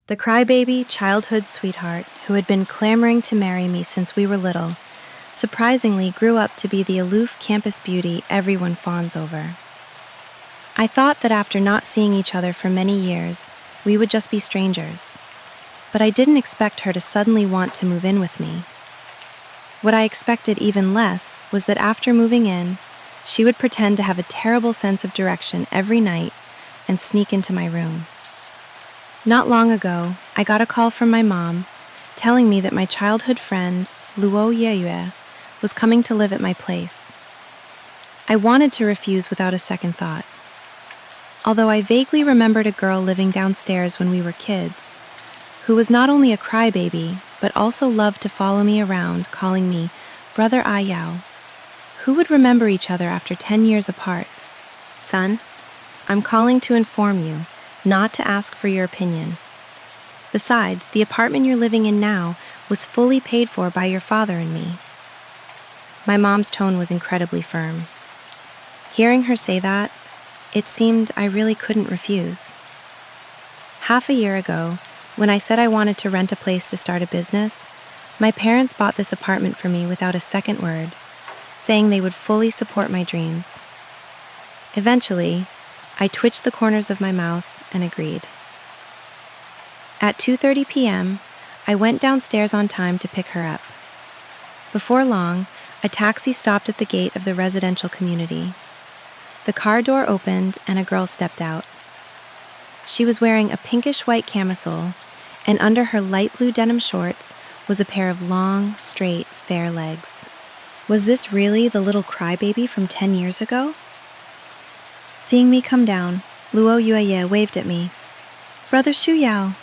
The crybaby childhood sweetheart who had been clamoring to marry me since we were little, surprisingly grew up to be the aloof campus beauty everyone fawns over. I thought that after not seeing each other for many years, we would just be strangers. But I didn't expect her to suddenly want to move in with me. What I expected even less was that after moving in, she would pretend to have a terrible sense of direction every night and sneak into my room. Not long ago, I got a call from my mom telling me that my childhood friend, Luo Yeyue, was coming to live at my place. I wanted to refuse without a second thought. Although I vaguely remembered a girl living downstairs when we were kids, who was not only a crybaby, but also loved to follow me around, calling me Brother Ayao. Who would remember each other after 10 years apart? Son, I'm calling to inform you, not to ask for your opinion. Besides, the apartment you're living in now was fully paid for by your father and me. My mom's tone was incredibly firm. Hearing her say that, it seemed I really couldn't refuse. Half a year ago, when I said I wanted to rent a place to start a business, my parents bought this apartment for me without a second word, saying they would fully support my dreams. Eventually, I twitched the corners of my mouth and agreed. At 2:30 p.m., I went downstairs on time to pick her up. Before long, a taxi stopped at the gate of the residential community. The car door opened and a girl stepped out. She was wearing a pinkish-white camisole, and under her light blue denim shorts was a pair of long, straight, fair legs. Was this really the little crybaby from 10 years ago? Seeing me come down, Luo Yueye waved at me. Brother Shu Yao.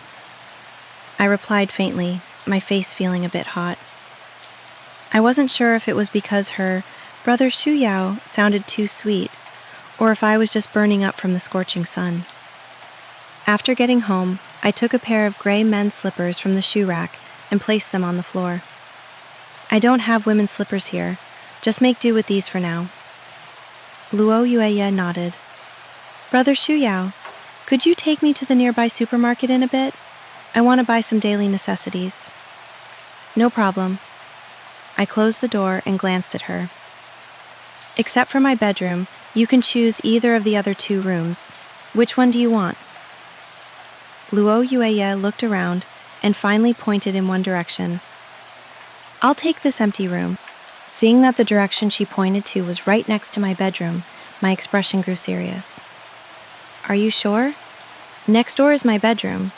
I replied faintly, my face feeling a bit hot. I wasn't sure if it was because her Brother Shu Yao sounded too sweet, or if I was just burning up from the scorching sun. After getting home, I took a pair of gray men's slippers from the shoe rack and placed them on the floor. I don't have women's slippers here. Just make do with these for now. Luo Yueye nodded. Brother Shu Yao, could you take me to the nearby supermarket in a bit? I want to buy some daily necessities. No problem. I closed the door and glanced at her. Except for my bedroom, you can choose either of the other 2 rooms. Which one do you want? Luo Yueye looked around and finally pointed in one direction. I'll take this empty room. Seeing that the direction she pointed to was right next to my bedroom, my expression grew serious. Are you sure? Next door is my bedroom.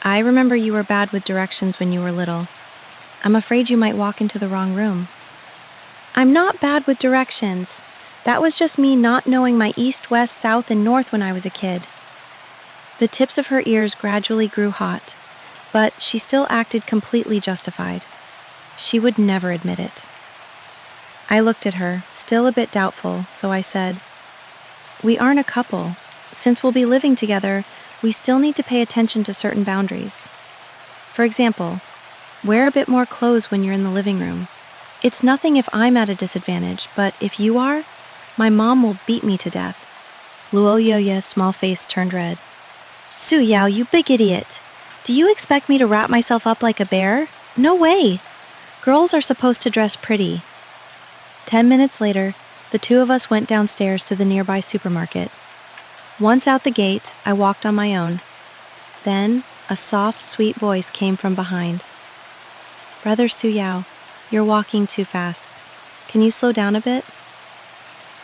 I remember you were bad with directions when you were little. I'm afraid you might walk into the wrong room. I'm not bad with directions. That was just me not knowing my east, west, south, and north when I was a kid. The tips of her ears gradually grew hot, but she still acted completely justified. She would never admit it. I looked at her, still a bit doubtful, so I said, We aren't a couple. Since we'll be living together, we still need to pay attention to certain boundaries. For example, wear a bit more clothes when you're in the living room. It's nothing if I'm at a disadvantage, but if you are, my mom will beat me to death. Luo Yueye's small face turned red. Su Yao, you big idiot. Do you expect me to wrap myself up like a bear? No way. Girls are supposed to dress pretty. 10 minutes later, the 2 of us went downstairs to the nearby supermarket. Once out the gate, I walked on my own. Then, a soft, sweet voice came from behind. Brother Su Yao, you're walking too fast. Can you slow down a bit?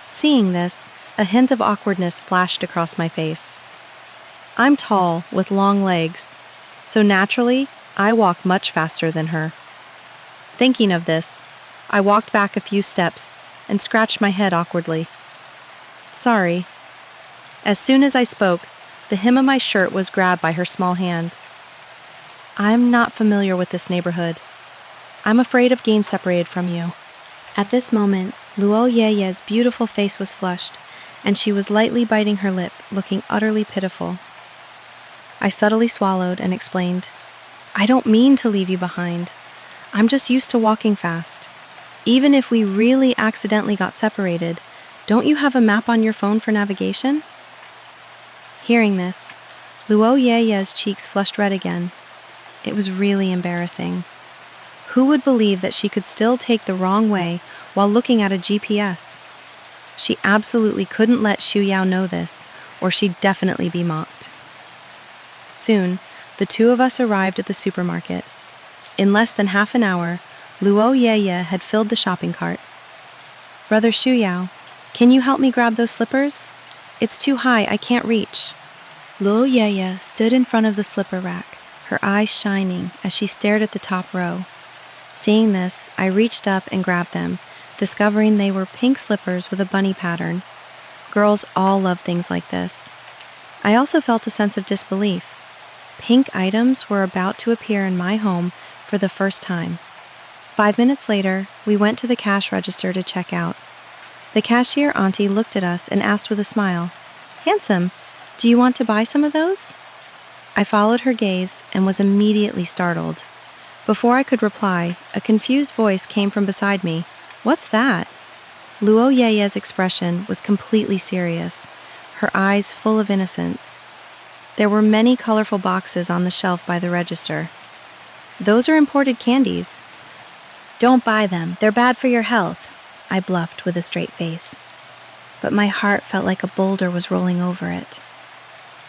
Seeing this, a hint of awkwardness flashed across my face. I'm tall, with long legs, so naturally, I walk much faster than her. Thinking of this, I walked back a few steps and scratched my head awkwardly. Sorry. As soon as I spoke, the hem of my shirt was grabbed by her small hand. I'm not familiar with this neighborhood. I'm afraid of being separated from you. At this moment, Luo Yeye's beautiful face was flushed, and she was lightly biting her lip, looking utterly pitiful. I subtly swallowed and explained, I don't mean to leave you behind. I'm just used to walking fast. Even if we really accidentally got separated, don't you have a map on your phone for navigation? Hearing this, Luo Yeye's cheeks flushed red again. It was really embarrassing. Who would believe that she could still take the wrong way while looking at a GPS? She absolutely couldn't let Xu Yao know this, or she'd definitely be mocked. Soon, the two of us arrived at the supermarket. In less than half an hour, Luo Yeye had filled the shopping cart. Brother Xu Yao, can you help me grab those slippers? It's too high, I can't reach. Luo Yeye stood in front of the slipper rack, her eyes shining as she stared at the top row. Seeing this, I reached up and grabbed them, discovering they were pink slippers with a bunny pattern. Girls all love things like this. I also felt a sense of disbelief. Pink items were about to appear in my home for the first time. 5 minutes later, we went to the cash register to check out. The cashier auntie looked at us and asked with a smile, "Handsome, do you want to buy some of those?" I followed her gaze and was immediately startled. Before I could reply, a confused voice came from beside me. "What's that?" Luo Yeye's expression was completely serious, her eyes full of innocence. There were many colorful boxes on the shelf by the register. "Those are imported candies." "Don't buy them, they're bad for your health," I bluffed with a straight face. But my heart felt like a boulder was rolling over it.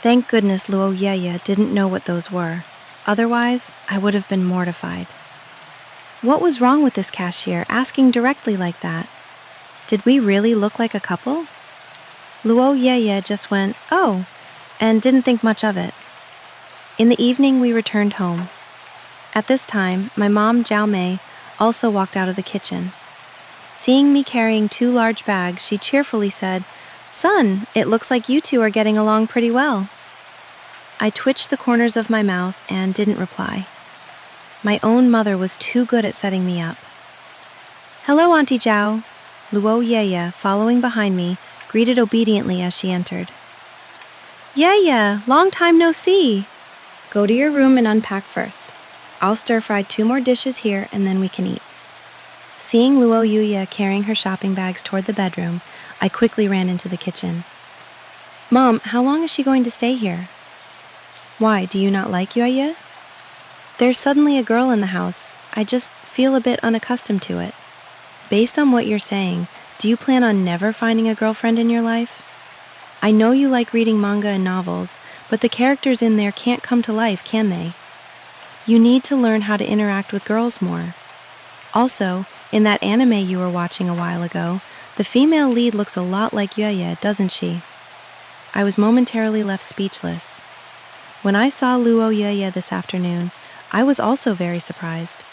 Thank goodness Luo Yeye didn't know what those were. Otherwise, I would have been mortified. What was wrong with this cashier asking directly like that? Did we really look like a couple? Luo Yeye just went, "Oh," and didn't think much of it. In the evening, we returned home. At this time, my mom, Zhao Mei, also walked out of the kitchen. Seeing me carrying 2 large bags, she cheerfully said, "Son, it looks like you two are getting along pretty well." I twitched the corners of my mouth and didn't reply. My own mother was too good at setting me up. "Hello, Auntie Zhao." Luo Yeye, following behind me, greeted obediently as she entered. "Yeye, long time no see." "Go to your room and unpack first. I'll stir-fry 2 more dishes here and then we can eat." Seeing Luo Yeye carrying her shopping bags toward the bedroom, I quickly ran into the kitchen. "Mom, how long is she going to stay here?" "Why, do you not like Yeye?" "There's suddenly a girl in the house. I just feel a bit unaccustomed to it." "Based on what you're saying, do you plan on never finding a girlfriend in your life? I know you like reading manga and novels, but the characters in there can't come to life, can they? You need to learn how to interact with girls more. Also, in that anime you were watching a while ago, the female lead looks a lot like Yeye, doesn't she?" I was momentarily left speechless. When I saw Luo Yeye this afternoon, I was also very surprised.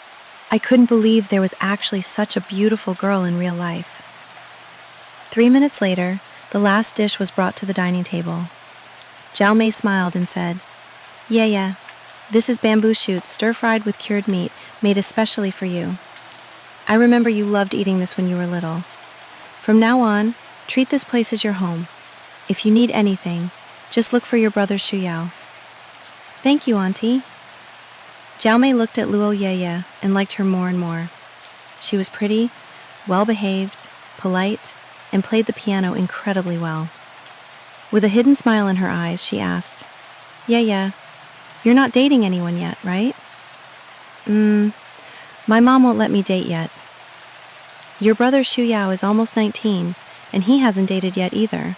I couldn't believe there was actually such a beautiful girl in real life. 3 minutes later, the last dish was brought to the dining table. Zhao Mei smiled and said, "Yeye, this is bamboo shoots stir-fried with cured meat made especially for you. I remember you loved eating this when you were little. From now on, treat this place as your home. If you need anything, just look for your brother Xu Yao." "Thank you, Auntie." Zhao Mei looked at Luo Yeye and liked her more and more. She was pretty, well-behaved, polite, and played the piano incredibly well. With a hidden smile in her eyes, she asked, "Yeye, you're not dating anyone yet, right?" My mom won't let me date yet." "Your brother Xu Yao is almost 19, and he hasn't dated yet either.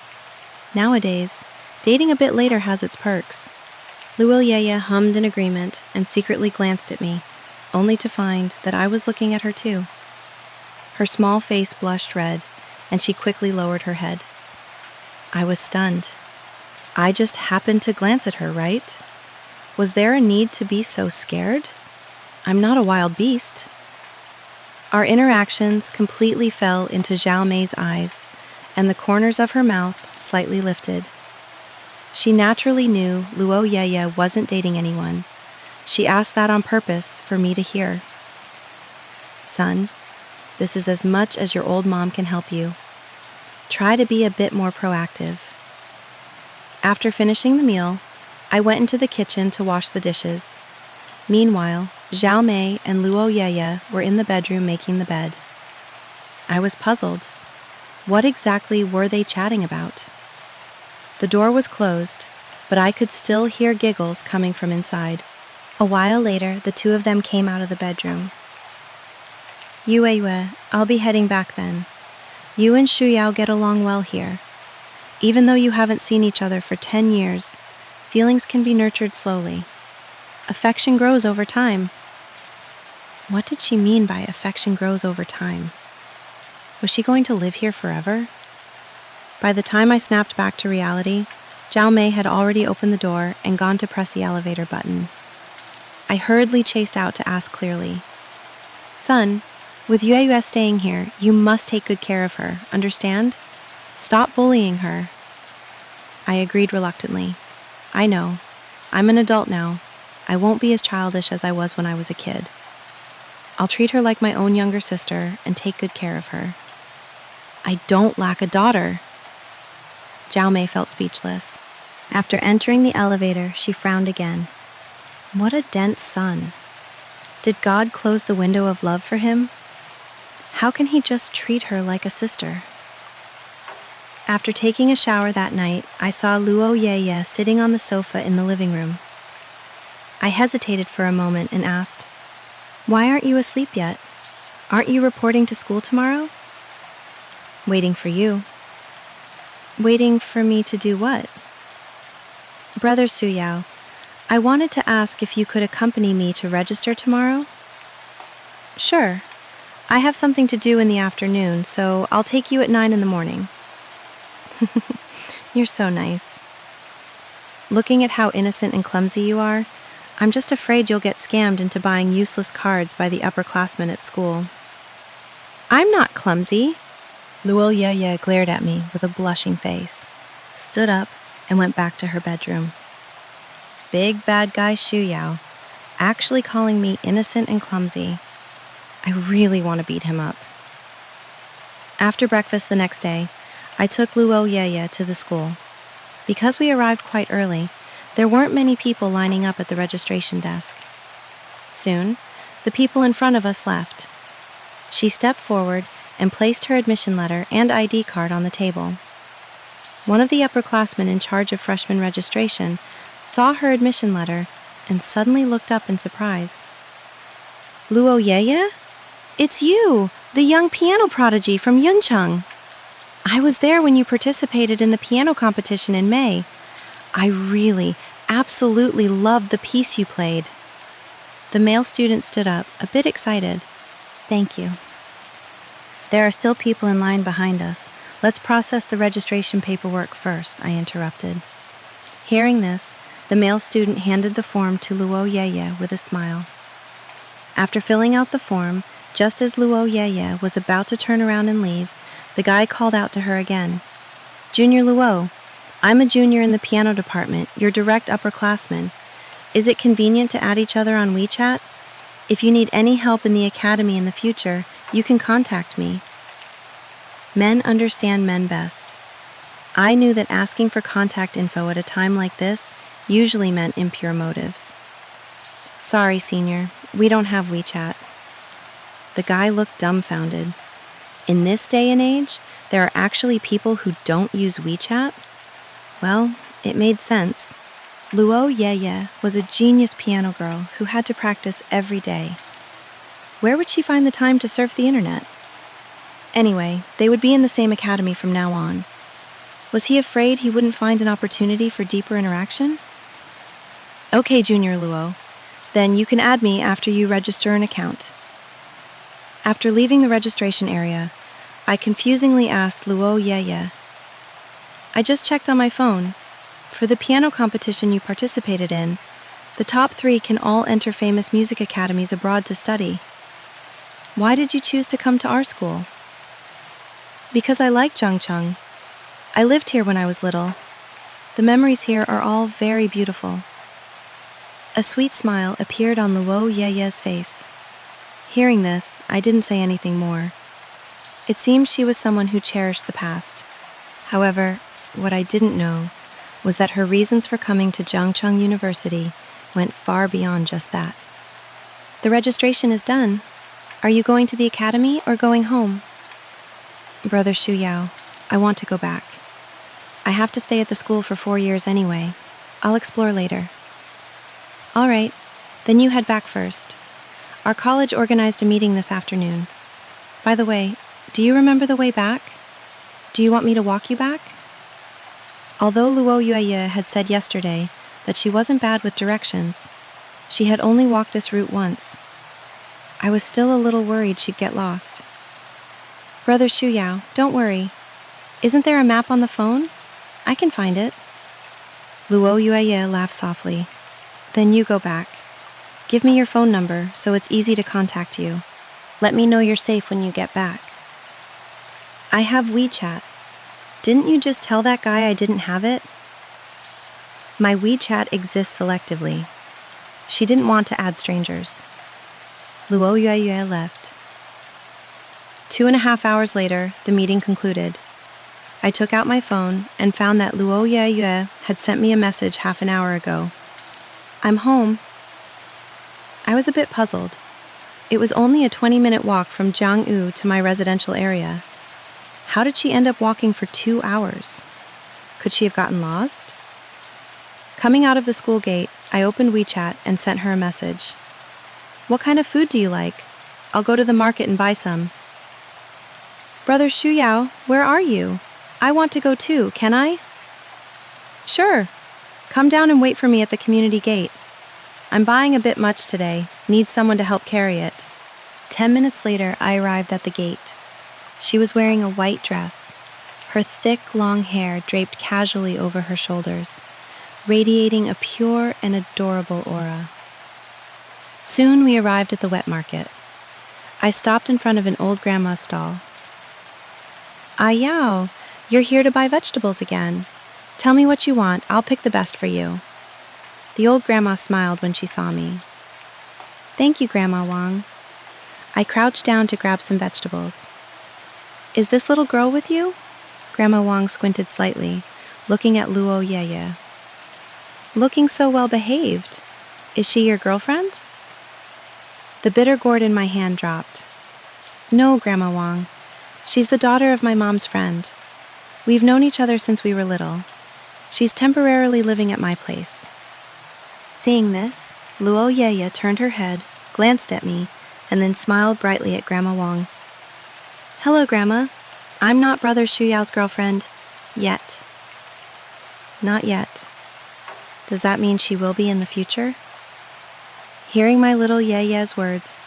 Nowadays, dating a bit later has its perks." Luo Yeye hummed in agreement and secretly glanced at me, only to find that I was looking at her too. Her small face blushed red, and she quickly lowered her head. I was stunned. I just happened to glance at her, right? Was there a need to be so scared? I'm not a wild beast. Our interactions completely fell into Zhao Mei's eyes, and the corners of her mouth slightly lifted. She naturally knew Luo Yeye wasn't dating anyone. She asked that on purpose for me to hear. "Son, this is as much as your old mom can help you. Try to be a bit more proactive." After finishing the meal, I went into the kitchen to wash the dishes. Meanwhile, Zhao Mei and Luo Yeye were in the bedroom making the bed. I was puzzled. What exactly were they chatting about? The door was closed, but I could still hear giggles coming from inside. A while later, the two of them came out of the bedroom. Yue, I'll be heading back then. You and Shu Yao get along well here. Even though you haven't seen each other for 10 years, feelings can be nurtured slowly. Affection grows over time. What did she mean by affection grows over time? Was she going to live here forever? By the time I snapped back to reality, Zhao Mei had already opened the door and gone to press the elevator button. I hurriedly chased out to ask clearly, "Son, with Yue staying here, you must take good care of her, understand? Stop bullying her." I agreed reluctantly. I know. I'm an adult now. I won't be as childish as I was when I was a kid. I'll treat her like my own younger sister and take good care of her. I don't lack a daughter. Zhao Mei felt speechless. After entering the elevator, she frowned again. What a dense sun. Did God close the window of love for him? How can he just treat her like a sister? After taking a shower that night, I saw Luo Yeye sitting on the sofa in the living room. I hesitated for a moment and asked, "Why aren't you asleep yet? Aren't you reporting to school tomorrow?" "Waiting for you." "Waiting for me to do what?" "Brother Su Yao, I wanted to ask if you could accompany me to register tomorrow." "Sure. I have something to do in the afternoon, so I'll take you at 9 in the morning." You're so nice. Looking at how innocent and clumsy you are, I'm just afraid you'll get scammed into buying useless cards by the upperclassmen at school. "I'm not clumsy." Luo Yeye glared at me with a blushing face, stood up, and went back to her bedroom. Big bad guy Shu Yao, actually calling me innocent and clumsy. I really want to beat him up. After breakfast the next day, I took Luo Yeye to the school. Because we arrived quite early, there weren't many people lining up at the registration desk. Soon, the people in front of us left. She stepped forward and placed her admission letter and ID card on the table. One of the upperclassmen in charge of freshman registration saw her admission letter and suddenly looked up in surprise. "Luo Yeye? It's you, the young piano prodigy from Yuncheng. I was there when you participated in the piano competition in May. I really, absolutely loved the piece you played." The male student stood up, a bit excited. "Thank you." "There are still people in line behind us. Let's process the registration paperwork first," I interrupted. Hearing this, the male student handed the form to Luo Yeye with a smile. After filling out the form, just as Luo Yeye was about to turn around and leave, the guy called out to her again. "Junior Luo, I'm a junior in the piano department, your direct upperclassman. Is it convenient to add each other on WeChat? If you need any help in the academy in the future, you can contact me." Men understand men best. I knew that asking for contact info at a time like this usually meant impure motives. "Sorry, senior, we don't have WeChat." The guy looked dumbfounded. In this day and age, there are actually people who don't use WeChat? Well, it made sense. Luo Yeye was a genius piano girl who had to practice every day. Where would she find the time to surf the internet? Anyway, they would be in the same academy from now on. Was he afraid he wouldn't find an opportunity for deeper interaction? "Okay, Junior Luo, then you can add me after you register an account." After leaving the registration area, I confusingly asked Luo Yeye, "I just checked on my phone. For the piano competition you participated in, the top 3 can all enter famous music academies abroad to study. Why did you choose to come to our school?" "Because I like Zhangcheng. I lived here when I was little. The memories here are all very beautiful." A sweet smile appeared on Luo Yeye's face. Hearing this, I didn't say anything more. It seemed she was someone who cherished the past. However, what I didn't know was that her reasons for coming to Zhangcheng University went far beyond just that. "The registration is done. Are you going to the academy or going home?" "Brother Shu Yao, I want to go back. I have to stay at the school for 4 years anyway. I'll explore later. All right, then you head back first. Our college organized a meeting this afternoon. By the way, do you remember the way back? Do you want me to walk you back? Although Luo Yueye had said yesterday that she wasn't bad with directions, she had only walked this route once. I was still a little worried she'd get lost. Brother Shuyao, don't worry. Isn't there a map on the phone? I can find it. Luo Yueye laughed softly. Then you go back. Give me your phone number so it's easy to contact you. Let me know you're safe when you get back. I have WeChat. Didn't you just tell that guy I didn't have it? My WeChat exists selectively. She didn't want to add strangers. Luo Yueye left. 2.5 hours later, the meeting concluded. I took out my phone and found that Luo Yueye had sent me a message half an hour ago. I'm home. I was a bit puzzled. It was only a 20-minute walk from Jianghu to my residential area. How did she end up walking for 2 hours? Could she have gotten lost? Coming out of the school gate, I opened WeChat and sent her a message. What kind of food do you like? I'll go to the market and buy some. Brother Shuyao, where are you? I want to go too, can I? Sure. Come down and wait for me at the community gate. I'm buying a bit much today. Need someone to help carry it. 10 minutes later, I arrived at the gate. She was wearing a white dress, her thick, long hair draped casually over her shoulders, radiating a pure and adorable aura. Soon we arrived at the wet market. I stopped in front of an old grandma's stall. Ah, Yao, you're here to buy vegetables again. Tell me what you want, I'll pick the best for you. The old grandma smiled when she saw me. Thank you, Grandma Wang. I crouched down to grab some vegetables. Is this little girl with you? Grandma Wang squinted slightly, looking at Luo Yueye. Looking so well behaved. Is she your girlfriend? The bitter gourd in my hand dropped. No, Grandma Wang. She's the daughter of my mom's friend. We've known each other since we were little. She's temporarily living at my place. Seeing this, Luo Yueye turned her head, glanced at me, and then smiled brightly at Grandma Wang. Hello, Grandma. I'm not Brother Shuyao's girlfriend. Yet. Not yet. Does that mean she will be in the future? Hearing my little Yueye's words,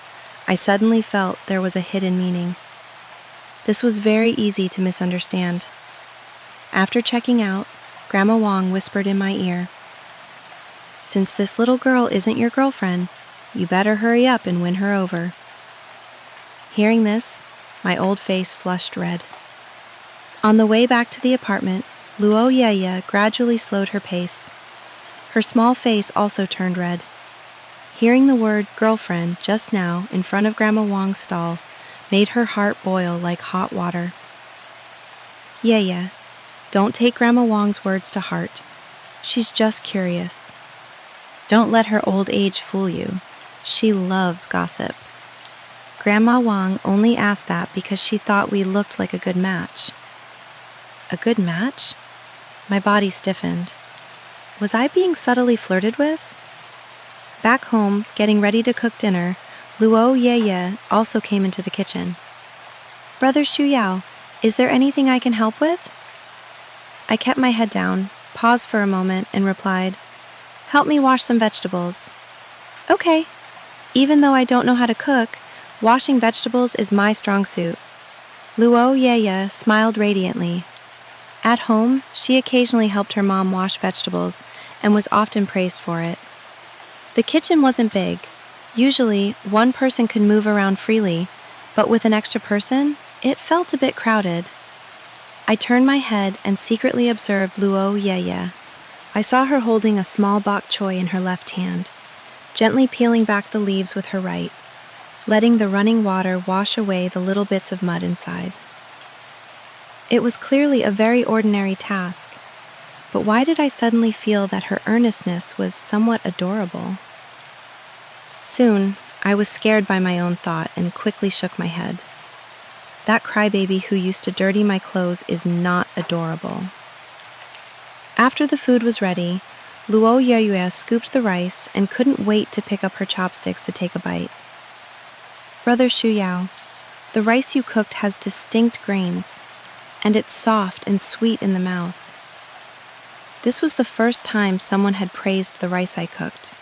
I suddenly felt there was a hidden meaning. This was very easy to misunderstand. After checking out, Grandma Wang whispered in my ear, Since this little girl isn't your girlfriend, you better hurry up and win her over. Hearing this, my old face flushed red. On the way back to the apartment, Luo Yueye gradually slowed her pace. Her small face also turned red. Hearing the word girlfriend just now in front of Grandma Wang's stall made her heart boil like hot water. Yueye, don't take Grandma Wang's words to heart. She's just curious. Don't let her old age fool you. She loves gossip. Grandma Wang only asked that because she thought we looked like a good match. A good match? My body stiffened. Was I being subtly flirted with? Back home, getting ready to cook dinner, Luo Yueye also came into the kitchen. Brother Shuyao, is there anything I can help with? I kept my head down, paused for a moment, and replied, Help me wash some vegetables. Okay. Even though I don't know how to cook, washing vegetables is my strong suit. Luo Yueye smiled radiantly. At home, she occasionally helped her mom wash vegetables and was often praised for it. The kitchen wasn't big. Usually, one person could move around freely, but with an extra person, it felt a bit crowded. I turned my head and secretly observed Luo Yueye. I saw her holding a small bok choy in her left hand, gently peeling back the leaves with her right, letting the running water wash away the little bits of mud inside. It was clearly a very ordinary task, but why did I suddenly feel that her earnestness was somewhat adorable? Soon, I was scared by my own thought and quickly shook my head. That crybaby who used to dirty my clothes is not adorable. After the food was ready, Luo Yeyue scooped the rice and couldn't wait to pick up her chopsticks to take a bite. Brother Shuyao, the rice you cooked has distinct grains, and it's soft and sweet in the mouth. This was the first time someone had praised the rice I cooked.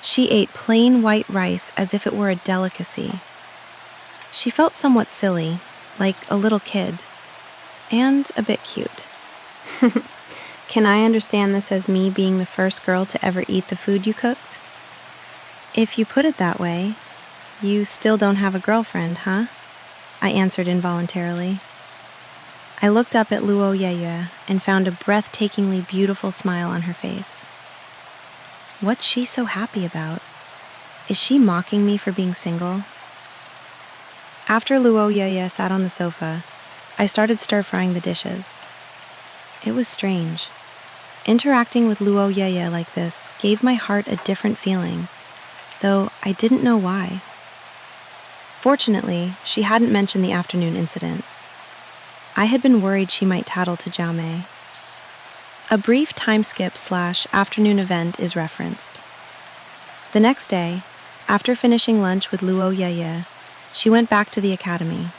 She ate plain white rice as if it were a delicacy. She felt somewhat silly, like a little kid, and a bit cute. Can I understand this as me being the first girl to ever eat the food you cooked? If you put it that way, you still don't have a girlfriend, huh? I answered involuntarily. I looked up at Luo Yeyue and found a breathtakingly beautiful smile on her face. What's she so happy about? Is she mocking me for being single? After Luo Yeyue sat on the sofa, I started stir-frying the dishes. It was strange. Interacting with Luo Yeyue like this gave my heart a different feeling, though I didn't know why. Fortunately, she hadn't mentioned the afternoon incident. I had been worried she might tattle to Jiao Mei. A brief time skip / afternoon event is referenced. The next day, after finishing lunch with Luo Yeyue, she went back to the academy.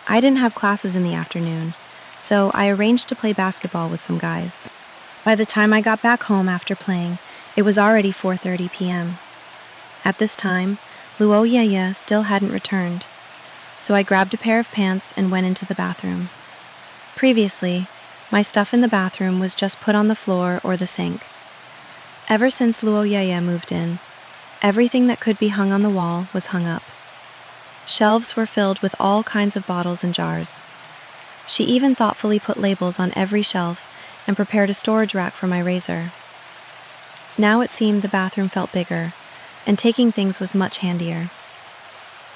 I didn't have classes in the afternoon, so I arranged to play basketball with some guys. By the time I got back home after playing, it was already 4:30 p.m. At this time, Luo Yeyue still hadn't returned, so I grabbed a pair of pants and went into the bathroom. Previously, my stuff in the bathroom was just put on the floor or the sink. Ever since Luo Yeyue moved in, everything that could be hung on the wall was hung up. Shelves were filled with all kinds of bottles and jars. She even thoughtfully put labels on every shelf and prepared a storage rack for my razor. Now it seemed the bathroom felt bigger, and taking things was much handier.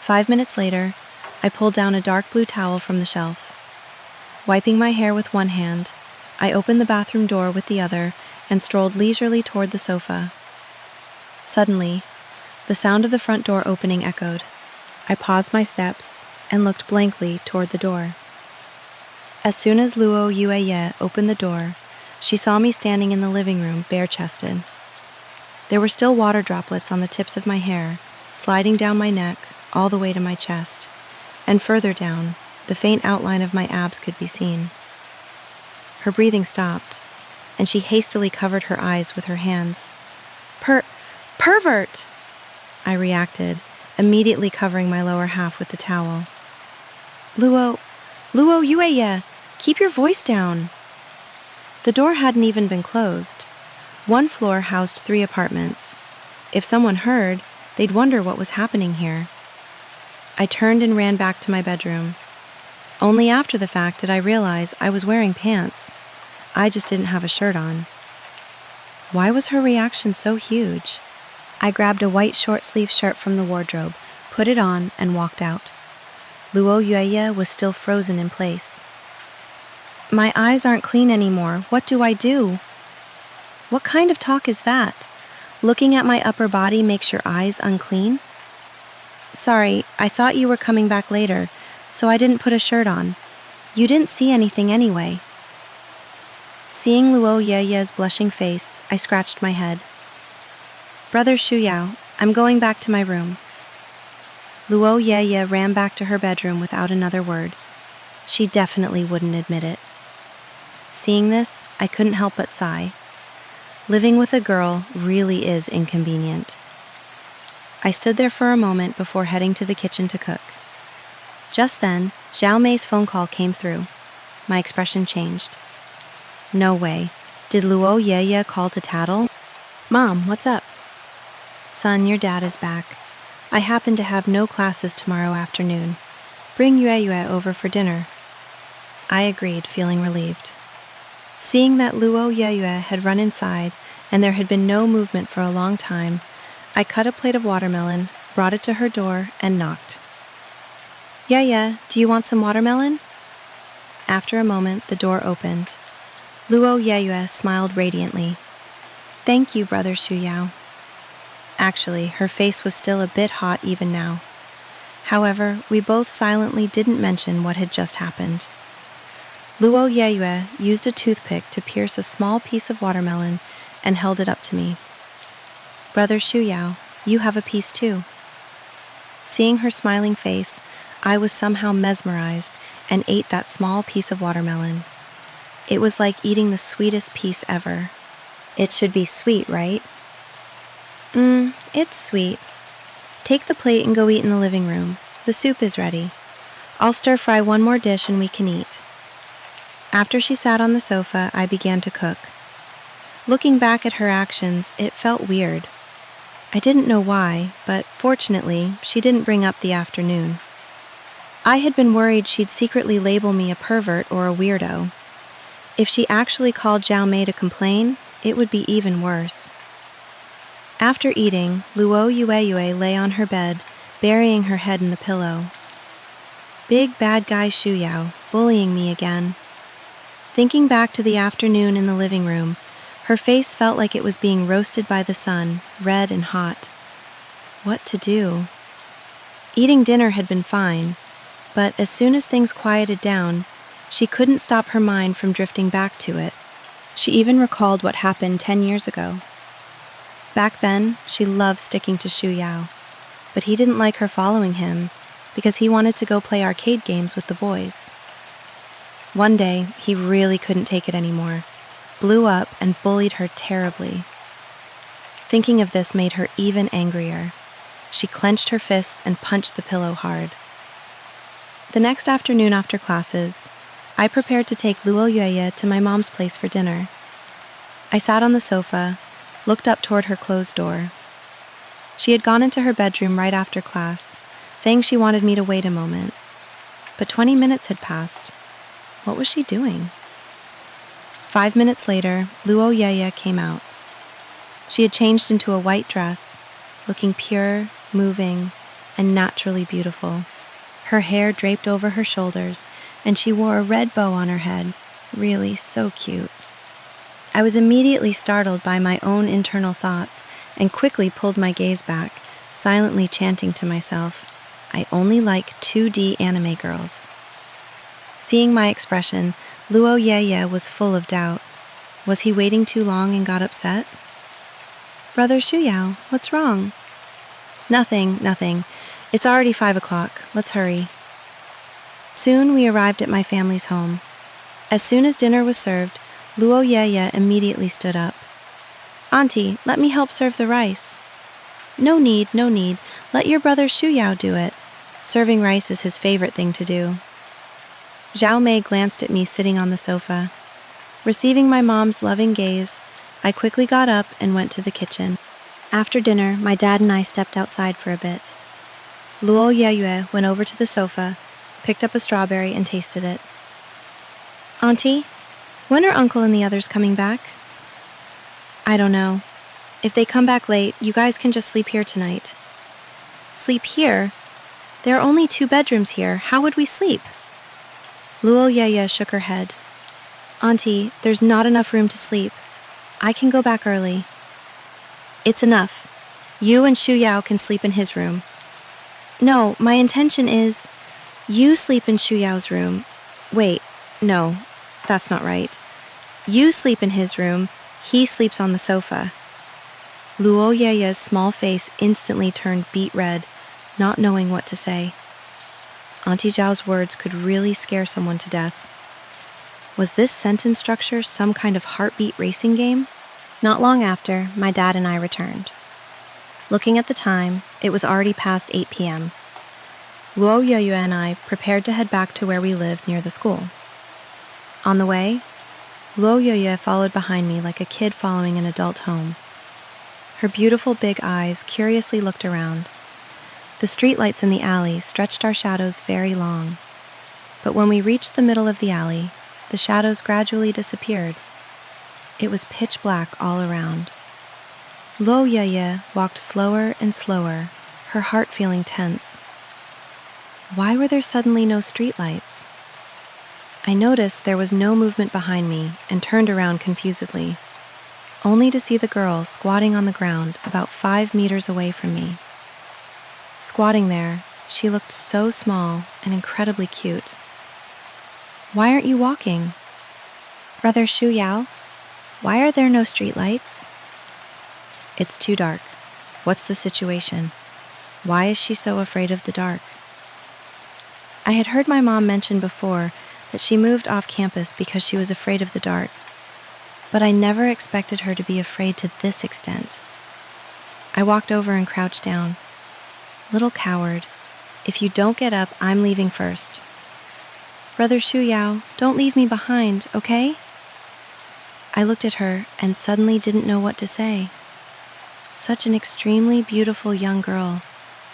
5 minutes later, I pulled down a dark blue towel from the shelf. Wiping my hair with one hand, I opened the bathroom door with the other and strolled leisurely toward the sofa. Suddenly, the sound of the front door opening echoed. I paused my steps and looked blankly toward the door. As soon as Luo Yeyue opened the door, she saw me standing in the living room, bare-chested. There were still water droplets on the tips of my hair, sliding down my neck all the way to my chest, and further down, the faint outline of my abs could be seen. Her breathing stopped, and she hastily covered her eyes with her hands. Pervert! I reacted, immediately covering my lower half with the towel. Luo Yeyue, keep your voice down. The door hadn't even been closed. One floor housed 3 apartments. If someone heard, they'd wonder what was happening here. I turned and ran back to my bedroom. Only after the fact did I realize I was wearing pants. I just didn't have a shirt on. Why was her reaction so huge? I grabbed a white short-sleeve shirt from the wardrobe, put it on, and walked out. Luo Yeyue was still frozen in place. My eyes aren't clean anymore. What do I do? What kind of talk is that? Looking at my upper body makes your eyes unclean? Sorry, I thought you were coming back later, so I didn't put a shirt on. You didn't see anything anyway. Seeing Luo Yeyue's blushing face, I scratched my head. Brother Shuyao, I'm going back to my room. Luo Yeyue ran back to her bedroom without another word. She definitely wouldn't admit it. Seeing this, I couldn't help but sigh. Living with a girl really is inconvenient. I stood there for a moment before heading to the kitchen to cook. Just then, Jiao Mei's phone call came through. My expression changed. No way. Did Luo Yeyue call to tattle? Mom, what's up? Son, your dad is back. I happen to have no classes tomorrow afternoon. Bring Yeyue over for dinner. I agreed, feeling relieved. Seeing that Luo Yeyue had run inside and there had been no movement for a long time, I cut a plate of watermelon, brought it to her door, and knocked. Yeyue, do you want some watermelon? After a moment, the door opened. Luo Yeyue smiled radiantly. Thank you, Brother Shuyao. Actually, her face was still a bit hot even now. However, we both silently didn't mention what had just happened. Luo Yeyue used a toothpick to pierce a small piece of watermelon and held it up to me. "Brother Shu Yao, you have a piece too." Seeing her smiling face, I was somehow mesmerized and ate that small piece of watermelon. It was like eating the sweetest piece ever. It should be sweet, right? It's sweet. Take the plate and go eat in the living room. The soup is ready. I'll stir-fry one more dish and we can eat. After she sat on the sofa, I began to cook. Looking back at her actions, it felt weird. I didn't know why, but fortunately, she didn't bring up the afternoon. I had been worried she'd secretly label me a pervert or a weirdo. If she actually called Zhao Mei to complain, it would be even worse. After eating, Luo Yue lay on her bed, burying her head in the pillow. Big bad guy Shu Yao, bullying me again. Thinking back to the afternoon in the living room, her face felt like it was being roasted by the sun, red and hot. What to do? Eating dinner had been fine, but as soon as things quieted down, she couldn't stop her mind from drifting back to it. She even recalled what happened 10 years ago. Back then, she loved sticking to Shu Yao, but he didn't like her following him because he wanted to go play arcade games with the boys. One day, he really couldn't take it anymore, blew up and bullied her terribly. Thinking of this made her even angrier. She clenched her fists and punched the pillow hard. The next afternoon after classes, I prepared to take Luo Yue to my mom's place for dinner. I sat on the sofa, looked up toward her closed door. She had gone into her bedroom right after class, saying she wanted me to wait a moment. But 20 minutes had passed. What was she doing? 5 minutes later, Luo Yeye came out. She had changed into a white dress, looking pure, moving, and naturally beautiful. Her hair draped over her shoulders, and she wore a red bow on her head. Really so cute. I was immediately startled by my own internal thoughts and quickly pulled my gaze back, silently chanting to myself, "I only like 2D anime girls." Seeing my expression, Luo Yeye was full of doubt. Was he waiting too long and got upset? "Brother Shu Yao, what's wrong?" Nothing. It's already 5 o'clock. Let's hurry." Soon we arrived at my family's home. As soon as dinner was served, Luo Yeye immediately stood up. "Auntie, let me help serve the rice." No need. Let your brother Shu Yao do it. Serving rice is his favorite thing to do." Zhao Mei glanced at me sitting on the sofa. Receiving my mom's loving gaze, I quickly got up and went to the kitchen. After dinner, my dad and I stepped outside for a bit. Luo Yeye went over to the sofa, picked up a strawberry and tasted it. "Auntie, when are Uncle and the others coming back?" "I don't know. If they come back late, you guys can just sleep here tonight." "Sleep here? There are only 2 bedrooms here. How would we sleep?" Luo Yeye shook her head. "Auntie, there's not enough room to sleep. I can go back early." "It's enough. You and Shu Yao can sleep in his room." "No, my intention is, you sleep in Shu Yao's room. Wait, no, that's not right. You sleep in his room, he sleeps on the sofa." Luo Yeye's small face instantly turned beet red, not knowing what to say. Auntie Zhao's words could really scare someone to death. Was this sentence structure some kind of heartbeat racing game? Not long after, my dad and I returned. Looking at the time, it was already past 8 p.m. Luo Yeye and I prepared to head back to where we lived near the school. On the way, Luo Yeye followed behind me like a kid following an adult home. Her beautiful big eyes curiously looked around. The streetlights in the alley stretched our shadows very long. But when we reached the middle of the alley, the shadows gradually disappeared. It was pitch black all around. Luo Yeye walked slower and slower, her heart feeling tense. Why were there suddenly no streetlights? I noticed there was no movement behind me and turned around confusedly, only to see the girl squatting on the ground about 5 meters away from me. Squatting there, she looked so small and incredibly cute. "Why aren't you walking?" "Brother Shu Yao, why are there no streetlights?" It's too dark. What's the situation? Why is she so afraid of the dark? I had heard my mom mention before that she moved off campus because she was afraid of the dark, but I never expected her to be afraid to this extent. I walked over and crouched down. Little coward, if you don't get up, I'm leaving first. Brother Shu Yao, don't leave me behind, okay? I looked at her and suddenly didn't know what to say. Such an extremely beautiful young girl,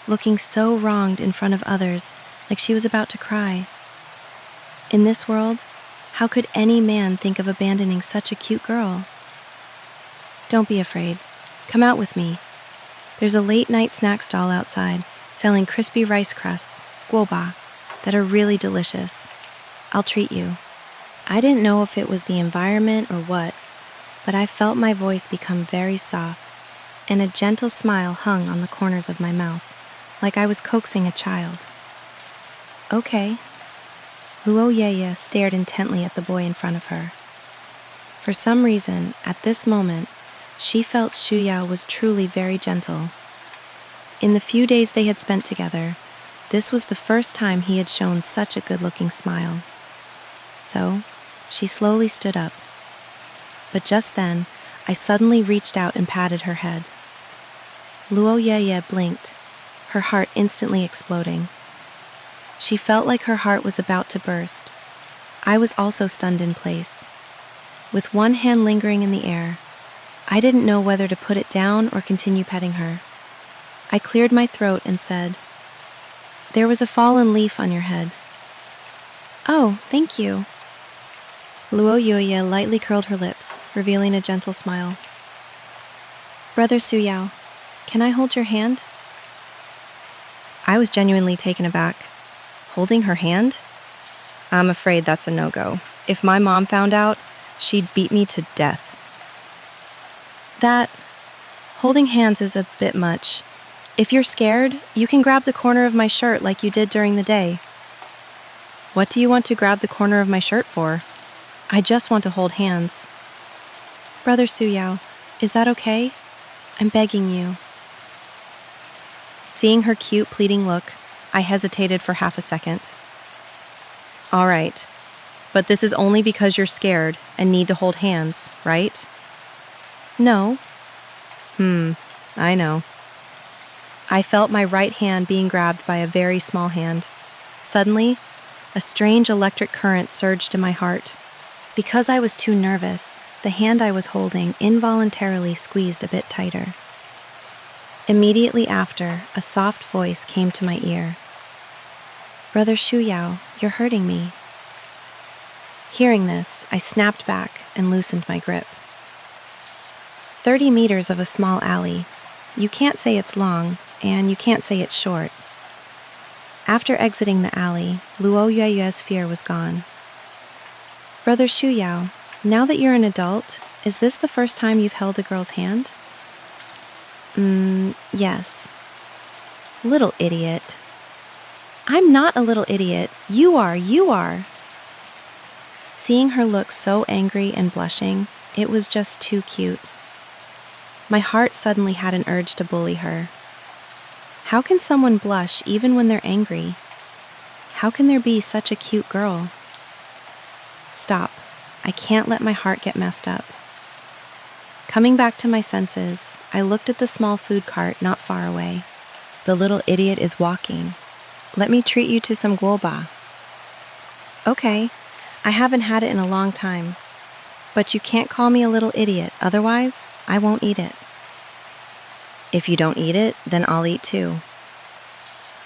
looking so wronged in front of others, like she was about to cry. In this world, how could any man think of abandoning such a cute girl? Don't be afraid. Come out with me. There's a late-night snack stall outside selling crispy rice crusts, guoba, that are really delicious. I'll treat you. I didn't know if it was the environment or what, but I felt my voice become very soft, and a gentle smile hung on the corners of my mouth, like I was coaxing a child. Okay. Luo Yeye stared intently at the boy in front of her. For some reason, at this moment, she felt Shu Yao was truly very gentle. In the few days they had spent together, this was the first time he had shown such a good-looking smile. So, she slowly stood up. But just then, I suddenly reached out and patted her head. Luo Yeye blinked, her heart instantly exploding. She felt like her heart was about to burst. I was also stunned in place. With one hand lingering in the air, I didn't know whether to put it down or continue petting her. I cleared my throat and said, "There was a fallen leaf on your head." "Oh, thank you." Luo Yeye lightly curled her lips, revealing a gentle smile. "Brother Su Yao, can I hold your hand?" I was genuinely taken aback. Holding her hand? I'm afraid that's a no-go. If my mom found out, she'd beat me to death. Holding hands is a bit much. If you're scared, you can grab the corner of my shirt like you did during the day. What do you want to grab the corner of my shirt for? I just want to hold hands. Brother Su Yao, is that okay? I'm begging you. Seeing her cute, pleading look, I hesitated for half a second. All right, but this is only because you're scared and need to hold hands, right? No. I know. I felt my right hand being grabbed by a very small hand. Suddenly, a strange electric current surged in my heart. Because I was too nervous, the hand I was holding involuntarily squeezed a bit tighter. Immediately after, a soft voice came to my ear. Brother Shu Yao, you're hurting me. Hearing this, I snapped back and loosened my grip. 30 meters of a small alley. You can't say it's long, and you can't say it's short. After exiting the alley, Luo Yue's fear was gone. Brother Shu Yao, now that you're an adult, is this the first time you've held a girl's hand? Yes. Little idiot. I'm not a little idiot. You are. Seeing her look so angry and blushing, it was just too cute. My heart suddenly had an urge to bully her. How can someone blush even when they're angry? How can there be such a cute girl? Stop. I can't let my heart get messed up. Coming back to my senses, I looked at the small food cart not far away. The little idiot is walking. Let me treat you to some guoba. Okay, I haven't had it in a long time. But you can't call me a little idiot, otherwise I won't eat it. If you don't eat it, then I'll eat too.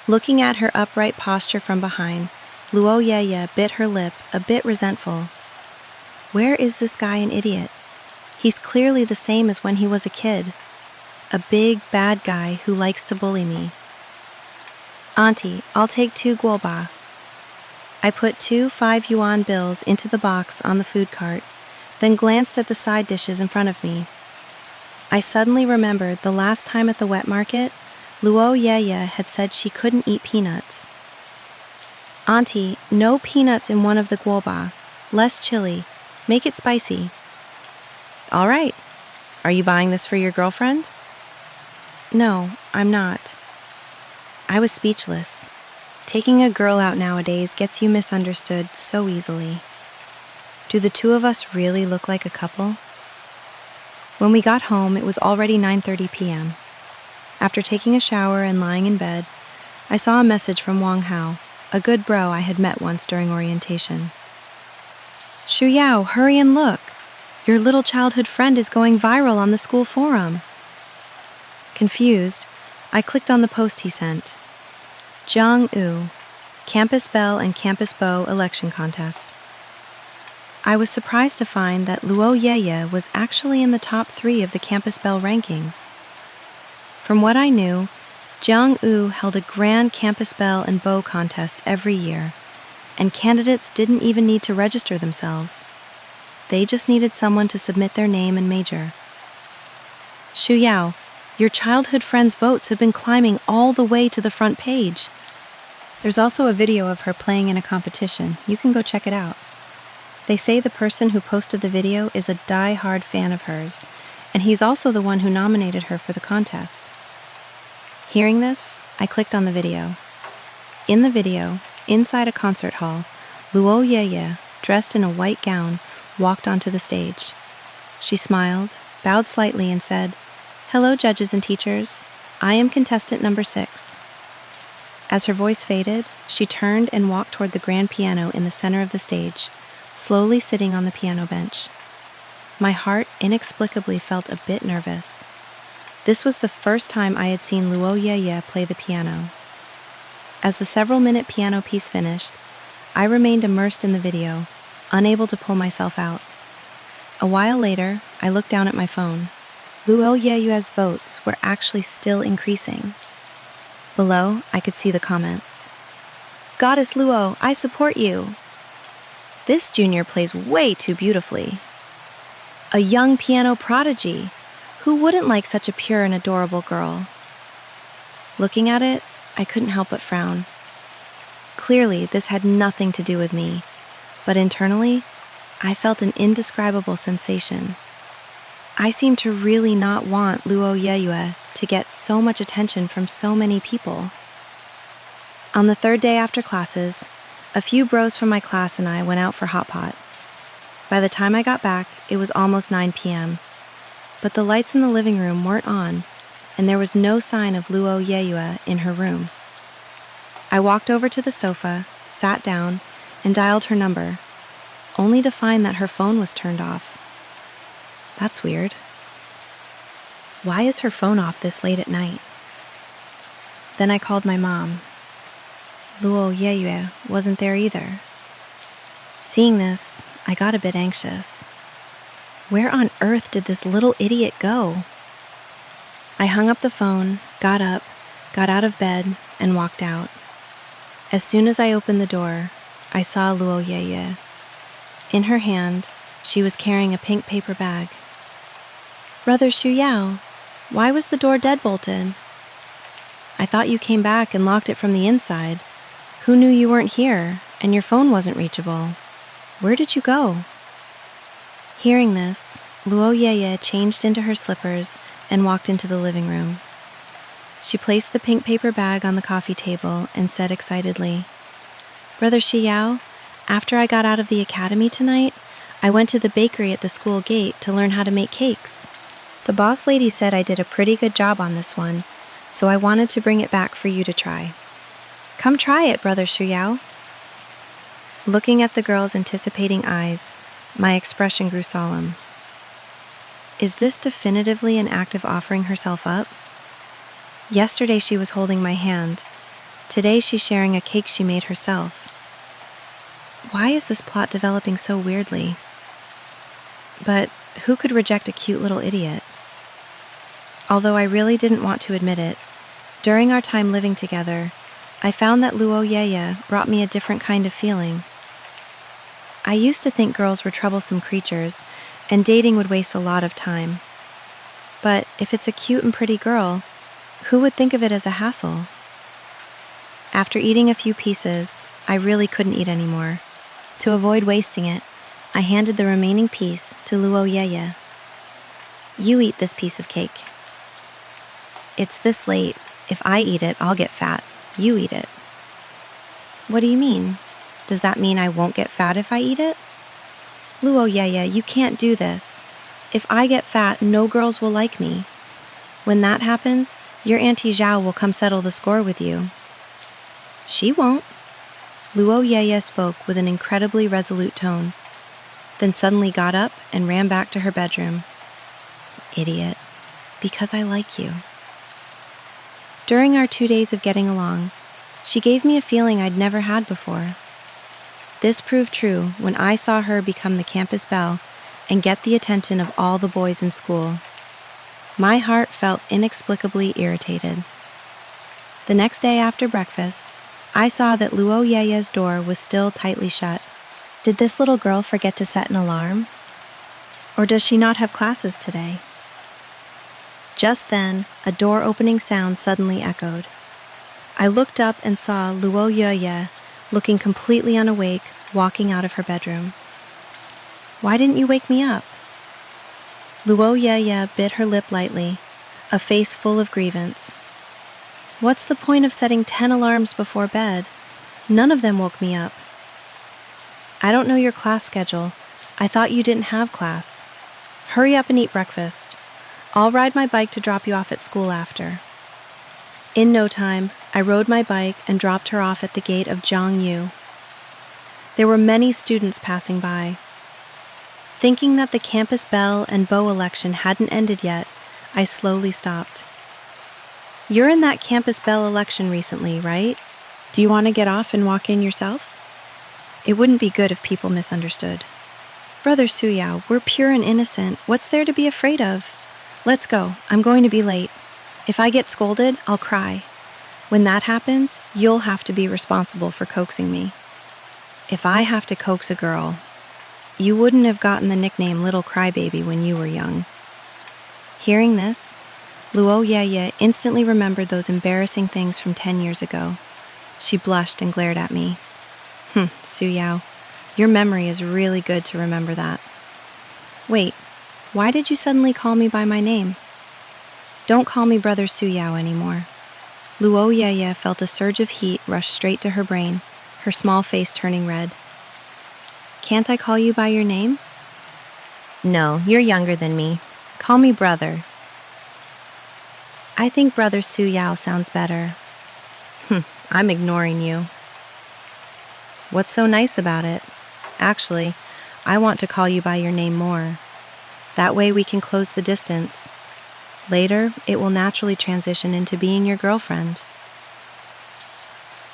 Looking at her upright posture from behind, Luo Yeye bit her lip, a bit resentful. Where is this guy an idiot? He's clearly the same as when he was a kid. A big, bad guy who likes to bully me. Auntie, I'll take 2 guoba. I put 2 5-yuan bills into the box on the food cart, then glanced at the side dishes in front of me. I suddenly remembered the last time at the wet market, Luo Yeye had said she couldn't eat peanuts. Auntie, no peanuts in one of the guoba. Less chili. Make it spicy. All right. Are you buying this for your girlfriend? No, I'm not. I was speechless. Taking a girl out nowadays gets you misunderstood so easily. Do the two of us really look like a couple? When we got home, it was already 9:30 p.m. After taking a shower and lying in bed, I saw a message from Wang Hao, a good bro I had met once during orientation. Shu Yao, hurry and look! Your little childhood friend is going viral on the school forum. Confused, I clicked on the post he sent. Jiang Yu, Campus Belle and Campus Beau election contest. I was surprised to find that Luo Yeye was actually in the top 3 of the Campus Belle rankings. From what I knew, Jiang Yu held a grand Campus Belle and Beau contest every year, and candidates didn't even need to register themselves. They just needed someone to submit their name and major. Shu Yao, your childhood friend's votes have been climbing all the way to the front page. There's also a video of her playing in a competition. You can go check it out. They say the person who posted the video is a die-hard fan of hers, and he's also the one who nominated her for the contest. Hearing this, I clicked on the video. In the video, inside a concert hall, Luo Yeye, dressed in a white gown, walked onto the stage. She smiled, bowed slightly, and said, "Hello, judges and teachers. I am contestant number 6. As her voice faded, she turned and walked toward the grand piano in the center of the stage, slowly sitting on the piano bench. My heart inexplicably felt a bit nervous. This was the first time I had seen Luo Yeye play the piano. As the several-minute piano piece finished, I remained immersed in the video, unable to pull myself out. A while later, I looked down at my phone. Luo Yeye's votes were actually still increasing. Below, I could see the comments. "Goddess Luo, I support you. This junior plays way too beautifully. A young piano prodigy. Who wouldn't like such a pure and adorable girl?" Looking at it, I couldn't help but frown. Clearly, this had nothing to do with me, but internally, I felt an indescribable sensation. I seemed to really not want Luo Yeye to get so much attention from so many people. On the 3rd day after classes, a few bros from my class and I went out for hot pot. By the time I got back, it was almost 9 p.m., but the lights in the living room weren't on, and there was no sign of Luo Yeye in her room. I walked over to the sofa, sat down, and dialed her number, only to find that her phone was turned off. That's weird. Why is her phone off this late at night? Then I called my mom. Luo Yeye wasn't there either. Seeing this, I got a bit anxious. Where on earth did this little idiot go? I hung up the phone, got up, got out of bed, and walked out. As soon as I opened the door, I saw Luo Yeye. In her hand, she was carrying a pink paper bag. "Brother Shu Yao, why was the door deadbolted?" "I thought you came back and locked it from the inside. Who knew you weren't here, and your phone wasn't reachable? Where did you go?" Hearing this, Luo Yeye changed into her slippers and walked into the living room. She placed the pink paper bag on the coffee table and said excitedly, "Brother Shi Yao, after I got out of the academy tonight, I went to the bakery at the school gate to learn how to make cakes. The boss lady said I did a pretty good job on this one, so I wanted to bring it back for you to try. Come try it, Brother Shu Yao." Looking at the girl's anticipating eyes, my expression grew solemn. Is this definitively an act of offering herself up? Yesterday she was holding my hand. Today she's sharing a cake she made herself. Why is this plot developing so weirdly? But who could reject a cute little idiot? Although I really didn't want to admit it, during our time living together, I found that Luo Yeye brought me a different kind of feeling. I used to think girls were troublesome creatures, and dating would waste a lot of time. But if it's a cute and pretty girl, who would think of it as a hassle? After eating a few pieces, I really couldn't eat anymore. To avoid wasting it, I handed the remaining piece to Luo Yeye. "You eat this piece of cake." It's this late. If I eat it, I'll get fat. You eat it. What do you mean? Does that mean I won't get fat if I eat it? Luo Yeye, you can't do this. If I get fat, no girls will like me. When that happens, your Auntie Zhao will come settle the score with you. She won't. Luo Yeye spoke with an incredibly resolute tone, then suddenly got up and ran back to her bedroom. Idiot. Because I like you. During our 2 days of getting along, she gave me a feeling I'd never had before. This proved true when I saw her become the campus belle and get the attention of all the boys in school. My heart felt inexplicably irritated. The next day after breakfast, I saw that Luo Yeye's door was still tightly shut. Did this little girl forget to set an alarm? Or does she not have classes today? Just then, a door-opening sound suddenly echoed. I looked up and saw Luo Yeye, looking completely unawake, walking out of her bedroom. Why didn't you wake me up? Luo Yeye bit her lip lightly, a face full of grievance. What's the point of setting 10 alarms before bed? None of them woke me up. I don't know your class schedule. I thought you didn't have class. Hurry up and eat breakfast. I'll ride my bike to drop you off at school after. In no time, I rode my bike and dropped her off at the gate of Zhangyu. There were many students passing by. Thinking that the campus belle and beau election hadn't ended yet, I slowly stopped. You're in that campus belle election recently, right? Do you want to get off and walk in yourself? It wouldn't be good if people misunderstood. Brother Suyao, we're pure and innocent. What's there to be afraid of? Let's go. I'm going to be late. If I get scolded, I'll cry. When that happens, you'll have to be responsible for coaxing me. If I have to coax a girl, you wouldn't have gotten the nickname Little Crybaby when you were young. Hearing this, Luo Yeye instantly remembered those embarrassing things from 10 years ago. She blushed and glared at me. Suyao, your memory is really good to remember that. Wait, why did you suddenly call me by my name? Don't call me Brother Suyao anymore. Luo Yeye felt a surge of heat rush straight to her brain, her small face turning red. Can't I call you by your name? No, you're younger than me. Call me brother. I think Brother Suyao sounds better. I'm ignoring you. What's so nice about it? Actually, I want to call you by your name more. That way we can close the distance. Later, it will naturally transition into being your girlfriend.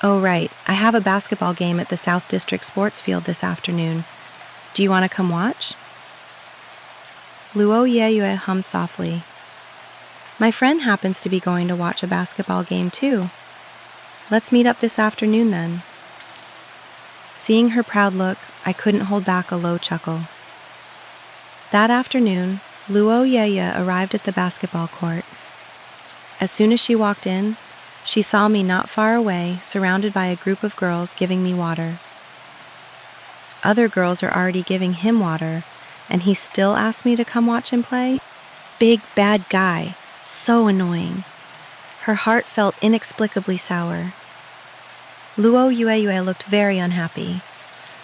Oh, right. I have a basketball game at the South District Sports Field this afternoon. Do you want to come watch? Luo Yeye hummed softly. My friend happens to be going to watch a basketball game too. Let's meet up this afternoon then. Seeing her proud look, I couldn't hold back a low chuckle. That afternoon, Luo Yeye arrived at the basketball court. As soon as she walked in, she saw me not far away, surrounded by a group of girls giving me water. Other girls are already giving him water, and he still asked me to come watch him play? Big bad guy. So annoying. Her heart felt inexplicably sour. Luo Yeye looked very unhappy.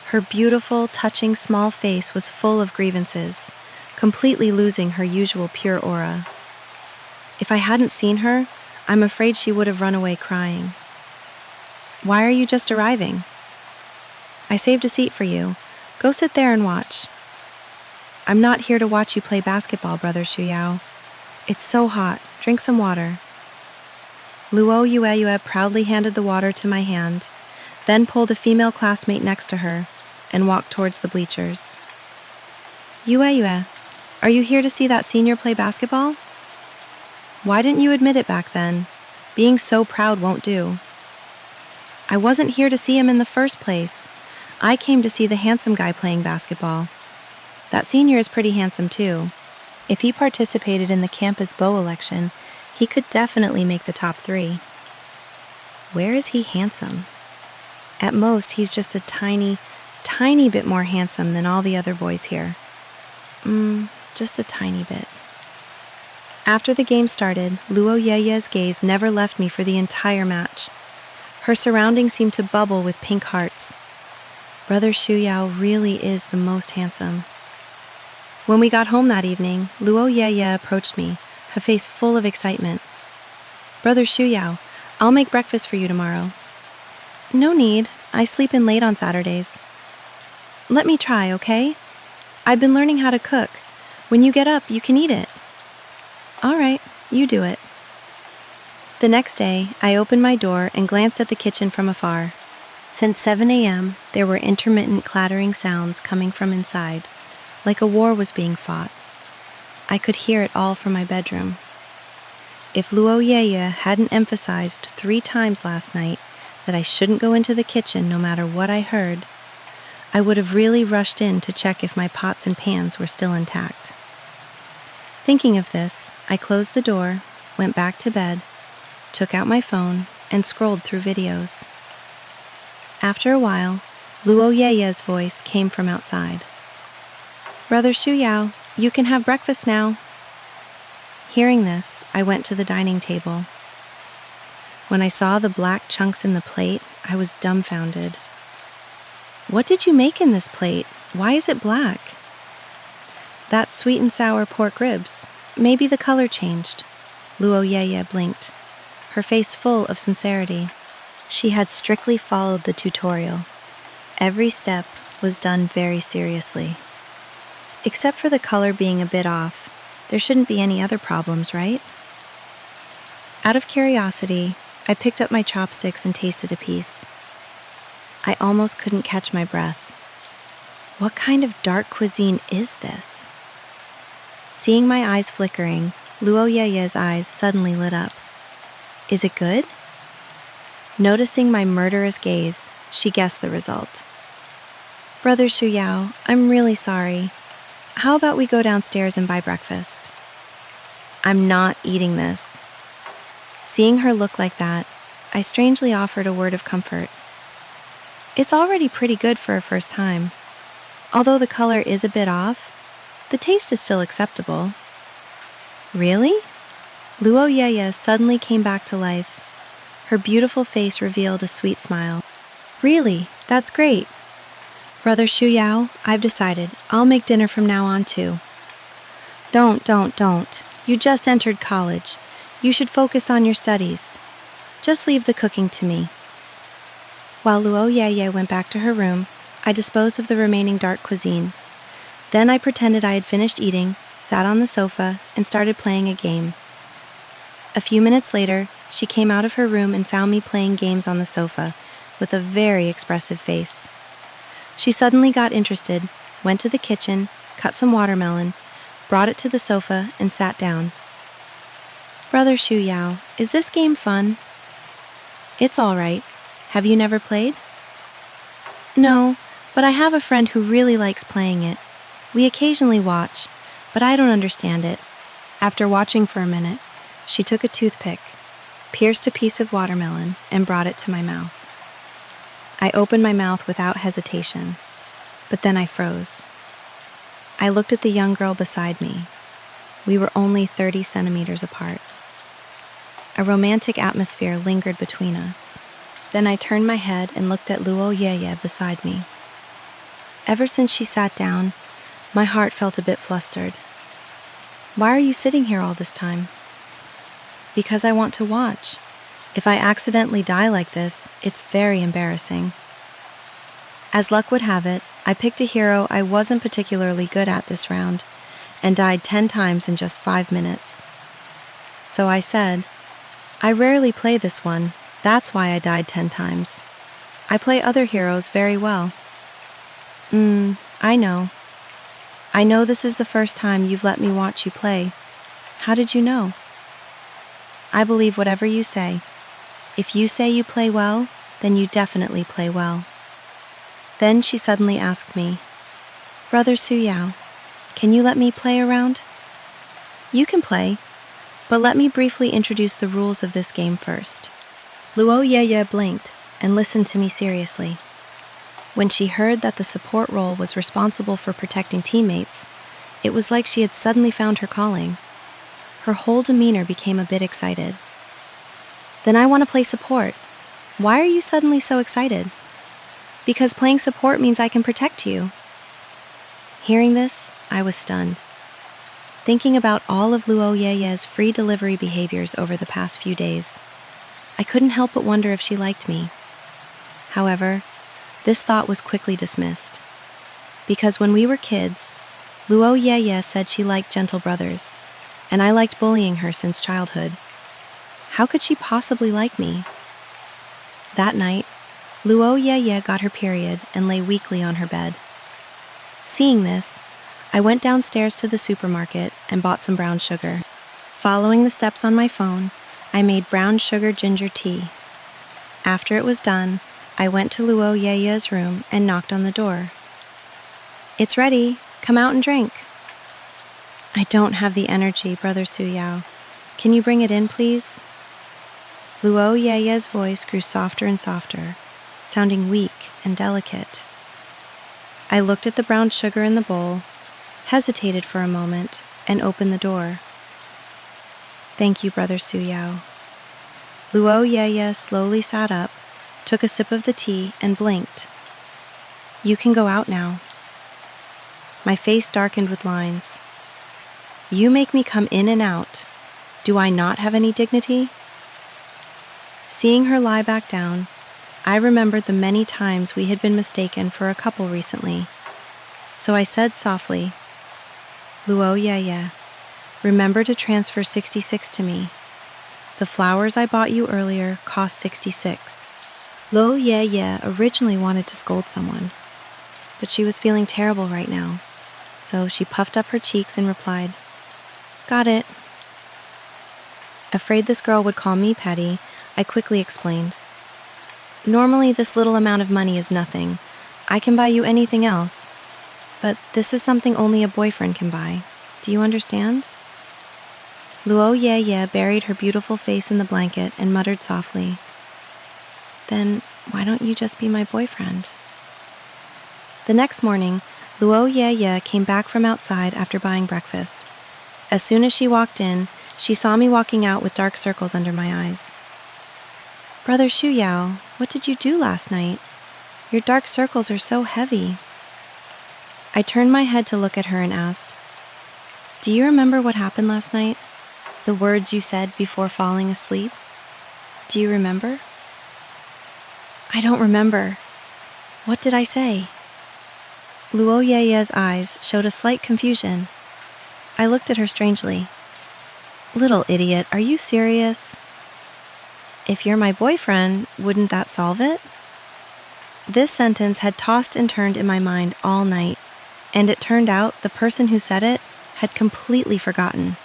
Her beautiful, touching small face was full of grievances, completely losing her usual pure aura. If I hadn't seen her, I'm afraid she would have run away crying. Why are you just arriving? I saved a seat for you. Go sit there and watch. I'm not here to watch you play basketball, Brother Suyao. It's so hot. Drink some water. Luo Yeye proudly handed the water to my hand, then pulled a female classmate next to her and walked towards the bleachers. Yue, are you here to see that senior play basketball? Why didn't you admit it back then? Being so proud won't do. I wasn't here to see him in the first place. I came to see the handsome guy playing basketball. That senior is pretty handsome too. If he participated in the campus beau election, he could definitely make the top 3. Where is he handsome? At most, he's just a tiny bit more handsome than all the other boys here. Just a tiny bit. After the game started, Luo Yeye's gaze never left me for the entire match. Her surroundings seemed to bubble with pink hearts. Brother Shuyao really is the most handsome. When we got home that evening, Luo Yeye approached me, her face full of excitement. Brother Shuyao, I'll make breakfast for you tomorrow. No need, I sleep in late on Saturdays. Let me try, okay? I've been learning how to cook. When you get up, you can eat it. All right, you do it. The next day, I opened my door and glanced at the kitchen from afar. Since 7 a.m., there were intermittent clattering sounds coming from inside, like a war was being fought. I could hear it all from my bedroom. If Luo Yeye hadn't emphasized 3 times last night that I shouldn't go into the kitchen no matter what I heard, I would have really rushed in to check if my pots and pans were still intact. Thinking of this, I closed the door, went back to bed, took out my phone, and scrolled through videos. After a while, Luo Yeye's voice came from outside. Brother Shuyao, you can have breakfast now. Hearing this, I went to the dining table. When I saw the black chunks in the plate, I was dumbfounded. What did you make in this plate? Why is it black? That's sweet and sour pork ribs. Maybe the color changed. Luo Yeye blinked, her face full of sincerity. She had strictly followed the tutorial. Every step was done very seriously. Except for the color being a bit off, there shouldn't be any other problems, right? Out of curiosity, I picked up my chopsticks and tasted a piece. I almost couldn't catch my breath. What kind of dark cuisine is this? Seeing my eyes flickering, Luo Yeye's eyes suddenly lit up. Is it good? Noticing my murderous gaze, she guessed the result. Brother Shuyao, I'm really sorry. How about we go downstairs and buy breakfast? I'm not eating this. Seeing her look like that, I strangely offered a word of comfort. It's already pretty good for a first time. Although the color is a bit off, the taste is still acceptable. Really? Luo Yeye suddenly came back to life. Her beautiful face revealed a sweet smile. Really, that's great. Brother Shuyao, I've decided. I'll make dinner from now on too. Don't. You just entered college. You should focus on your studies. Just leave the cooking to me. While Luo Yeye went back to her room, I disposed of the remaining dark cuisine. Then I pretended I had finished eating, sat on the sofa, and started playing a game. A few minutes later, she came out of her room and found me playing games on the sofa, with a very expressive face. She suddenly got interested, went to the kitchen, cut some watermelon, brought it to the sofa, and sat down. Brother Shuyao, is this game fun? It's all right. Have you never played? No, but I have a friend who really likes playing it. We occasionally watch, but I don't understand it. After watching for a minute, she took a toothpick, pierced a piece of watermelon, and brought it to my mouth. I opened my mouth without hesitation, but then I froze. I looked at the young girl beside me. We were only 30 centimeters apart. A romantic atmosphere lingered between us. Then I turned my head and looked at Luo Yeye beside me. Ever since she sat down, my heart felt a bit flustered. Why are you sitting here all this time? Because I want to watch. If I accidentally die like this, it's very embarrassing. As luck would have it, I picked a hero I wasn't particularly good at this round, and died 10 times in just 5 minutes. So I said, I rarely play this one, that's why I died 10 times. I play other heroes very well. I know. I know this is the first time you've let me watch you play. How did you know? I believe whatever you say. If you say you play well, then you definitely play well. Then she suddenly asked me, Brother Shuyao, can you let me play around? You can play, but let me briefly introduce the rules of this game first. Luo Yeye blinked and listened to me seriously. When she heard that the support role was responsible for protecting teammates, it was like she had suddenly found her calling. her whole demeanor became a bit excited. Then I want to play support. Why are you suddenly so excited? Because playing support means I can protect you. Hearing this, I was stunned. Thinking about all of Luo Yeye's free delivery behaviors over the past few days, I couldn't help but wonder if she liked me. However, this thought was quickly dismissed. Because when we were kids, Luo Yeye said she liked gentle brothers, and I liked bullying her since childhood. How could she possibly like me? That night, Luo Yeye got her period and lay weakly on her bed. Seeing this, I went downstairs to the supermarket and bought some brown sugar. Following the steps on my phone, I made brown sugar ginger tea. After it was done, I went to Luo Yeye's room and knocked on the door. "It's ready. Come out and drink." "I don't have the energy, Brother Suyao. Can you bring it in, please?" Luo Yeye's voice grew softer and softer, sounding weak and delicate. I looked at the brown sugar in the bowl, hesitated for a moment, and opened the door. "Thank you, Brother Suyao." Luo Yeye slowly sat up, took a sip of the tea, and blinked. "You can go out now." My face darkened with lines. "You make me come in and out. Do I not have any dignity?" Seeing her lie back down, I remembered the many times we had been mistaken for a couple recently. So I said softly, "Luo Yeye, remember to transfer 66 to me. The flowers I bought you earlier cost 66. Luo Yeye originally wanted to scold someone, but she was feeling terrible right now, so she puffed up her cheeks and replied, "Got it." Afraid this girl would call me petty, I quickly explained, "Normally this little amount of money is nothing. I can buy you anything else. But this is something only a boyfriend can buy. Do you understand?" Luo Yeye buried her beautiful face in the blanket and muttered softly, "Then why don't you just be my boyfriend?" The next morning, Luo Yeye came back from outside after buying breakfast. As soon as she walked in, she saw me walking out with dark circles under my eyes. "Brother Shuyao, what did you do last night? Your dark circles are so heavy." I turned my head to look at her and asked, "Do you remember what happened last night? The words you said before falling asleep? Do you remember?" "I don't remember. What did I say?" Luo Yeye's eyes showed a slight confusion. I looked at her strangely. "Little idiot, are you serious? If you're my boyfriend, wouldn't that solve it?" This sentence had tossed and turned in my mind all night, and it turned out the person who said it had completely forgotten.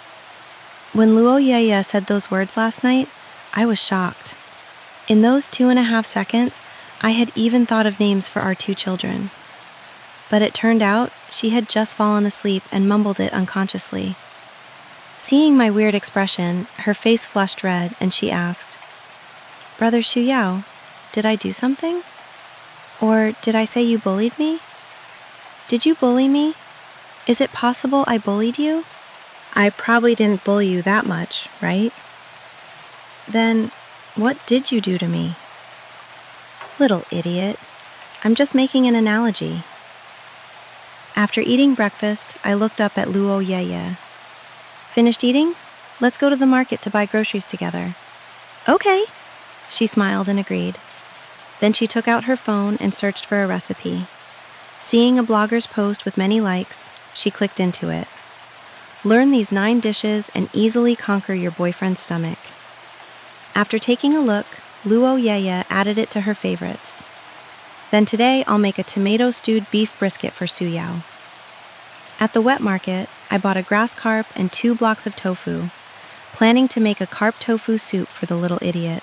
When Luo Yeye said those words last night, I was shocked. In those 2.5 seconds, I had even thought of names for our 2 children. But it turned out she had just fallen asleep and mumbled it unconsciously. Seeing my weird expression, her face flushed red and she asked, "Brother Shuyao, did I do something? Or did I say you bullied me? Did you bully me? Is it possible I bullied you? I probably didn't bully you that much, right? Then what did you do to me?" "Little idiot. I'm just making an analogy." After eating breakfast, I looked up at Luo Yeye. "Finished eating? Let's go to the market to buy groceries together." "Okay." She smiled and agreed. Then she took out her phone and searched for a recipe. Seeing a blogger's post with many likes, she clicked into it. Learn these 9 dishes and easily conquer your boyfriend's stomach. After taking a look, Luo Yeye added it to her favorites. Then today I'll make a tomato-stewed beef brisket for Suyao. At the wet market, I bought a grass carp and 2 blocks of tofu, planning to make a carp tofu soup for the little idiot.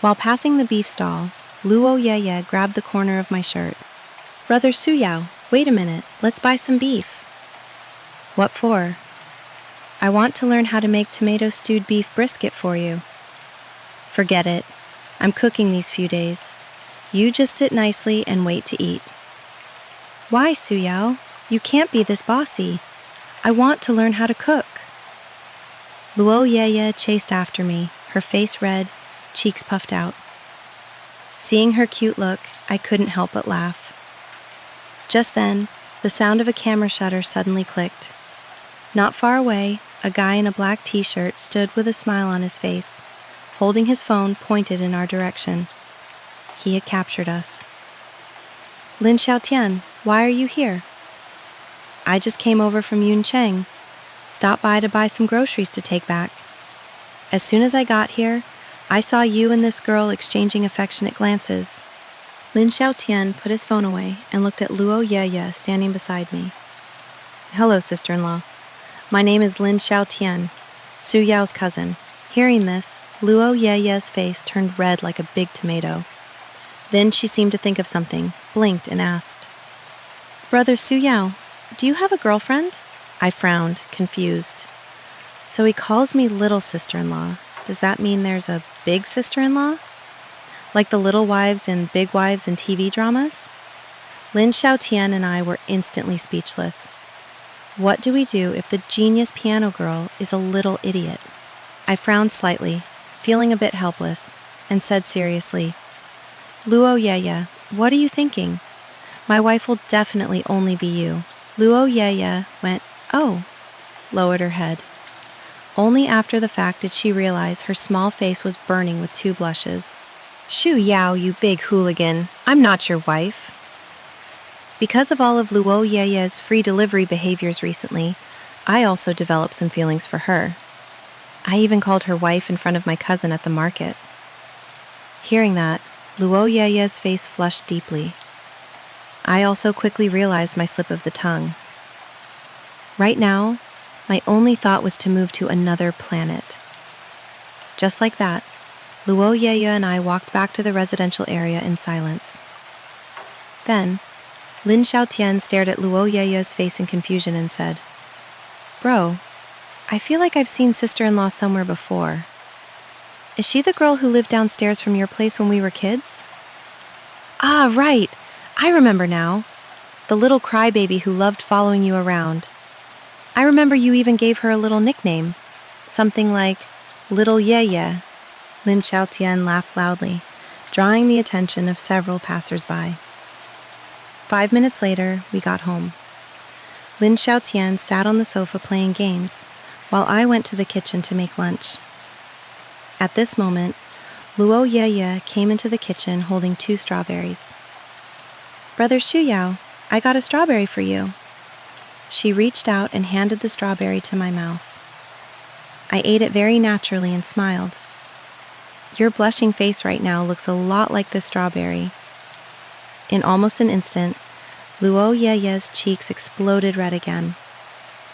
While passing the beef stall, Luo Yeye grabbed the corner of my shirt. "Brother Suyao, wait a minute, let's buy some beef." "What for?" "I want to learn how to make tomato-stewed beef brisket for you." "Forget it. I'm cooking these few days. You just sit nicely and wait to eat." "Why, Suyao? You can't be this bossy. I want to learn how to cook." Luo Yeye chased after me, her face red, cheeks puffed out. Seeing her cute look, I couldn't help but laugh. Just then, the sound of a camera shutter suddenly clicked. Not far away, a guy in a black t-shirt stood with a smile on his face, holding his phone pointed in our direction. He had captured us. Lin Xiaotian, why are you here? I just came over from Yuncheng. Stopped by to buy some groceries to take back. As soon as I got here, I saw you and this girl exchanging affectionate glances. Lin Xiaotian put his phone away and looked at Luo Yeye standing beside me. Hello, sister-in-law. My name is Lin Xiaotian, Su Yao's cousin. Hearing this, Luo Yeye's face turned red like a big tomato. Then she seemed to think of something, blinked, and asked, Brother Su Yao, do you have a girlfriend? I frowned, confused. So he calls me little sister-in-law. Does that mean there's a big sister-in-law? Like the little wives and big wives in TV dramas? Lin Xiaotian and I were instantly speechless. What do we do if the genius piano girl is a little idiot? I frowned slightly, feeling a bit helpless, and said seriously, Luo Yeye, what are you thinking? My wife will definitely only be you. Luo Yeye went, oh, lowered her head. Only after the fact did she realize her small face was burning with 2 blushes. Shu Yao, you big hooligan, I'm not your wife. Because of all of Luo Yeye's free delivery behaviors recently, I also developed some feelings for her. I even called her wife in front of my cousin at the market. Hearing that, Luo Yeye's face flushed deeply. I also quickly realized my slip of the tongue. Right now, my only thought was to move to another planet. Just like that, Luo Yeye and I walked back to the residential area in silence. Then, Lin Xiaotian stared at Luo Yeye's face in confusion and said, Bro, I feel like I've seen sister-in-law somewhere before. Is she the girl who lived downstairs from your place when we were kids? Ah, right. I remember now. The little crybaby who loved following you around. I remember you even gave her a little nickname. Something like Little Yeye. Lin Xiaotian laughed loudly, drawing the attention of several passers-by. 5 minutes later, we got home. Lin Xiaotian sat on the sofa playing games, while I went to the kitchen to make lunch. At this moment, Luo Yeye came into the kitchen holding 2 strawberries. Brother Shu Yao, I got a strawberry for you. She reached out and handed the strawberry to my mouth. I ate it very naturally and smiled. Your blushing face right now looks a lot like this strawberry. In almost an instant, Luo Yeye's cheeks exploded red again.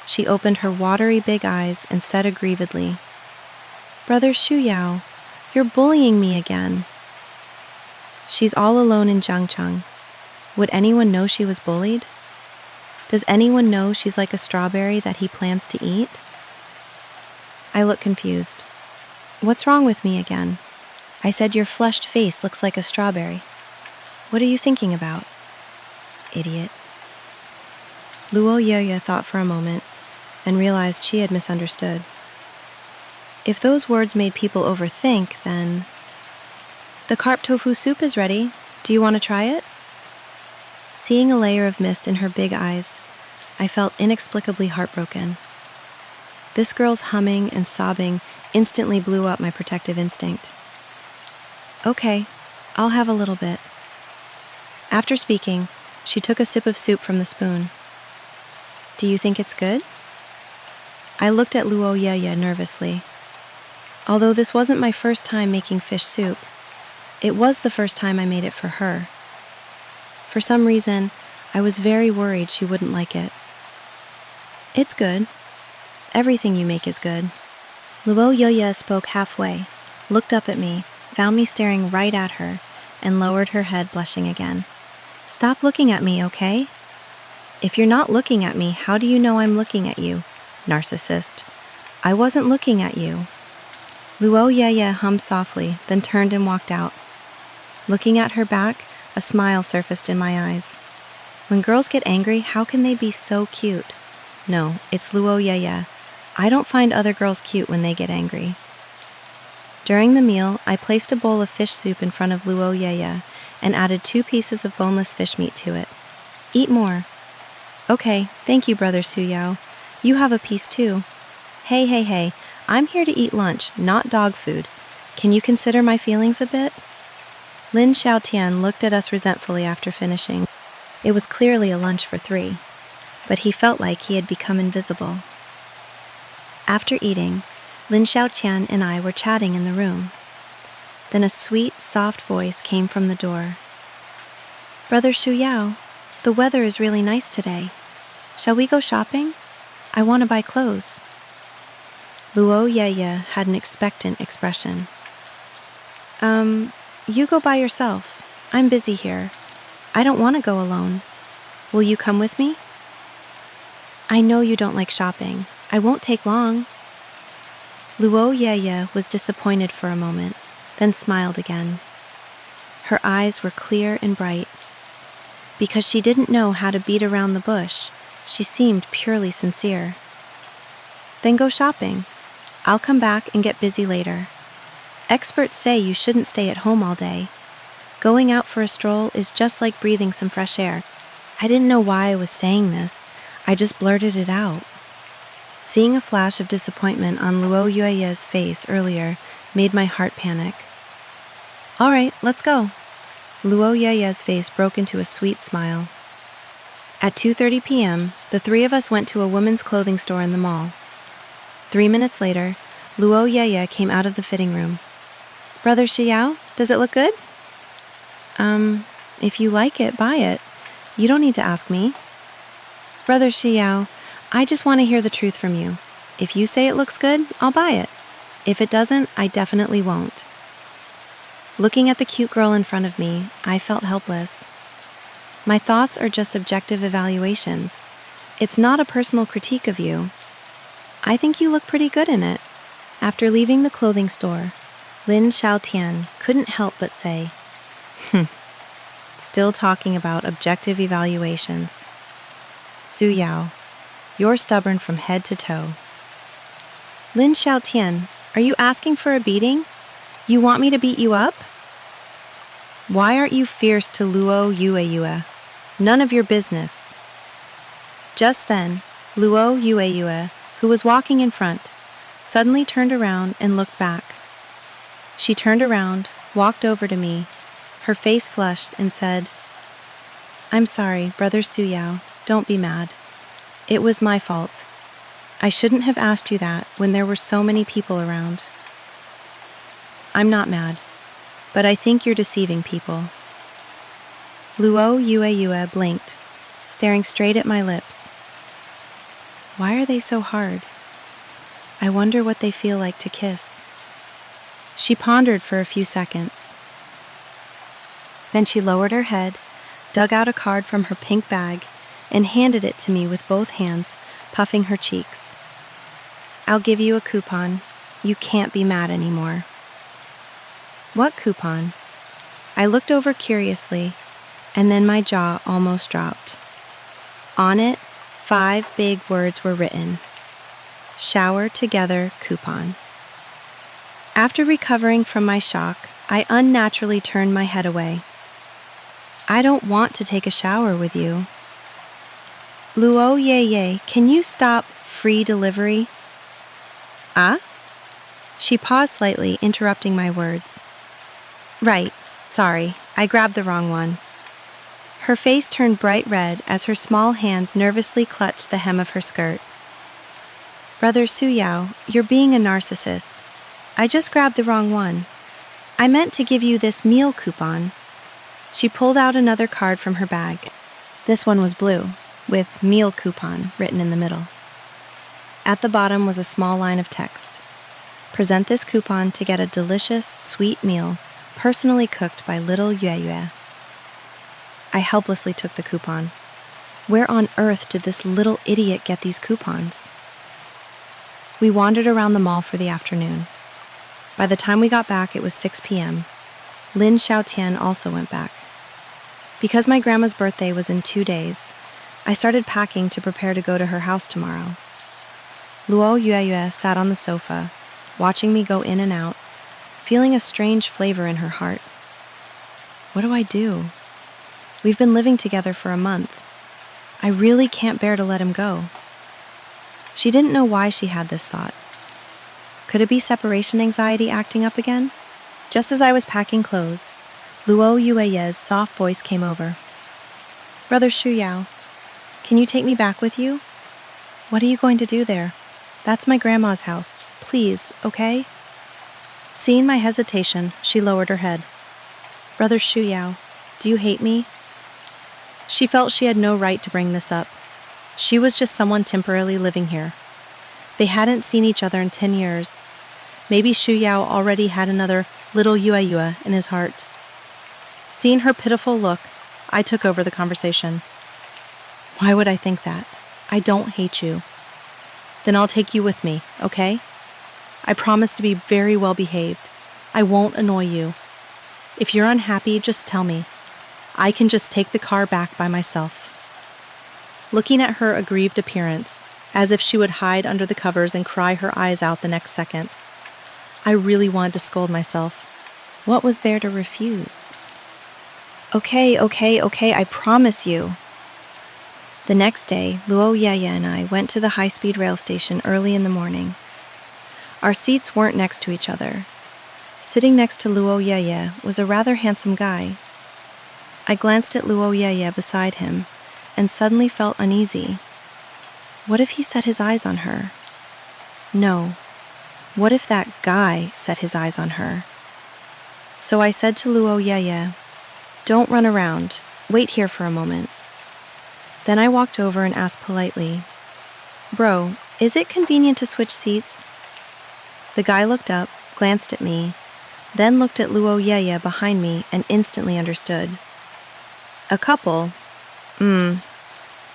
She opened her watery big eyes and said aggrievedly, Brother Shu Yao, you're bullying me again. She's all alone in Jiangcheng. Would anyone know she was bullied? Does anyone know she's like a strawberry that he plans to eat? I look confused. What's wrong with me again? I said your flushed face looks like a strawberry. What are you thinking about? Idiot. Luo Yeye thought for a moment and realized she had misunderstood. If those words made people overthink, then... The carp tofu soup is ready. Do you want to try it? Seeing a layer of mist in her big eyes, I felt inexplicably heartbroken. This girl's humming and sobbing instantly blew up my protective instinct. Okay, I'll have a little bit. After speaking, she took a sip of soup from the spoon. Do you think it's good? I looked at Luo Yeye nervously. Although this wasn't my first time making fish soup, it was the first time I made it for her. For some reason, I was very worried she wouldn't like it. It's good. Everything you make is good. Luo Yeye spoke halfway, looked up at me, found me staring right at her, and lowered her head, blushing again. Stop looking at me, okay? If you're not looking at me, how do you know I'm looking at you? Narcissist. I wasn't looking at you. Luo Yeye hummed softly, then turned and walked out. Looking at her back, a smile surfaced in my eyes. When girls get angry, how can they be so cute? No, it's Luo Yeye. I don't find other girls cute when they get angry. During the meal, I placed a bowl of fish soup in front of Luo Yeye and added 2 pieces of boneless fish meat to it. Eat more. Okay, thank you, Brother Su Yao. You have a piece too. Hey, I'm here to eat lunch, not dog food. Can you consider my feelings a bit? Lin Xiaotian looked at us resentfully after finishing. It was clearly a lunch for 3, but he felt like he had become invisible. After eating, Lin Xiaotian and I were chatting in the room. Then a sweet, soft voice came from the door. Brother Shu Yao, the weather is really nice today. Shall we go shopping? I want to buy clothes. Luo Yeye had an expectant expression. You go by yourself. I'm busy here. I don't want to go alone. Will you come with me? I know you don't like shopping. I won't take long. Luo Yeye was disappointed for a moment, then smiled again. Her eyes were clear and bright. Because she didn't know how to beat around the bush, she seemed purely sincere. Then go shopping. I'll come back and get busy later. Experts say you shouldn't stay at home all day. Going out for a stroll is just like breathing some fresh air. I didn't know why I was saying this. I just blurted it out. Seeing a flash of disappointment on Luo Yueye's face earlier made my heart panic. All right, let's go. Luo Yueye's face broke into a sweet smile. At 2:30 p.m., the 3 of us went to a women's clothing store in the mall. 3 minutes later, Luo Yeye came out of the fitting room. Brother Xiao, does it look good? If you like it, buy it. You don't need to ask me. Brother Xiao, I just want to hear the truth from you. If you say it looks good, I'll buy it. If it doesn't, I definitely won't. Looking at the cute girl in front of me, I felt helpless. My thoughts are just objective evaluations. It's not a personal critique of you. I think you look pretty good in it. After leaving the clothing store, Lin Xiaotian couldn't help but say, Still talking about objective evaluations. Su Yao, you're stubborn from head to toe. Lin Xiaotian, are you asking for a beating? You want me to beat you up? Why aren't you fierce to Luo Yueyue? None of your business. Just then, Luo Yueyue, who was walking in front, suddenly turned around and looked back. She turned around, walked over to me, her face flushed, and said, I'm sorry, Brother Su Yao, don't be mad. It was my fault. I shouldn't have asked you that when there were so many people around. I'm not mad, but I think you're deceiving people. Luo Yueyue blinked, staring straight at my lips. Why are they so hard? I wonder what they feel like to kiss. She pondered for a few seconds. Then she lowered her head, dug out a card from her pink bag, and handed it to me with both hands, puffing her cheeks. I'll give you a coupon. You can't be mad anymore. What coupon? I looked over curiously, and then my jaw almost dropped. On it, 5 big words were written. Shower together coupon. After recovering from my shock, I unnaturally turned my head away. I don't want to take a shower with you. Luo Yeye, can you stop free delivery? Ah? She paused slightly, interrupting my words. Right, sorry, I grabbed the wrong one. Her face turned bright red as her small hands nervously clutched the hem of her skirt. Brother Su Yao, you're being a narcissist. I just grabbed the wrong one. I meant to give you this meal coupon. She pulled out another card from her bag. This one was blue, with meal coupon written in the middle. At the bottom was a small line of text. Present this coupon to get a delicious, sweet meal personally cooked by little Yueyue. I helplessly took the coupon. Where on earth did this little idiot get these coupons? We wandered around the mall for the afternoon. By the time we got back, it was 6 p.m. Lin Xiaotian also went back. Because my grandma's birthday was in 2 days, I started packing to prepare to go to her house tomorrow. Luo Yueyue sat on the sofa, watching me go in and out, feeling a strange flavor in her heart. What do I do? We've been living together for a month. I really can't bear to let him go. She didn't know why she had this thought. Could it be separation anxiety acting up again? Just as I was packing clothes, Luo Yueye's soft voice came over. Brother Shu Yao, can you take me back with you? What are you going to do there? That's my grandma's house. Please, okay? Seeing my hesitation, she lowered her head. Brother Shu Yao, do you hate me? She felt she had no right to bring this up. She was just someone temporarily living here. They hadn't seen each other in 10 years. Maybe Shu Yao already had another little Yue in his heart. Seeing her pitiful look, I took over the conversation. Why would I think that? I don't hate you. Then I'll take you with me, okay? I promise to be very well behaved. I won't annoy you. If you're unhappy, just tell me. I can just take the car back by myself. Looking at her aggrieved appearance, as if she would hide under the covers and cry her eyes out the next second, I really wanted to scold myself. What was there to refuse? Okay, I promise you. The next day, Luo Yeye and I went to the high-speed rail station early in the morning. Our seats weren't next to each other. Sitting next to Luo Yeye was a rather handsome guy. I glanced at Luo Yeye beside him and suddenly felt uneasy. What if he set his eyes on her? No. What if that guy set his eyes on her? So I said to Luo Yeye, "Don't run around. Wait here for a moment." Then I walked over and asked politely, "Bro, is it convenient to switch seats?" The guy looked up, glanced at me, then looked at Luo Yeye behind me and instantly understood. A couple?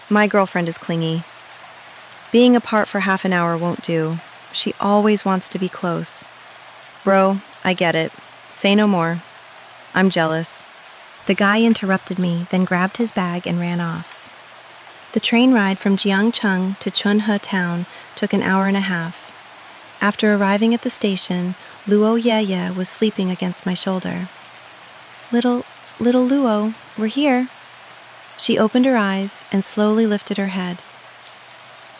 My girlfriend is clingy. Being apart for half an hour won't do. She always wants to be close. Bro, I get it. Say no more. I'm jealous. The guy interrupted me, then grabbed his bag and ran off. The train ride from Jiangcheng to Chunhe town took an hour and a half. After arriving at the station, Luo Yeye was sleeping against my shoulder. Little Luo, we're here." She opened her eyes and slowly lifted her head.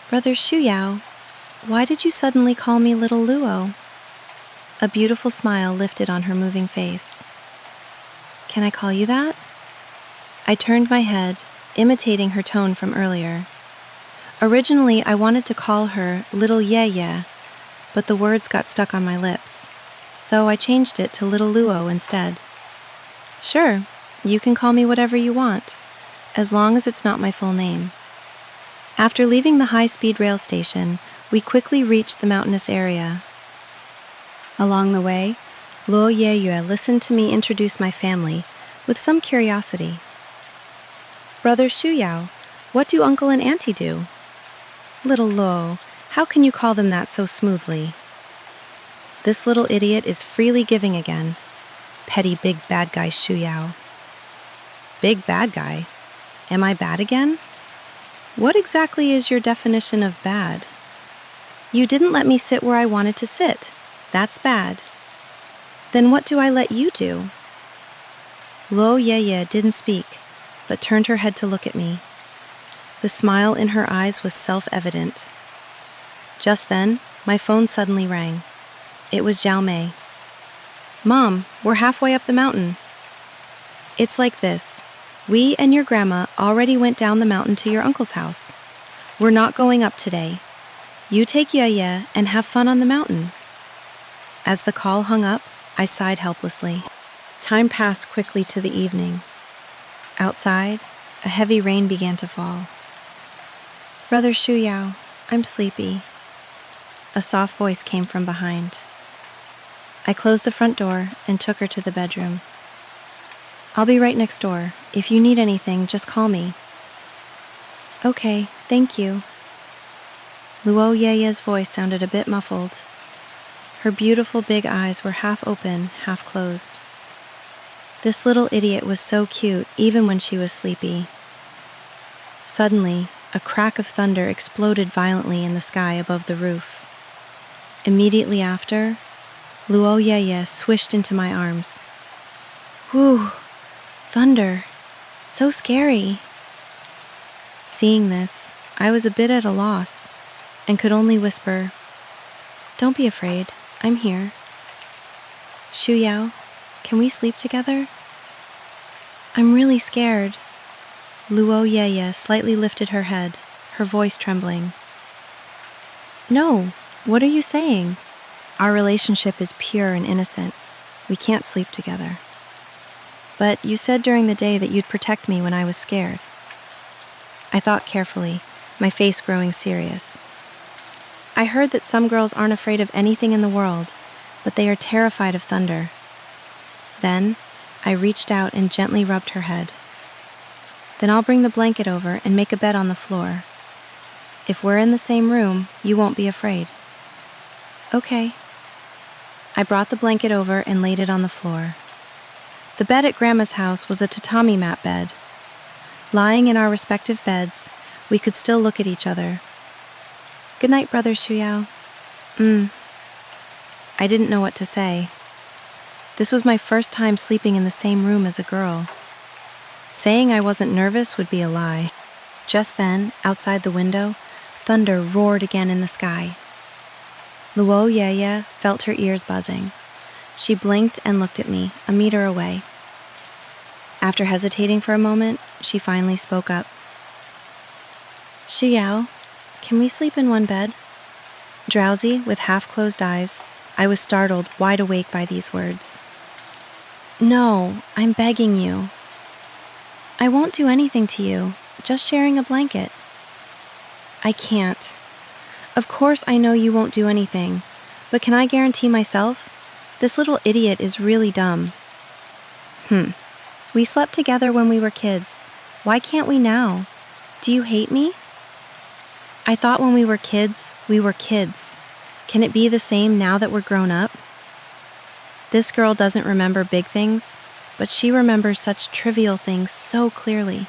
"Brother Shu Yao, why did you suddenly call me Little Luo?" A beautiful smile lifted on her moving face. "Can I call you that?" I turned my head, imitating her tone from earlier. Originally, I wanted to call her Little Yeye, but the words got stuck on my lips, so I changed it to Little Luo instead. "Sure, you can call me whatever you want, as long as it's not my full name." After leaving the high-speed rail station, we quickly reached the mountainous area. Along the way, Luo Yeye listened to me introduce my family with some curiosity. "Brother Shu Yao, what do Uncle and Auntie do?" "Little Luo, how can you call them that so smoothly?" This little idiot is freely giving again. Petty big bad guy Shu Yao. Big bad guy? Am I bad again? What exactly is your definition of bad? You didn't let me sit where I wanted to sit. That's bad. Then what do I let you do? Luo Yeye didn't speak, but turned her head to look at me. The smile in her eyes was self-evident. Just then, my phone suddenly rang. It was Zhao Mei. "Mom, we're halfway up the mountain." "It's like this. We and your grandma already went down the mountain to your uncle's house. We're not going up today. You take Yeye and have fun on the mountain." As the call hung up, I sighed helplessly. Time passed quickly to the evening. Outside, a heavy rain began to fall. "Brother Shu Yao, I'm sleepy." A soft voice came from behind. I closed the front door and took her to the bedroom. "I'll be right next door. If you need anything, just call me." "Okay, thank you." Luo Yeye's voice sounded a bit muffled. Her beautiful big eyes were half open, half closed. This little idiot was so cute even when she was sleepy. Suddenly, a crack of thunder exploded violently in the sky above the roof. Immediately after, Luo Yeye swished into my arms. Whew, thunder, so scary. Seeing this, I was a bit at a loss and could only whisper, "Don't be afraid, I'm here." Shu Yao, can we sleep together? I'm really scared. Luo Yeye slightly lifted her head, her voice trembling. No, what are you saying? Our relationship is pure and innocent. We can't sleep together. But you said during the day that you'd protect me when I was scared. I thought carefully, my face growing serious. I heard that some girls aren't afraid of anything in the world, but they are terrified of thunder. Then, I reached out and gently rubbed her head. Then I'll bring the blanket over and make a bed on the floor. If we're in the same room, you won't be afraid. Okay. I brought the blanket over and laid it on the floor. The bed at Grandma's house was a tatami mat bed. Lying in our respective beds, we could still look at each other. Good night, Brother Shu Yao. I didn't know what to say. This was my first time sleeping in the same room as a girl. Saying I wasn't nervous would be a lie. Just then, outside the window, thunder roared again in the sky. Luo Yeye felt her ears buzzing. She blinked and looked at me, a meter away. After hesitating for a moment, she finally spoke up. Shu Yao, can we sleep in one bed? Drowsy, with half-closed eyes, I was startled, wide awake by these words. No, I'm begging you. I won't do anything to you, just sharing a blanket. I can't. Of course I know you won't do anything, but can I guarantee myself? This little idiot is really dumb. We slept together when we were kids. Why can't we now? Do you hate me? I thought when we were kids, we were kids. Can it be the same now that we're grown up? This girl doesn't remember big things, but she remembers such trivial things so clearly.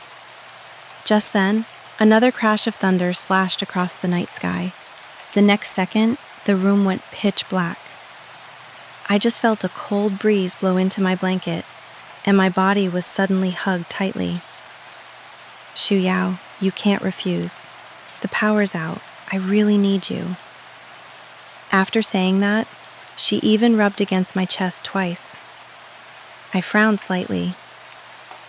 Just then, another crash of thunder slashed across the night sky. The next second, the room went pitch black. I just felt a cold breeze blow into my blanket, and my body was suddenly hugged tightly. Shu Yao, you can't refuse. The power's out. I really need you. After saying that, she even rubbed against my chest twice. I frowned slightly.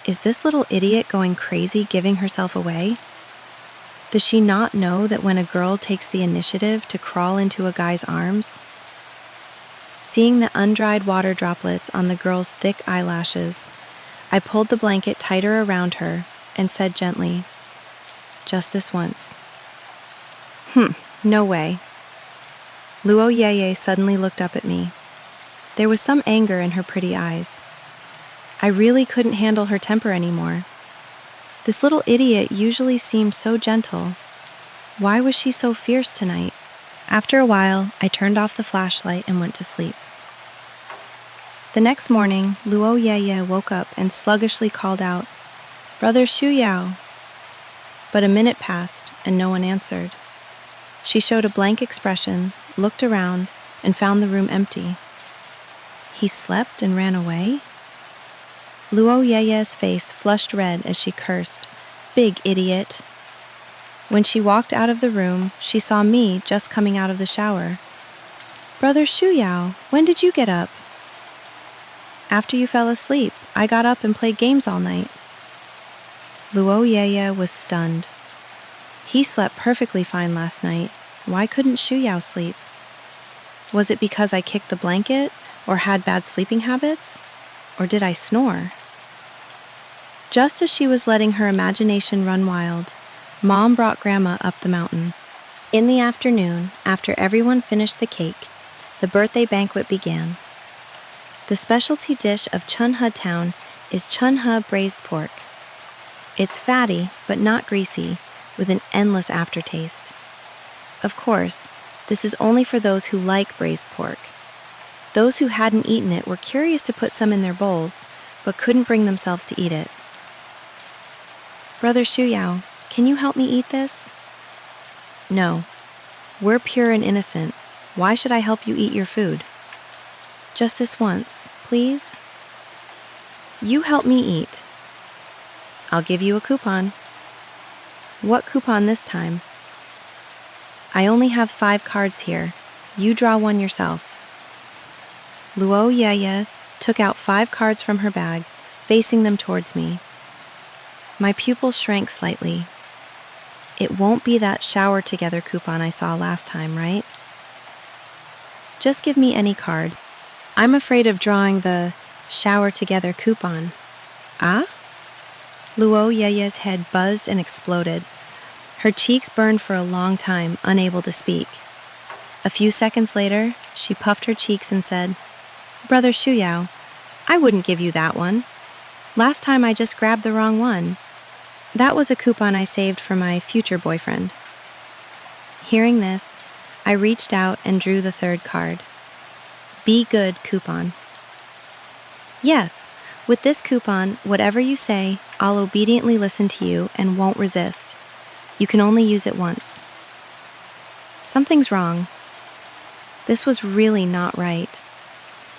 Is this little idiot going crazy giving herself away? Does she not know that when a girl takes the initiative to crawl into a guy's arms? Seeing the undried water droplets on the girl's thick eyelashes, I pulled the blanket tighter around her and said gently, "Just this once." No way. Luo Yeye suddenly looked up at me. There was some anger in her pretty eyes. I really couldn't handle her temper anymore. This little idiot usually seemed so gentle. Why was she so fierce tonight? After a while, I turned off the flashlight and went to sleep. The next morning, Luo Yeye woke up and sluggishly called out, "Brother Shu Yao." But a minute passed and no one answered. She showed a blank expression, looked around, and found the room empty. He slept and ran away? Luo Yeye's face flushed red as she cursed, "Big idiot." When she walked out of the room, she saw me just coming out of the shower. "Brother Shu Yao, when did you get up?" "After you fell asleep, I got up and played games all night." Luo Yeye was stunned. He slept perfectly fine last night. Why couldn't Shu Yao sleep? Was it because I kicked the blanket or had bad sleeping habits? Or did I snore? Just as she was letting her imagination run wild, Mom brought Grandma up the mountain. In the afternoon, after everyone finished the cake, the birthday banquet began. The specialty dish of Chunha Town is Chunha braised pork. It's fatty, but not greasy, with an endless aftertaste. Of course, this is only for those who like braised pork. Those who hadn't eaten it were curious to put some in their bowls, but couldn't bring themselves to eat it. "Brother Shu Yao, can you help me eat this? No. We're pure and innocent. Why should I help you eat your food? Just this once, please? You help me eat. I'll give you a coupon. What coupon this time? I only have 5 cards here. You draw one yourself. Luo Yeye took out 5 cards from her bag, facing them towards me. My pupils shrank slightly. It won't be that shower together coupon I saw last time, right? Just give me any card. I'm afraid of drawing the shower together coupon. Ah? Luo Yeye's head buzzed and exploded. Her cheeks burned for a long time, unable to speak. A few seconds later, she puffed her cheeks and said, Brother Shuyao, I wouldn't give you that one. Last time I just grabbed the wrong one. That was a coupon I saved for my future boyfriend. Hearing this, I reached out and drew the 3rd card. Be good coupon. Yes, with this coupon, whatever you say, I'll obediently listen to you and won't resist. You can only use it once. Something's wrong. This was really not right.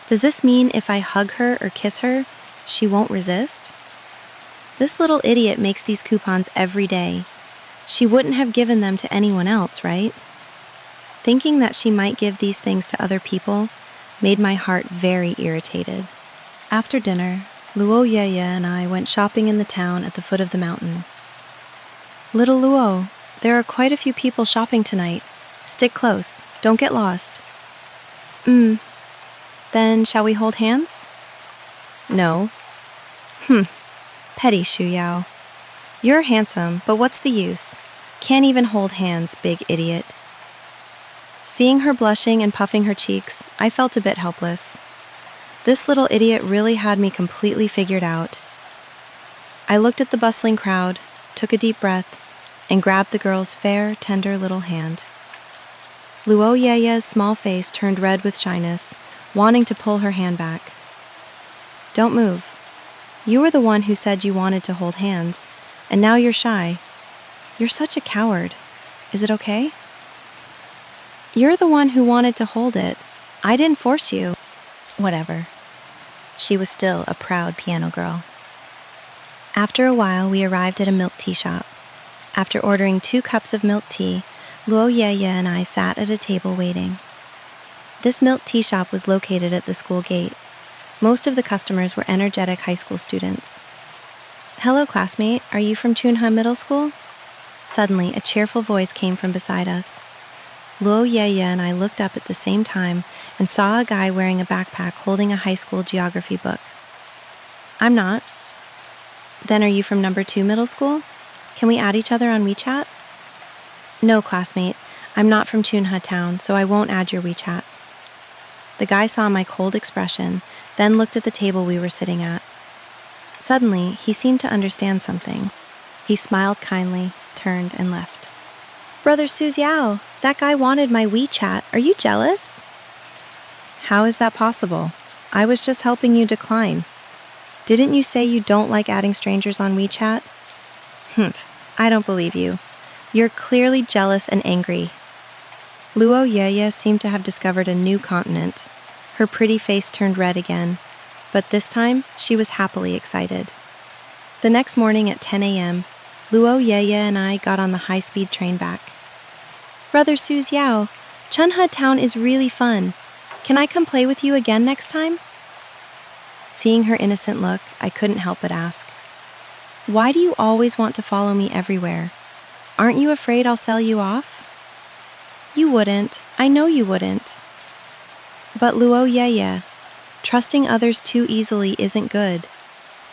Does this mean if I hug her or kiss her, she won't resist? This little idiot makes these coupons every day. She wouldn't have given them to anyone else, right? Thinking that she might give these things to other people made my heart very irritated. After dinner, Luo Yeye and I went shopping in the town at the foot of the mountain. Little Luo, there are quite a few people shopping tonight. Stick close. Don't get lost. Then shall we hold hands? No. Petty Shuyao. You're handsome, but what's the use? Can't even hold hands, big idiot. Seeing her blushing and puffing her cheeks, I felt a bit helpless. This little idiot really had me completely figured out. I looked at the bustling crowd, took a deep breath, and grabbed the girl's fair, tender little hand. Luo Yeye's small face turned red with shyness, wanting to pull her hand back. Don't move. You were the one who said you wanted to hold hands, and now you're shy. You're such a coward. Is it okay? You're the one who wanted to hold it. I didn't force you. Whatever. She was still a proud piano girl. After a while, we arrived at a milk tea shop. After ordering 2 cups of milk tea, Luo Yeye and I sat at a table waiting. This milk tea shop was located at the school gate. Most of the customers were energetic high school students. Hello, classmate. Are you from Chunha Middle School? Suddenly, a cheerful voice came from beside us. Luo Yeye and I looked up at the same time and saw a guy wearing a backpack holding a high school geography book. I'm not. Then are you from number 2 middle school? Can we add each other on WeChat? No, classmate. I'm not from Chunha town, so I won't add your WeChat. The guy saw my cold expression, then looked at the table we were sitting at. Suddenly, he seemed to understand something. He smiled kindly, turned, and left. Brother Suziao, that guy wanted my WeChat. Are you jealous? How is that possible? I was just helping you decline. Didn't you say you don't like adding strangers on WeChat? I don't believe you. You're clearly jealous and angry. Luo Yeye seemed to have discovered a new continent. Her pretty face turned red again, but this time she was happily excited. The next morning at 10 a.m., Luo Yeye and I got on the high-speed train back. Brother Suziao, Chunha town is really fun. Can I come play with you again next time? Seeing her innocent look, I couldn't help but ask, why do you always want to follow me everywhere? Aren't you afraid I'll sell you off? You wouldn't. I know you wouldn't. But Luo Yeye, trusting others too easily isn't good.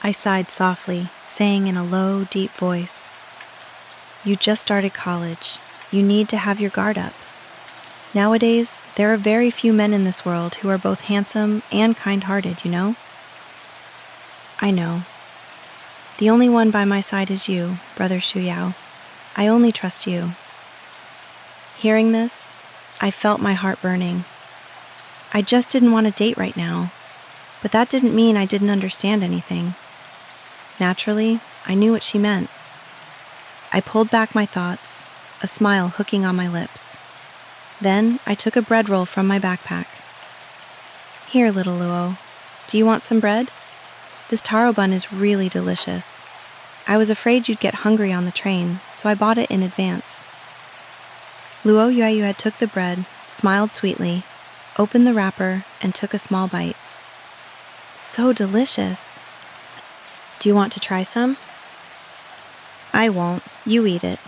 I sighed softly, saying in a low, deep voice, You just started college. You need to have your guard up. Nowadays, there are very few men in this world who are both handsome and kind-hearted, you know? I know. The only one by my side is you, Brother Shuyao. I only trust you. Hearing this, I felt my heart burning. I just didn't want to date right now, but that didn't mean I didn't understand anything. Naturally, I knew what she meant. I pulled back my thoughts, a smile hooking on my lips. Then I took a bread roll from my backpack. Here, little Luo, do you want some bread? This taro bun is really delicious. I was afraid you'd get hungry on the train, so I bought it in advance. Luo Yueyue took the bread, smiled sweetly, opened the wrapper, and took a small bite. So delicious. Do you want to try some? I won't. You eat it.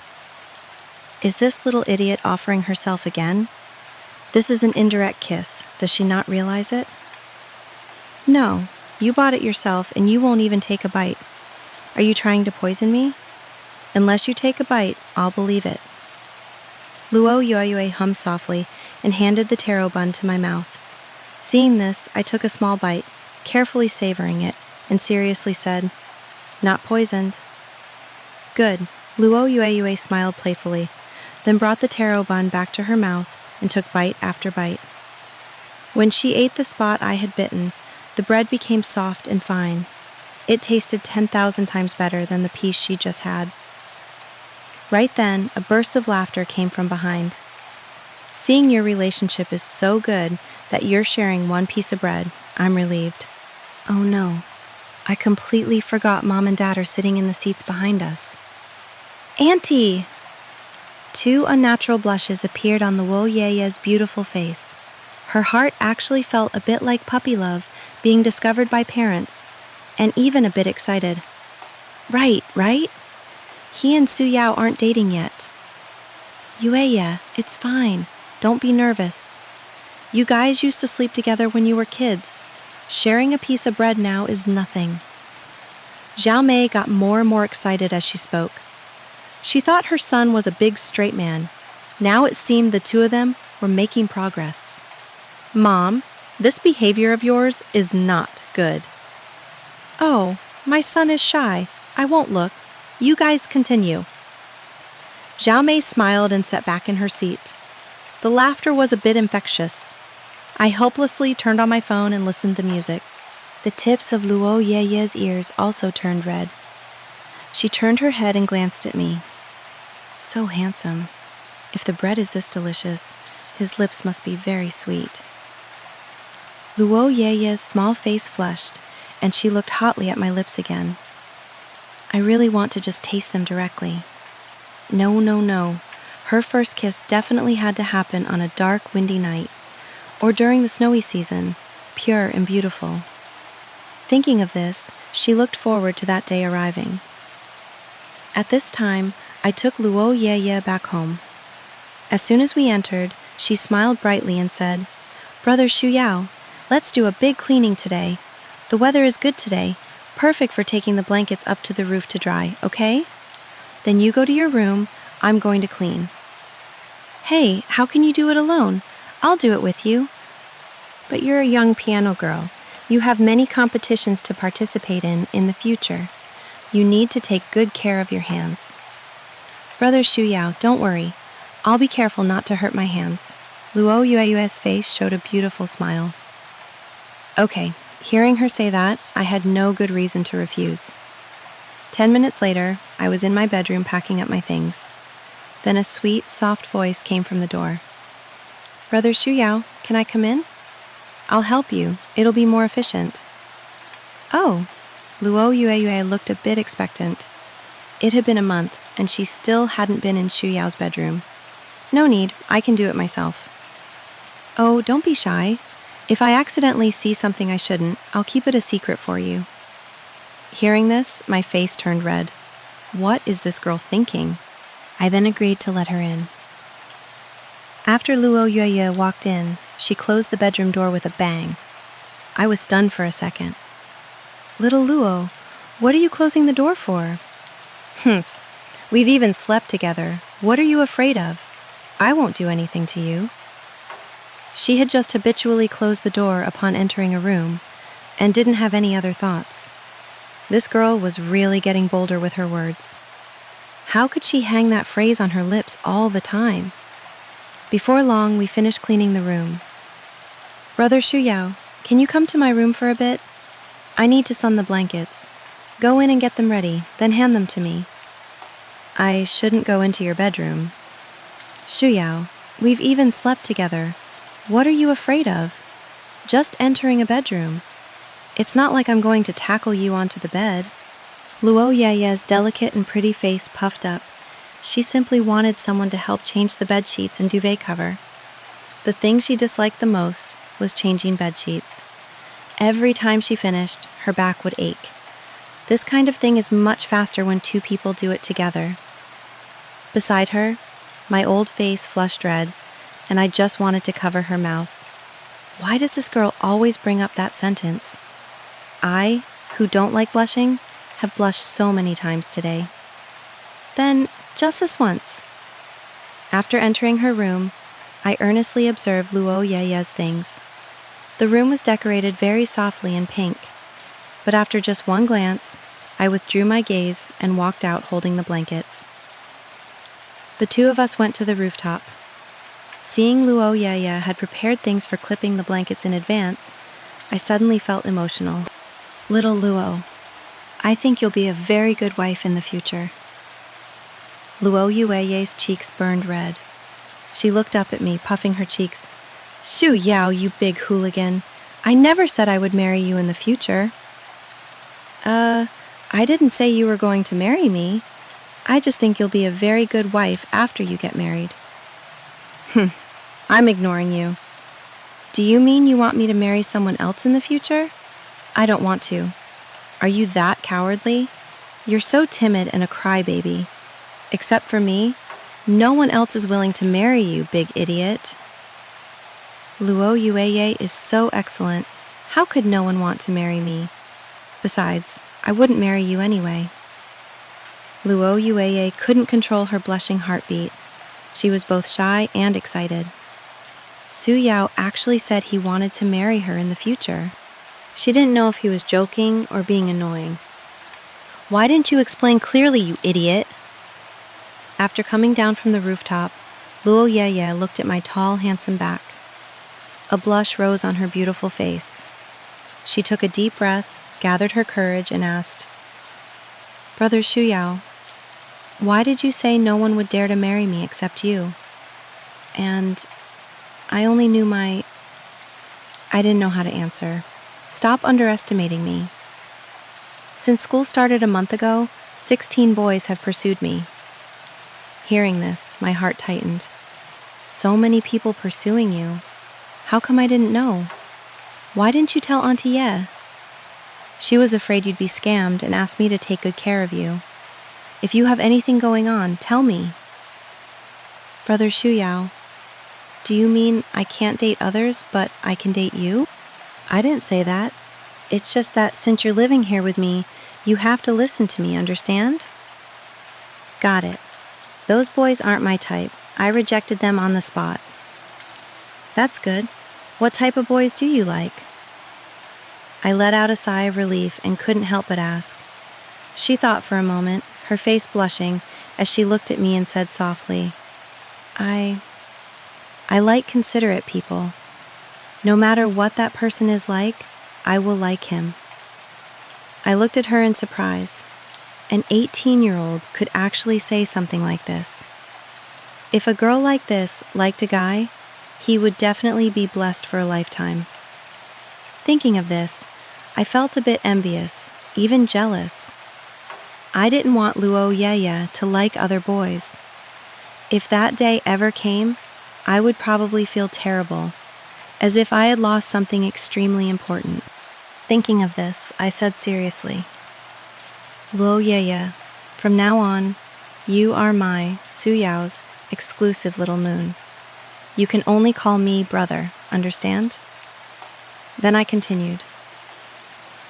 Is this little idiot offering herself again? This is an indirect kiss. Does she not realize it? No, you bought it yourself and you won't even take a bite. Are you trying to poison me? Unless you take a bite, I'll believe it. Luo Yueyue hummed softly and handed the taro bun to my mouth. Seeing this, I took a small bite, carefully savoring it, and seriously said, "Not poisoned." Good. Luo Yueyue smiled playfully, then brought the taro bun back to her mouth and took bite after bite. When she ate the spot I had bitten, the bread became soft and fine. It tasted 10,000 times better than the piece she just had. Right then, a burst of laughter came from behind. Seeing your relationship is so good that you're sharing one piece of bread, I'm relieved. Oh no, I completely forgot Mom and Dad are sitting in the seats behind us. Auntie! 2 unnatural blushes appeared on the Luo Yueye's beautiful face. Her heart actually felt a bit like puppy love being discovered by parents, and even a bit excited. Right? He and Su Yao aren't dating yet. Yueye, it's fine. Don't be nervous. You guys used to sleep together when you were kids. Sharing a piece of bread now is nothing. Zhao Mei got more and more excited as she spoke. She thought her son was a big straight man. Now it seemed the 2 of them were making progress. Mom, this behavior of yours is not good. Oh, my son is shy. I won't look. You guys continue. Zhao Mei smiled and sat back in her seat. The laughter was a bit infectious. I helplessly turned on my phone and listened to music. The tips of Luo Yueye's ears also turned red. She turned her head and glanced at me. So handsome. If the bread is this delicious, his lips must be very sweet. Luo Yueye's small face flushed, and she looked hotly at my lips again. I really want to just taste them directly. No. Her first kiss definitely had to happen on a dark, windy night, or during the snowy season, pure and beautiful. Thinking of this, she looked forward to that day arriving. At this time, I took Luo Yueyue back home. As soon as we entered, she smiled brightly and said, "Brother Shu Yao, let's do a big cleaning today. The weather is good today, perfect for taking the blankets up to the roof to dry, okay? Then you go to your room, I'm going to clean." Hey, how can you do it alone? I'll do it with you. But you're a young piano girl. You have many competitions to participate in the future. You need to take good care of your hands. Brother Shu Yao, don't worry. I'll be careful not to hurt my hands. Luo Yueyue's face showed a beautiful smile. Okay, hearing her say that, I had no good reason to refuse. 10 minutes later, I was in my bedroom packing up my things. Then a sweet, soft voice came from the door. "Brother Shu Yao, can I come in? I'll help you. It'll be more efficient." Oh, Luo Yueyue looked a bit expectant. It had been a month, and she still hadn't been in Shu Yao's bedroom. No need, I can do it myself. Oh, don't be shy. If I accidentally see something I shouldn't, I'll keep it a secret for you. Hearing this, my face turned red. What is this girl thinking? I then agreed to let her in. After Luo Yueyue walked in, she closed the bedroom door with a bang. I was stunned for a second. "Little Luo, what are you closing the door for?" "Humph, we've even slept together. What are you afraid of? I won't do anything to you." She had just habitually closed the door upon entering a room and didn't have any other thoughts. This girl was really getting bolder with her words. How could she hang that phrase on her lips all the time? Before long, we finished cleaning the room. "Brother Shu Yao, can you come to my room for a bit? I need to sun the blankets. Go in and get them ready, then hand them to me." I shouldn't go into your bedroom. Shuyao, we've even slept together. What are you afraid of? Just entering a bedroom. It's not like I'm going to tackle you onto the bed. Luo Yeye's delicate and pretty face puffed up. She simply wanted someone to help change the bed sheets and duvet cover. The thing she disliked the most was changing bed sheets. Every time she finished, her back would ache. This kind of thing is much faster when two people do it together. Beside her, my old face flushed red, and I just wanted to cover her mouth. Why does this girl always bring up that sentence? I, who don't like blushing, have blushed so many times today. Then, just this once. After entering her room, I earnestly observed Luo Yeye's things. The room was decorated very softly in pink, but after just one glance, I withdrew my gaze and walked out holding the blankets. The two of us went to the rooftop. Seeing Luo Yeye had prepared things for clipping the blankets in advance, I suddenly felt emotional. Little Luo, I think you'll be a very good wife in the future. Luo Yueye's cheeks burned red. She looked up at me, puffing her cheeks. Shu Yao, you big hooligan. I never said I would marry you in the future. I didn't say you were going to marry me. I just think you'll be a very good wife after you get married. I'm ignoring you. Do you mean you want me to marry someone else in the future? I don't want to. Are you that cowardly? You're so timid and a crybaby. Except for me, no one else is willing to marry you, big idiot. Luo Yueye is so excellent. How could no one want to marry me? Besides, I wouldn't marry you anyway. Luo Yueye couldn't control her blushing heartbeat. She was both shy and excited. Su Yao actually said he wanted to marry her in the future. She didn't know if he was joking or being annoying. Why didn't you explain clearly, you idiot? After coming down from the rooftop, Luo Yeye looked at my tall, handsome back. A blush rose on her beautiful face. She took a deep breath, gathered her courage, and asked, Brother Shuyao, why did you say no one would dare to marry me except you? And I only knew I didn't know how to answer. Stop underestimating me. Since school started a month ago, 16 boys have pursued me. Hearing this, my heart tightened. So many people pursuing you. How come I didn't know? Why didn't you tell Auntie Ye? She was afraid you'd be scammed and asked me to take good care of you. If you have anything going on, tell me. Brother Shuyao, do you mean I can't date others, but I can date you? I didn't say that. It's just that since you're living here with me, you have to listen to me, understand? Got it. Those boys aren't my type. I rejected them on the spot. That's good. What type of boys do you like? I let out a sigh of relief and couldn't help but ask. She thought for a moment, her face blushing, as she looked at me and said softly, I like considerate people. No matter what that person is like, I will like him. I looked at her in surprise. An 18-year-old could actually say something like this. If a girl like this liked a guy, he would definitely be blessed for a lifetime. Thinking of this, I felt a bit envious, even jealous. I didn't want Luo Yeye to like other boys. If that day ever came, I would probably feel terrible, as if I had lost something extremely important. Thinking of this, I said seriously, Luo Yeye, from now on, you are my, Su Yao's, exclusive little moon. You can only call me brother, understand? Then I continued,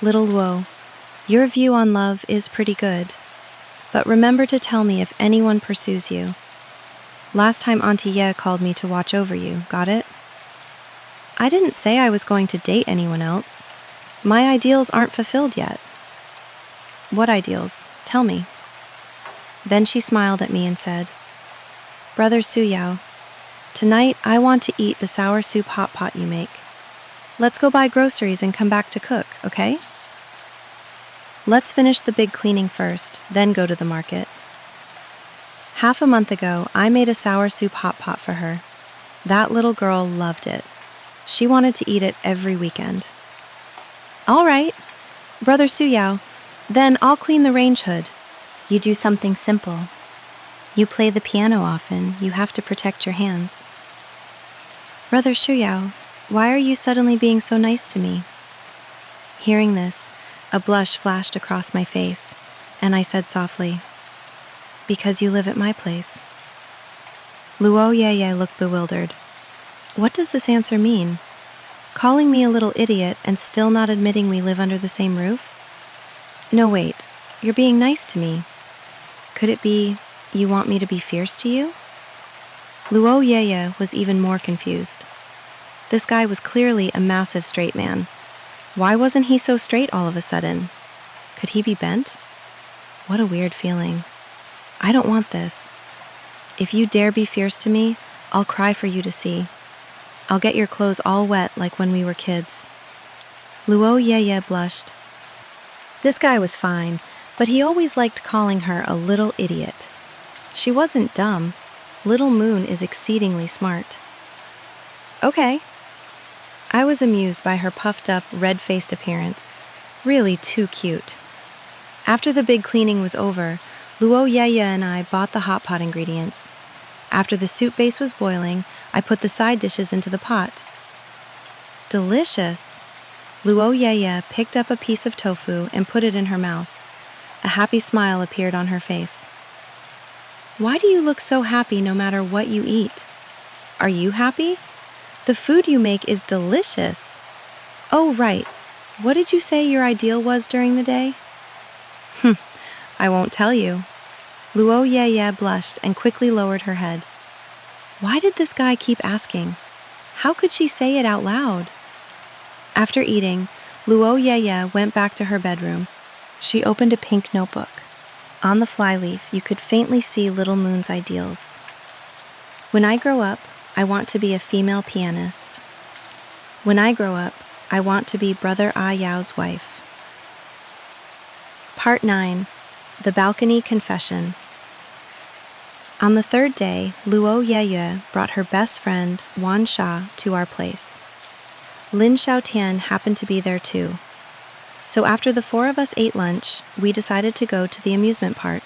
Little Luo, your view on love is pretty good, but remember to tell me if anyone pursues you. Last time Auntie Ye called me to watch over you, got it? I didn't say I was going to date anyone else. My ideals aren't fulfilled yet. What ideals? Tell me. Then she smiled at me and said, Brother Su Yao, tonight I want to eat the sour soup hot pot you make. Let's go buy groceries and come back to cook, okay? Let's finish the big cleaning first, then go to the market. Half a month ago, I made a sour soup hot pot for her. That little girl loved it. She wanted to eat it every weekend. All right, Brother Suyao, then I'll clean the range hood. You do something simple. You play the piano often. You have to protect your hands. Brother Suyao, why are you suddenly being so nice to me? Hearing this, a blush flashed across my face, and I said softly, because you live at my place. Luo Yeye looked bewildered. What does this answer mean? Calling me a little idiot and still not admitting we live under the same roof? No, wait, you're being nice to me. Could it be you want me to be fierce to you? Luo Yeye was even more confused. This guy was clearly a massive straight man. Why wasn't he so straight all of a sudden? Could he be bent? What a weird feeling. I don't want this. If you dare be fierce to me, I'll cry for you to see. I'll get your clothes all wet like when we were kids. Luo Yeye blushed. This guy was fine, but he always liked calling her a little idiot. She wasn't dumb. Little Moon is exceedingly smart. Okay. I was amused by her puffed-up, red-faced appearance. Really too cute. After the big cleaning was over, Luo Yeye and I bought the hot pot ingredients. After the soup base was boiling, I put the side dishes into the pot. Delicious! Luo Yeye picked up a piece of tofu and put it in her mouth. A happy smile appeared on her face. Why do you look so happy no matter what you eat? Are you happy? The food you make is delicious. Oh, right. What did you say your ideal was during the day? I won't tell you. Luo Yeye blushed and quickly lowered her head. Why did this guy keep asking? How could she say it out loud? After eating, Luo Yeye went back to her bedroom. She opened a pink notebook. On the flyleaf, you could faintly see Little Moon's ideals. When I grow up, I want to be a female pianist. When I grow up, I want to be Brother Ah Yao's wife. Part 9. The Balcony Confession. On the third day, Luo Yeye brought her best friend, Wan Sha, to our place. Lin Xiaotian happened to be there too. So after the four of us ate lunch, we decided to go to the amusement park.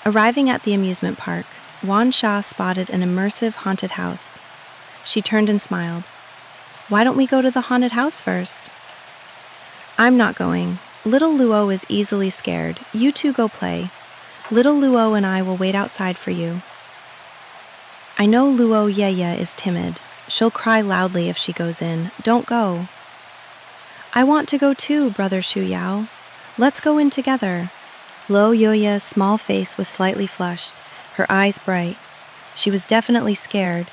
Arriving at the amusement park, Wan Sha spotted an immersive haunted house. She turned and smiled. Why don't we go to the haunted house first? I'm not going. Little Luo is easily scared. You two go play. Little Luo and I will wait outside for you. I know Luo Yeye is timid. She'll cry loudly if she goes in. Don't go. I want to go too, Brother Shu Yao. Let's go in together. Luo Yeye's small face was slightly flushed, her eyes bright. She was definitely scared,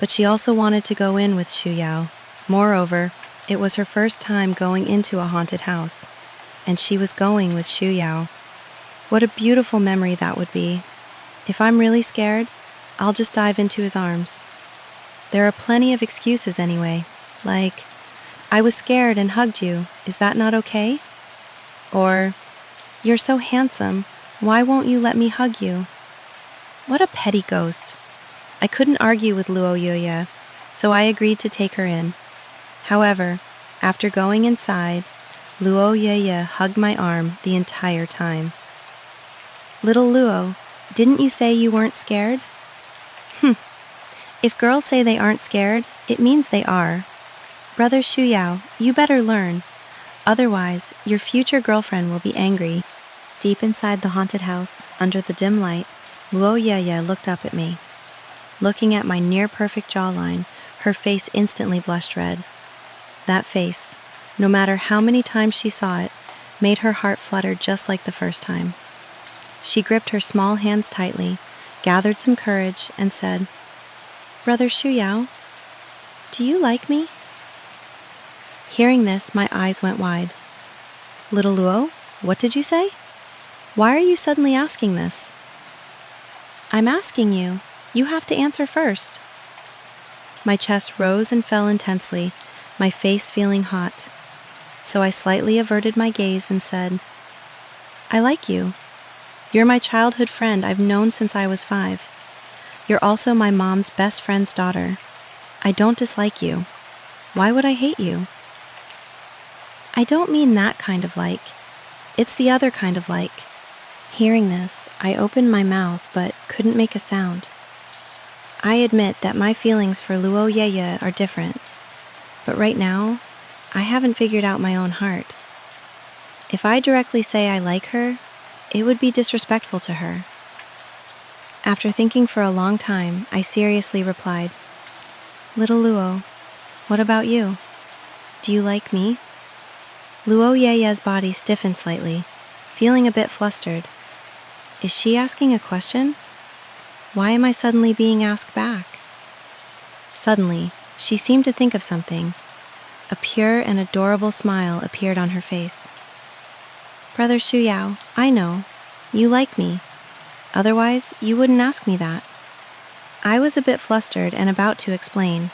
but she also wanted to go in with Shu Yao. Moreover, it was her first time going into a haunted house, and she was going with Shu Yao. What a beautiful memory that would be. If I'm really scared, I'll just dive into his arms. There are plenty of excuses anyway, like, I was scared and hugged you, is that not okay? Or, you're so handsome, why won't you let me hug you? What a petty ghost. I couldn't argue with Luo Yeye, so I agreed to take her in. However, after going inside, Luo Yeye hugged my arm the entire time. Little Luo, didn't you say you weren't scared? If girls say they aren't scared, it means they are. Brother Shu Yao, you better learn. Otherwise, your future girlfriend will be angry. Deep inside the haunted house, under the dim light, Luo Yeye looked up at me. Looking at my near-perfect jawline, her face instantly blushed red. That face, no matter how many times she saw it, made her heart flutter just like the first time. She gripped her small hands tightly, gathered some courage, and said, Brother Shu Yao, do you like me? Hearing this, my eyes went wide. Little Luo, what did you say? Why are you suddenly asking this? I'm asking you. You have to answer first. My chest rose and fell intensely, my face feeling hot. So I slightly averted my gaze and said, I like you. You're my childhood friend I've known since I was 5. You're also my mom's best friend's daughter. I don't dislike you. Why would I hate you? I don't mean that kind of like. It's the other kind of like. Hearing this, I opened my mouth but couldn't make a sound. I admit that my feelings for Luo Yeye are different, but right now, I haven't figured out my own heart. If I directly say I like her, it would be disrespectful to her. After thinking for a long time, I seriously replied, Little Luo, what about you? Do you like me? Luo Yeye's body stiffened slightly, feeling a bit flustered. Is she asking a question? Why am I suddenly being asked back? Suddenly, she seemed to think of something. A pure and adorable smile appeared on her face. Brother Shuyao, I know. You like me. Otherwise, you wouldn't ask me that. I was a bit flustered and about to explain.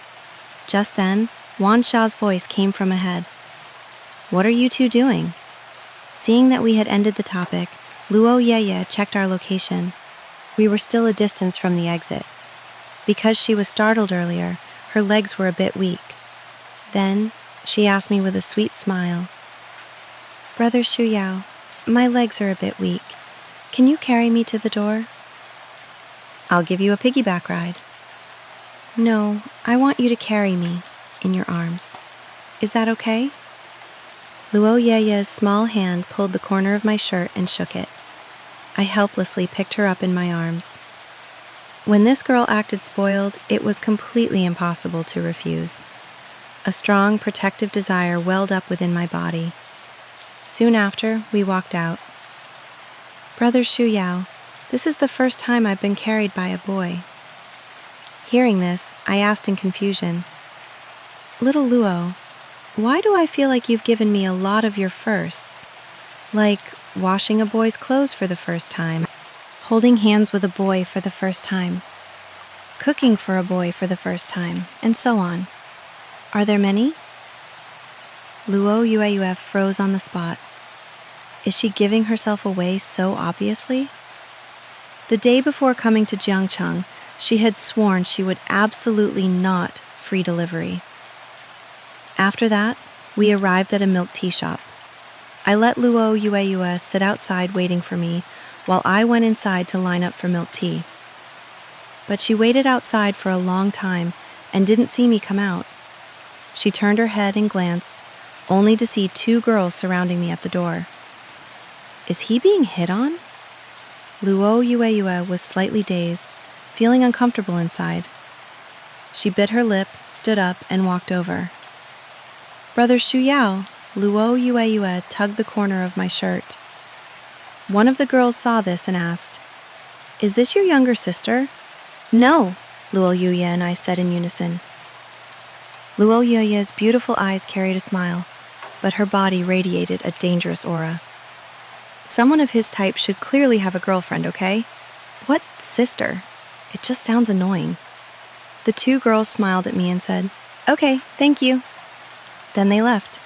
Just then, Wan Sha's voice came from ahead. What are you two doing? Seeing that we had ended the topic, Luo Yeye checked our location. We were still a distance from the exit. Because she was startled earlier, her legs were a bit weak. Then, she asked me with a sweet smile, Brother Shuyao, my legs are a bit weak. Can you carry me to the door? I'll give you a piggyback ride. No, I want you to carry me in your arms. Is that okay? Luo Yeye's small hand pulled the corner of my shirt and shook it. I helplessly picked her up in my arms. When this girl acted spoiled, it was completely impossible to refuse. A strong, protective desire welled up within my body. Soon after, we walked out. Brother Shuyao, this is the first time I've been carried by a boy. Hearing this, I asked in confusion, Little Luo, why do I feel like you've given me a lot of your firsts? Like washing a boy's clothes for the first time, holding hands with a boy for the first time, cooking for a boy for the first time, and so on. Are there many? Luo Yueyue froze on the spot. Is she giving herself away so obviously? The day before coming to Jiangcheng, she had sworn she would absolutely not free delivery. After that, we arrived at a milk tea shop. I let Luo Yueyue sit outside waiting for me while I went inside to line up for milk tea. But she waited outside for a long time and didn't see me come out. She turned her head and glanced, only to see 2 girls surrounding me at the door. Is he being hit on? Luo Yueyue was slightly dazed, feeling uncomfortable inside. She bit her lip, stood up, and walked over. Brother Shuyao, Luo Yueyue tugged the corner of my shirt. One of the girls saw this and asked, Is this your younger sister? No, Luo Yuye and I said in unison. Luo Yuye's beautiful eyes carried a smile, but her body radiated a dangerous aura. Someone of his type should clearly have a girlfriend, okay? What sister? It just sounds annoying. The 2 girls smiled at me and said, Okay, thank you. Then they left.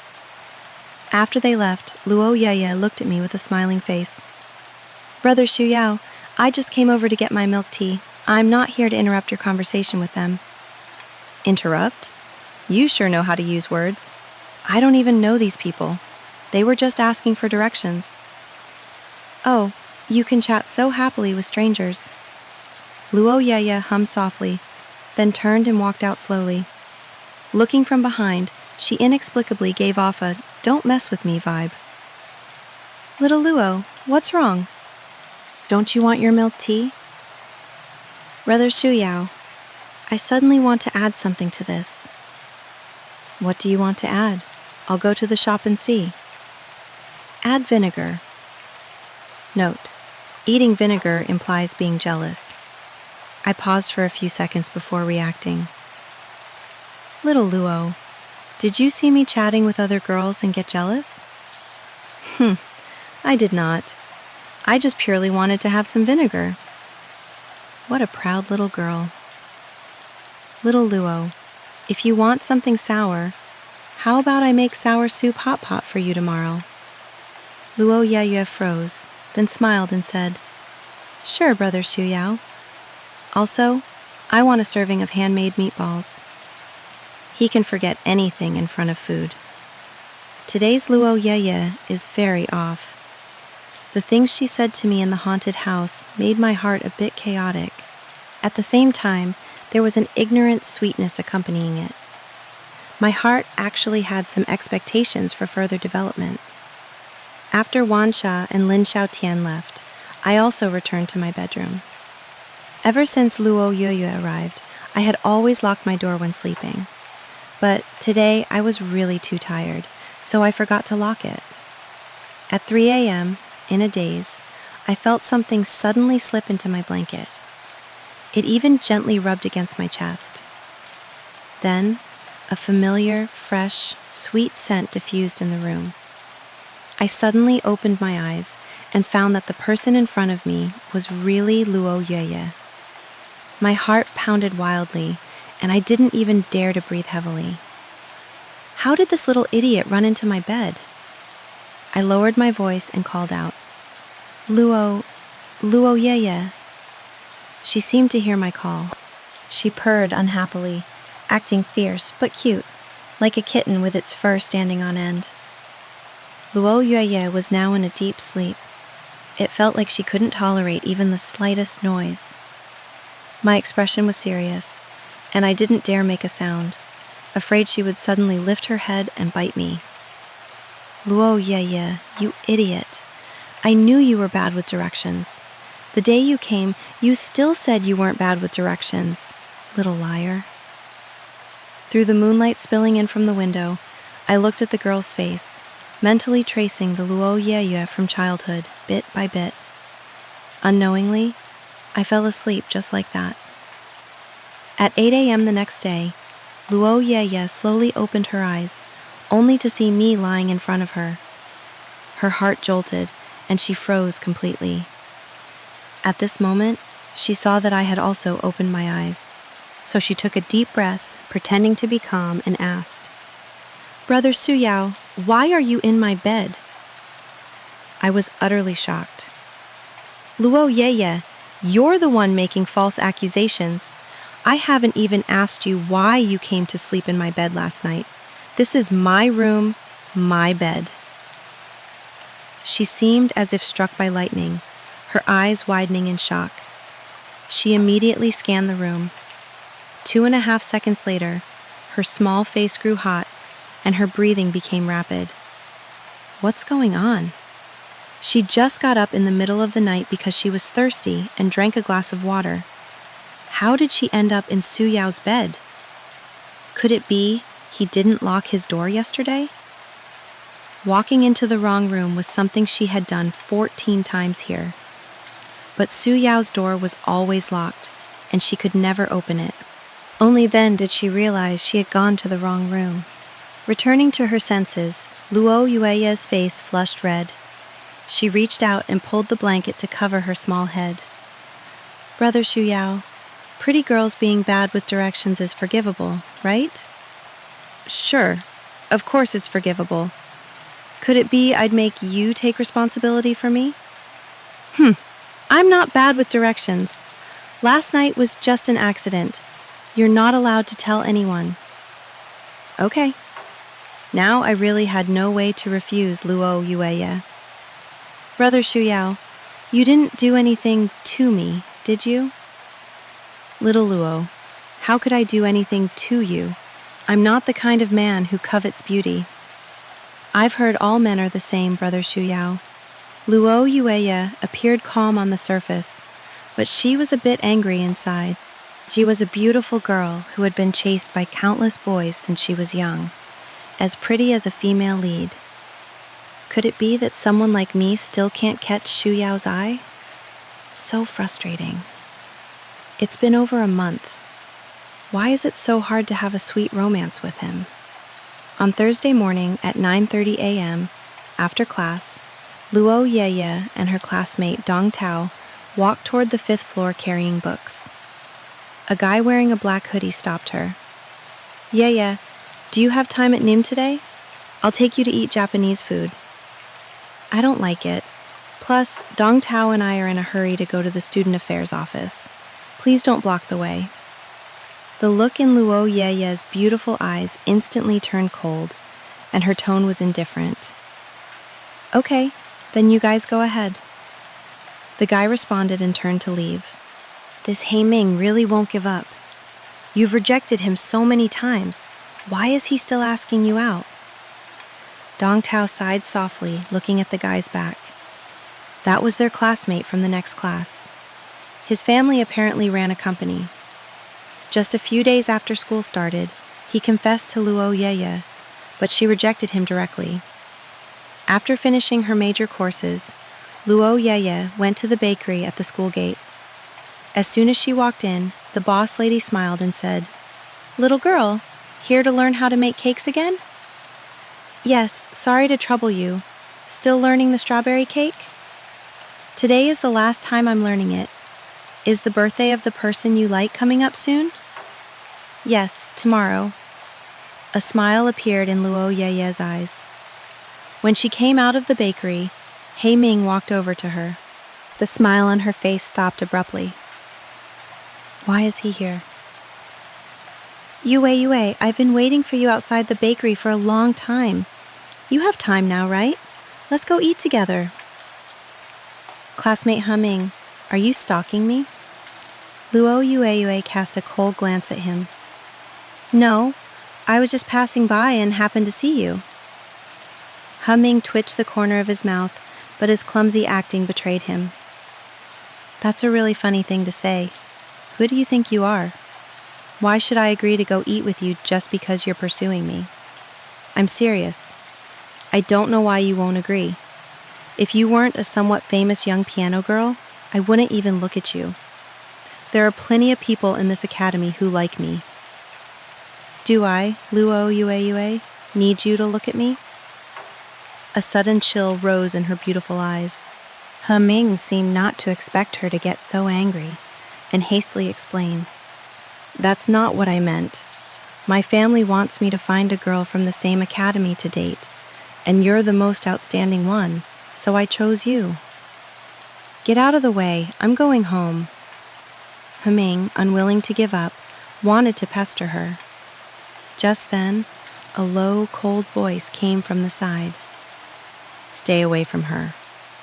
After they left, Luo Yeye looked at me with a smiling face. Brother Shuyao, I just came over to get my milk tea. I'm not here to interrupt your conversation with them. Interrupt? You sure know how to use words. I don't even know these people. They were just asking for directions. Oh, you can chat so happily with strangers. Luo Yeye hummed softly, then turned and walked out slowly. Looking from behind, she inexplicably gave off a "don't mess with me" vibe. Little Luo, what's wrong? Don't you want your milk tea? Brother Shuyao, I suddenly want to add something to this. What do you want to add? I'll go to the shop and see. Add vinegar. Note: eating vinegar implies being jealous. I paused for a few seconds before reacting. Little Luo, did you see me chatting with other girls and get jealous? I did not. I just purely wanted to have some vinegar. What a proud little girl. Little Luo, if you want something sour, how about I make sour soup hot pot for you tomorrow? Luo Yeye froze, then smiled and said, Sure, Brother Shuyao. Also, I want a serving of handmade meatballs. He can forget anything in front of food. Today's Luo Yeye is very off. The things she said to me in the haunted house made my heart a bit chaotic. At the same time, there was an ignorant sweetness accompanying it. My heart actually had some expectations for further development. After Wan Sha and Lin Xiaotian left, I also returned to my bedroom. Ever since Luo Yeye arrived, I had always locked my door when sleeping. But today I was really too tired, so I forgot to lock it. At 3 a.m., in a daze, I felt something suddenly slip into my blanket. It even gently rubbed against my chest. Then, a familiar, fresh, sweet scent diffused in the room. I suddenly opened my eyes and found that the person in front of me was really Luo Yeye. My heart pounded wildly, and I didn't even dare to breathe heavily. How did this little idiot run into my bed? I lowered my voice and called out, Luo Yeye. She seemed to hear my call. She purred unhappily, acting fierce but cute, like a kitten with its fur standing on end. Luo Yeye was now in a deep sleep. It felt like she couldn't tolerate even the slightest noise. My expression was serious, and I didn't dare make a sound, afraid she would suddenly lift her head and bite me. Luo Yeye, you idiot. I knew you were bad with directions. The day you came, you still said you weren't bad with directions. Little liar. Through the moonlight spilling in from the window, I looked at the girl's face, mentally tracing the Luo Yeye from childhood, bit by bit. Unknowingly, I fell asleep just like that. At 8 a.m. the next day, Luo Yeye slowly opened her eyes, only to see me lying in front of her. Her heart jolted, and she froze completely. At this moment, she saw that I had also opened my eyes. So she took a deep breath, pretending to be calm, and asked, Brother Suyao, why are you in my bed? I was utterly shocked. Luo Yeye, you're the one making false accusations. I haven't even asked you why you came to sleep in my bed last night. This is my room, my bed. She seemed as if struck by lightning, her eyes widening in shock. She immediately scanned the room. 2.5 seconds later, her small face grew hot, and her breathing became rapid. What's going on? She just got up in the middle of the night because she was thirsty and drank a glass of water. How did she end up in Su Yao's bed? Could it be he didn't lock his door yesterday? Walking into the wrong room was something she had done 14 times here. But Su Yao's door was always locked, and she could never open it. Only then did she realize she had gone to the wrong room. Returning to her senses, Luo Yueye's face flushed red. She reached out and pulled the blanket to cover her small head. Brother Shu Yao, pretty girls being bad with directions is forgivable, right? Sure, of course it's forgivable. Could it be I'd make you take responsibility for me? I'm not bad with directions. Last night was just an accident. You're not allowed to tell anyone. Okay. Now I really had no way to refuse Luo Yueye. Brother Shu Yao, you didn't do anything to me, did you? Little Luo, how could I do anything to you? I'm not the kind of man who covets beauty. I've heard all men are the same, Brother Shu Yao. Luo Yueye appeared calm on the surface, but she was a bit angry inside. She was a beautiful girl who had been chased by countless boys since she was young, as pretty as a female lead. Could it be that someone like me still can't catch Shu Yao's eye? So frustrating. It's been over a month. Why is it so hard to have a sweet romance with him? On Thursday morning at 9:30 a.m., after class, Luo Yeye and her classmate Dong Tao walked toward the 5th floor carrying books. A guy wearing a black hoodie stopped her. Yeye, do you have time at noon today? I'll take you to eat Japanese food. I don't like it. Plus, Dong Tao and I are in a hurry to go to the student affairs office. Please don't block the way. The look in Luo Yeye's beautiful eyes instantly turned cold, and her tone was indifferent. Okay, then you guys go ahead. The guy responded and turned to leave. This Ming really won't give up. You've rejected him so many times. Why is he still asking you out? Dong Tao sighed softly, looking at the guy's back. That was their classmate from the next class. His family apparently ran a company. Just a few days after school started, he confessed to Luo Yeye, but she rejected him directly. After finishing her major courses, Luo Yeye went to the bakery at the school gate. As soon as she walked in, the boss lady smiled and said, "Little girl, here to learn how to make cakes again?" "Yes, sorry to trouble you. Still learning the strawberry cake?" "Today is the last time I'm learning it. Is the birthday of the person you like coming up soon?" "Yes, tomorrow." A smile appeared in Luo Yeye's eyes. When she came out of the bakery, Ming walked over to her. The smile on her face stopped abruptly. Why is he here? Yue, I've been waiting for you outside the bakery for a long time. You have time now, right? Let's go eat together. Classmate Ming, are you stalking me? Luo Yue cast a cold glance at him. No, I was just passing by and happened to see you. Ming twitched the corner of his mouth, but his clumsy acting betrayed him. That's a really funny thing to say. Who do you think you are? Why should I agree to go eat with you just because you're pursuing me? I'm serious. I don't know why you won't agree. If you weren't a somewhat famous young piano girl, I wouldn't even look at you. There are plenty of people in this academy who like me. Do I, Luo Yue, need you to look at me? A sudden chill rose in her beautiful eyes. Ming seemed not to expect her to get so angry, and hastily explained, "That's not what I meant. My family wants me to find a girl from the same academy to date, and you're the most outstanding one, so I chose you." "Get out of the way, I'm going home." Ming, unwilling to give up, wanted to pester her. Just then, a low, cold voice came from the side. "Stay away from her.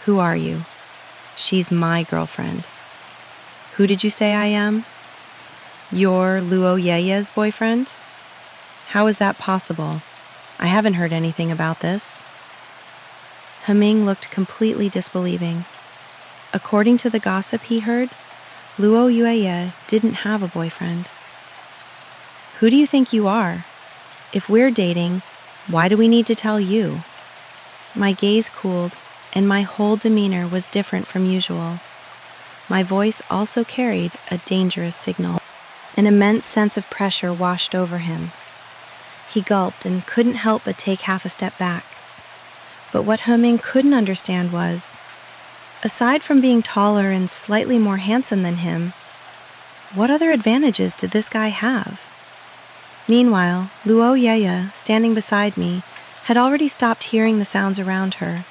Who are you? She's my girlfriend." "Who did you say I am?" "You're Luo Yeye's boyfriend?" "How is that possible? I haven't heard anything about this." Ming looked completely disbelieving. According to the gossip he heard, Luo Yeye didn't have a boyfriend. "Who do you think you are? If we're dating, why do we need to tell you?" My gaze cooled, and my whole demeanor was different from usual. My voice also carried a dangerous signal. An immense sense of pressure washed over him. He gulped and couldn't help but take half a step back. But what Ming couldn't understand was, aside from being taller and slightly more handsome than him, what other advantages did this guy have? Meanwhile, Luo Yeye, standing beside me, had already stopped hearing the sounds around her.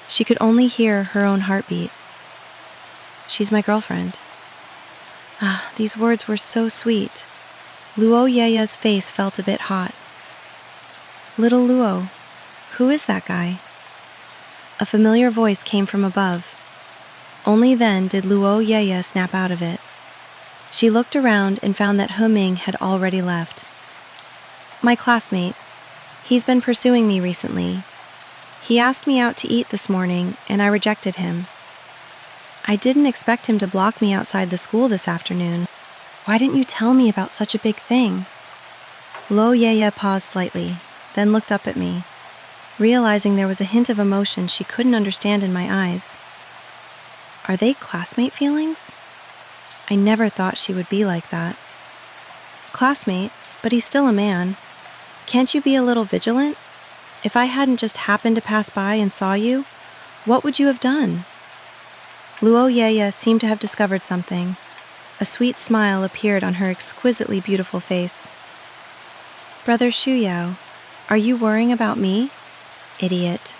She could only hear her own heartbeat. She's my girlfriend. Ah, these words were so sweet. Luo Yeye's face felt a bit hot. Little Luo, who is that guy? A familiar voice came from above. Only then did Luo Yeye snap out of it. She looked around and found that Ming had already left. My classmate. He's been pursuing me recently. He asked me out to eat this morning, and I rejected him. I didn't expect him to block me outside the school this afternoon. Why didn't you tell me about such a big thing? Luo Yeye paused slightly, then looked up at me, realizing there was a hint of emotion she couldn't understand in my eyes. Are they classmate feelings? I never thought she would be like that. Classmate, but he's still a man. Can't you be a little vigilant? If I hadn't just happened to pass by and saw you, what would you have done? Luo Yeye seemed to have discovered something. A sweet smile appeared on her exquisitely beautiful face. Brother Shuyao, are you worrying about me? Idiot.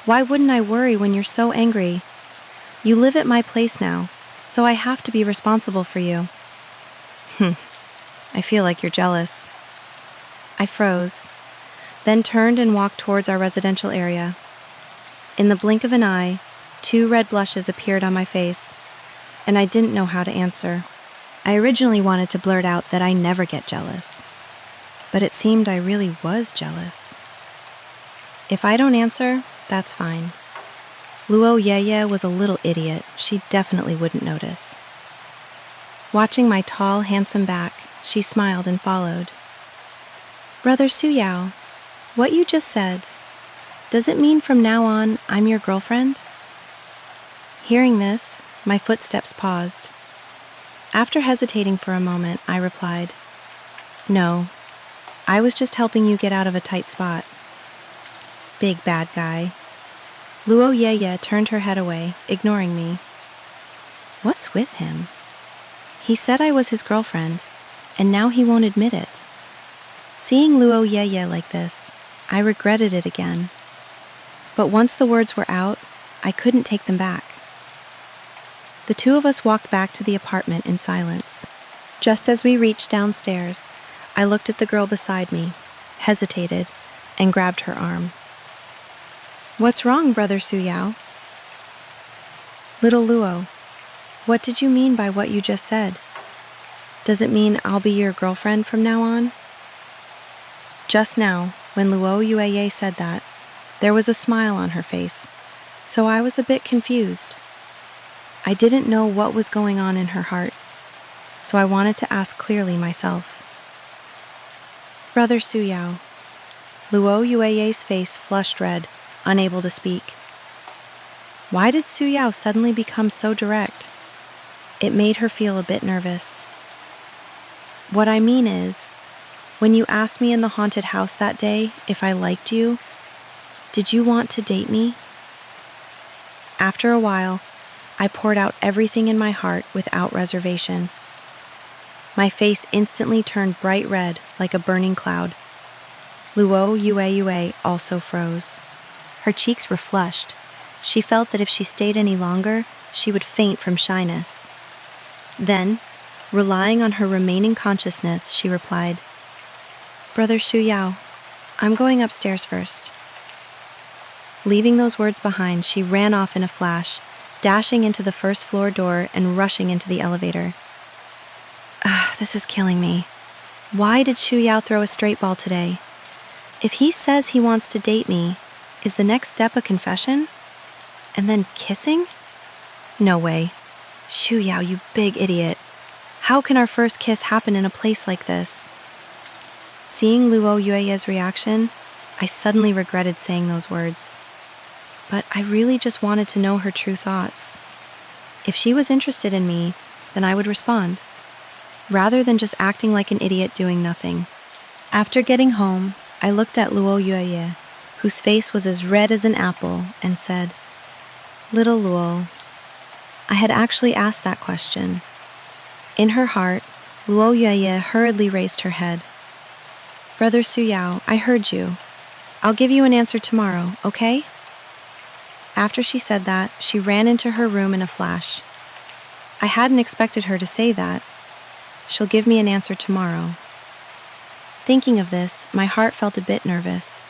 Why wouldn't I worry when you're so angry? You live at my place now, so I have to be responsible for you. I feel like you're jealous. I froze, then turned and walked towards our residential area. In the blink of an eye, 2 red blushes appeared on my face, and I didn't know how to answer. I originally wanted to blurt out that I never get jealous, but it seemed I really was jealous. If I don't answer, that's fine. Luo Yeye was a little idiot. She definitely wouldn't notice. Watching my tall, handsome back, she smiled and followed. Brother Suyao, what you just said, does it mean from now on I'm your girlfriend? Hearing this, my footsteps paused. After hesitating for a moment, I replied, No, I was just helping you get out of a tight spot. Big bad guy. Luo Yeye turned her head away, ignoring me. What's with him? He said I was his girlfriend, and now he won't admit it. Seeing Luo Yeye like this, I regretted it again. But once the words were out, I couldn't take them back. The 2 of us walked back to the apartment in silence. Just as we reached downstairs, I looked at the girl beside me, hesitated, and grabbed her arm. What's wrong, Brother Suyao? Little Luo, what did you mean by what you just said? Does it mean I'll be your girlfriend from now on? Just now, when Luo Yeye said that, there was a smile on her face, so I was a bit confused. I didn't know what was going on in her heart, so I wanted to ask clearly myself. Brother Suyao. Luo Yueye's face flushed red, unable to speak. Why did Suyao suddenly become so direct? It made her feel a bit nervous. What I mean is, when you asked me in the haunted house that day if I liked you, did you want to date me? After a while, I poured out everything in my heart without reservation. My face instantly turned bright red like a burning cloud. Luo Yue also froze. Her cheeks were flushed. She felt that if she stayed any longer, she would faint from shyness. Then, relying on her remaining consciousness, she replied, Brother Suyao, I'm going upstairs first. Leaving those words behind, she ran off in a flash, dashing into the first floor door and rushing into the elevator. This is killing me. Why did Suyao throw a straight ball today? If he says he wants to date me, is the next step a confession? And then kissing? No way. Suyao, you big idiot. How can our first kiss happen in a place like this? Seeing Luo Yueye's reaction, I suddenly regretted saying those words. But I really just wanted to know her true thoughts. If she was interested in me, then I would respond, rather than just acting like an idiot doing nothing. After getting home, I looked at Luo Yueye, whose face was as red as an apple, and said, Little Luo. I had actually asked that question. In her heart, Luo Yueye hurriedly raised her head. Brother Suyao, I heard you. I'll give you an answer tomorrow, okay? After she said that, she ran into her room in a flash. I hadn't expected her to say that. She'll give me an answer tomorrow. Thinking of this, my heart felt a bit nervous.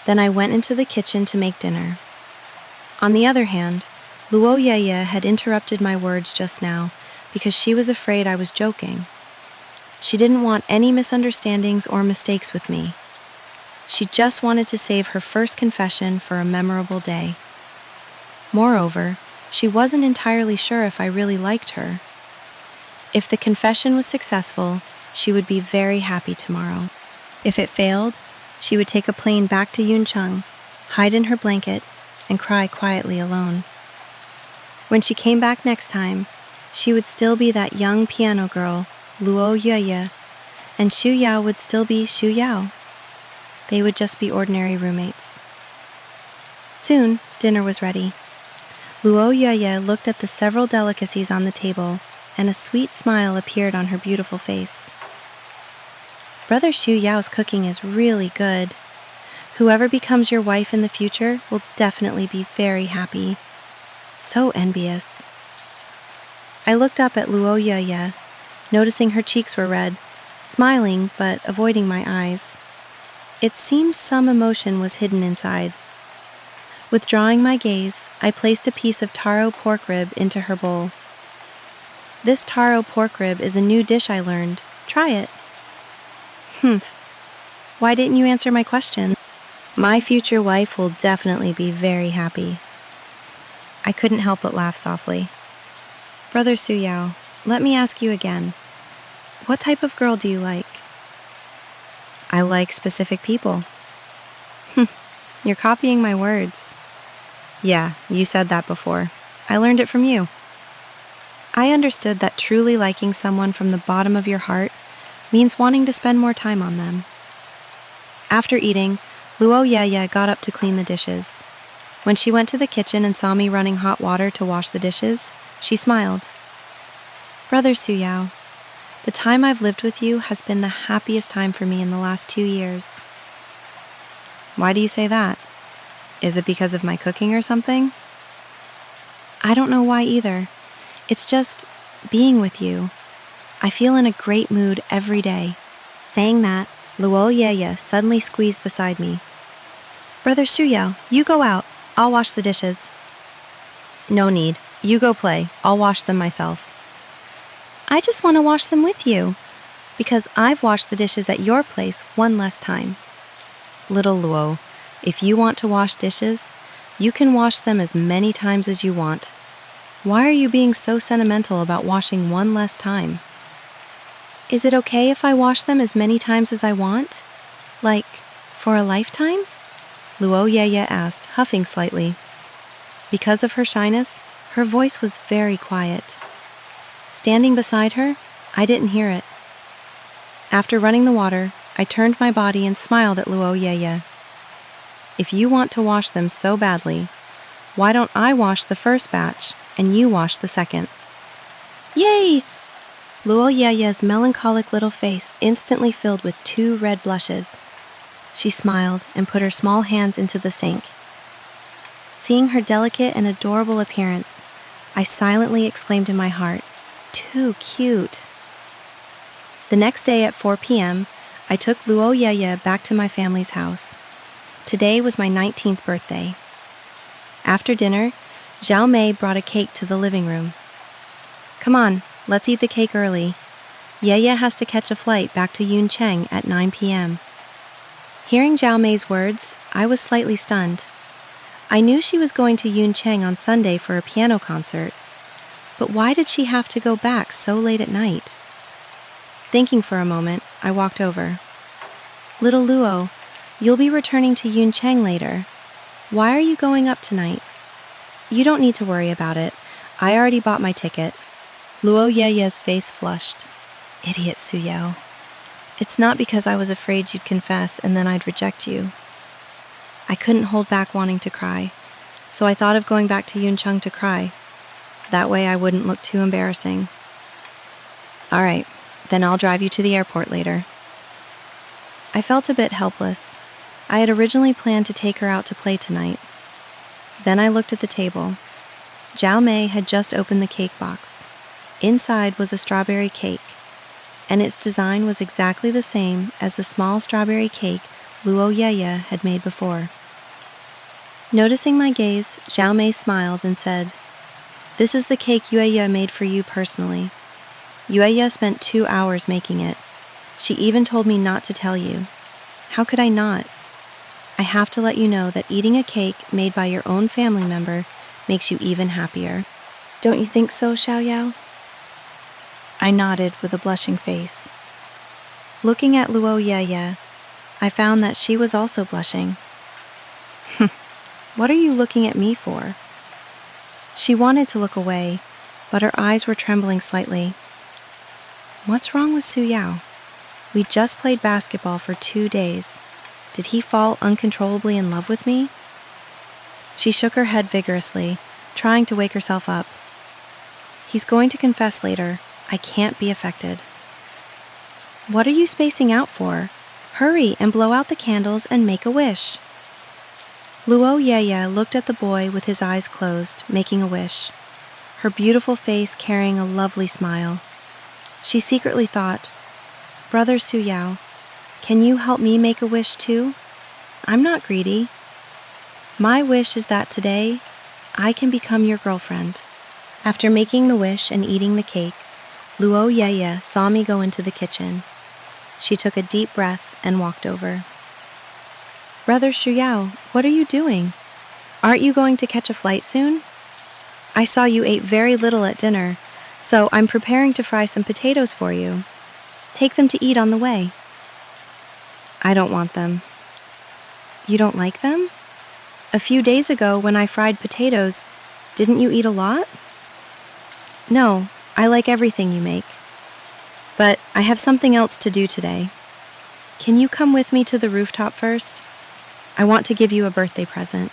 Then I went into the kitchen to make dinner. On the other hand, Luo Yeye had interrupted my words just now because she was afraid I was joking. She didn't want any misunderstandings or mistakes with me. She just wanted to save her first confession for a memorable day. Moreover, she wasn't entirely sure if I really liked her. If the confession was successful, she would be very happy tomorrow. If it failed, she would take a plane back to Yuncheng, hide in her blanket, and cry quietly alone. When she came back next time, she would still be that young piano girl, Luo Yueye, and Xu Yao would still be Xu Yao. They would just be ordinary roommates. Soon, dinner was ready. Luo Yueye looked at the several delicacies on the table, and a sweet smile appeared on her beautiful face. Brother Xu Yao's cooking is really good. Whoever becomes your wife in the future will definitely be very happy. So envious. I looked up at Luo Yeye, noticing her cheeks were red, smiling but avoiding my eyes. It seemed some emotion was hidden inside. Withdrawing my gaze, I placed a piece of taro pork rib into her bowl. This taro pork rib is a new dish I learned. Try it. Humph. Why didn't you answer my question? My future wife will definitely be very happy. I couldn't help but laugh softly. Brother Suyao, let me ask you again. What type of girl do you like? I like specific people. You're copying my words. Yeah, you said that before. I learned it from you. I understood that truly liking someone from the bottom of your heart means wanting to spend more time on them. After eating, Luo Yeye got up to clean the dishes. When she went to the kitchen and saw me running hot water to wash the dishes, she smiled. Brother Suyao, the time I've lived with you has been the happiest time for me in the last 2 years. Why do you say that? Is it because of my cooking or something? I don't know why either. It's just being with you. I feel in a great mood every day. Saying that, Luo Yeye suddenly squeezed beside me. Brother Suyao, you go out. I'll wash the dishes. No need. You go play. I'll wash them myself. I just want to wash them with you, because I've washed the dishes at your place one less time. Little Luo, if you want to wash dishes, you can wash them as many times as you want. Why are you being so sentimental about washing one less time? Is it okay if I wash them as many times as I want? Like, for a lifetime? Luo Yeye asked, huffing slightly. Because of her shyness, her voice was very quiet. Standing beside her, I didn't hear it. After running the water, I turned my body and smiled at Luo Yeye. If you want to wash them so badly, why don't I wash the first batch and you wash the second? Yay! Luo Yeye's melancholic little face instantly filled with 2 red blushes. She smiled and put her small hands into the sink. Seeing her delicate and adorable appearance, I silently exclaimed in my heart, "Too cute." The next day at 4 p.m., I took Luo Yeye back to my family's house. Today was my 19th birthday. After dinner, Zhao Mei brought a cake to the living room. Come on, let's eat the cake early. Yeye has to catch a flight back to Yuncheng at 9 p.m. Hearing Zhao Mei's words, I was slightly stunned. I knew she was going to Yuncheng on Sunday for a piano concert, but why did she have to go back so late at night? Thinking for a moment, I walked over. Little Luo, you'll be returning to Yuncheng later. Why are you going up tonight? You don't need to worry about it. I already bought my ticket. Luo Yeye's face flushed. Idiot Suyao. It's not because I was afraid you'd confess and then I'd reject you. I couldn't hold back wanting to cry, so I thought of going back to Yuncheng to cry. That way I wouldn't look too embarrassing. All right, then I'll drive you to the airport later. I felt a bit helpless. I had originally planned to take her out to play tonight. Then I looked at the table. Zhao Mei had just opened the cake box. Inside was a strawberry cake, and its design was exactly the same as the small strawberry cake Luo Yeye had made before. Noticing my gaze, Zhao Mei smiled and said, "This is the cake Yueye made for you personally. Yueye spent 2 hours making it. She even told me not to tell you. How could I not? I have to let you know that eating a cake made by your own family member makes you even happier. Don't you think so, Xiaoyao?" I nodded with a blushing face. Looking at Luo Yeye, I found that she was also blushing. What are you looking at me for? She wanted to look away, but her eyes were trembling slightly. What's wrong with Suyao? We just played basketball for 2 days. Did he fall uncontrollably in love with me? She shook her head vigorously, trying to wake herself up. He's going to confess later. I can't be affected. What are you spacing out for? Hurry and blow out the candles and make a wish. Luo Yeye looked at the boy with his eyes closed, making a wish, her beautiful face carrying a lovely smile. She secretly thought, Brother Su Yao, can you help me make a wish too? I'm not greedy. My wish is that today I can become your girlfriend. After making the wish and eating the cake, Luo Yeye saw me go into the kitchen. She took a deep breath and walked over. Brother Shu Yao, what are you doing? Aren't you going to catch a flight soon? I saw you ate very little at dinner, so I'm preparing to fry some potatoes for you. Take them to eat on the way. I don't want them. You don't like them? A few days ago when I fried potatoes, didn't you eat a lot? No, I like everything you make. But I have something else to do today. Can you come with me to the rooftop first? I want to give you a birthday present.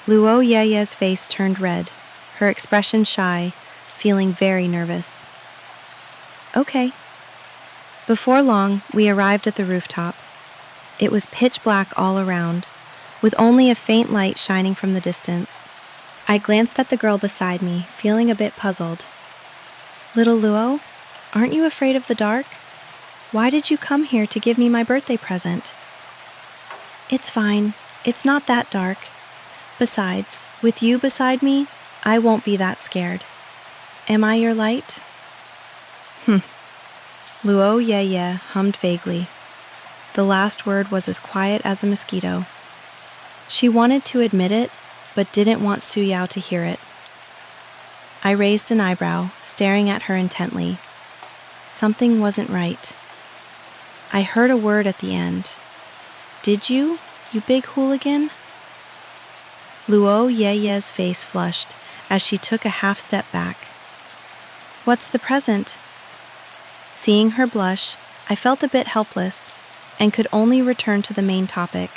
Luo Yeye's face turned red, her expression shy, feeling very nervous. Okay. Before long, we arrived at the rooftop. It was pitch black all around, with only a faint light shining from the distance. I glanced at the girl beside me, feeling a bit puzzled. Little Luo, aren't you afraid of the dark? Why did you come here to give me my birthday present? It's fine. It's not that dark. Besides, with you beside me, I won't be that scared. Am I your light? Luo Yeye hummed vaguely. The last word was as quiet as a mosquito. She wanted to admit it, but didn't want Su Yao to hear it. I raised an eyebrow, staring at her intently. Something wasn't right. I heard a word at the end. Did you big hooligan? Luo Yeye's face flushed as she took a half step back. What's the present? Seeing her blush, I felt a bit helpless and could only return to the main topic.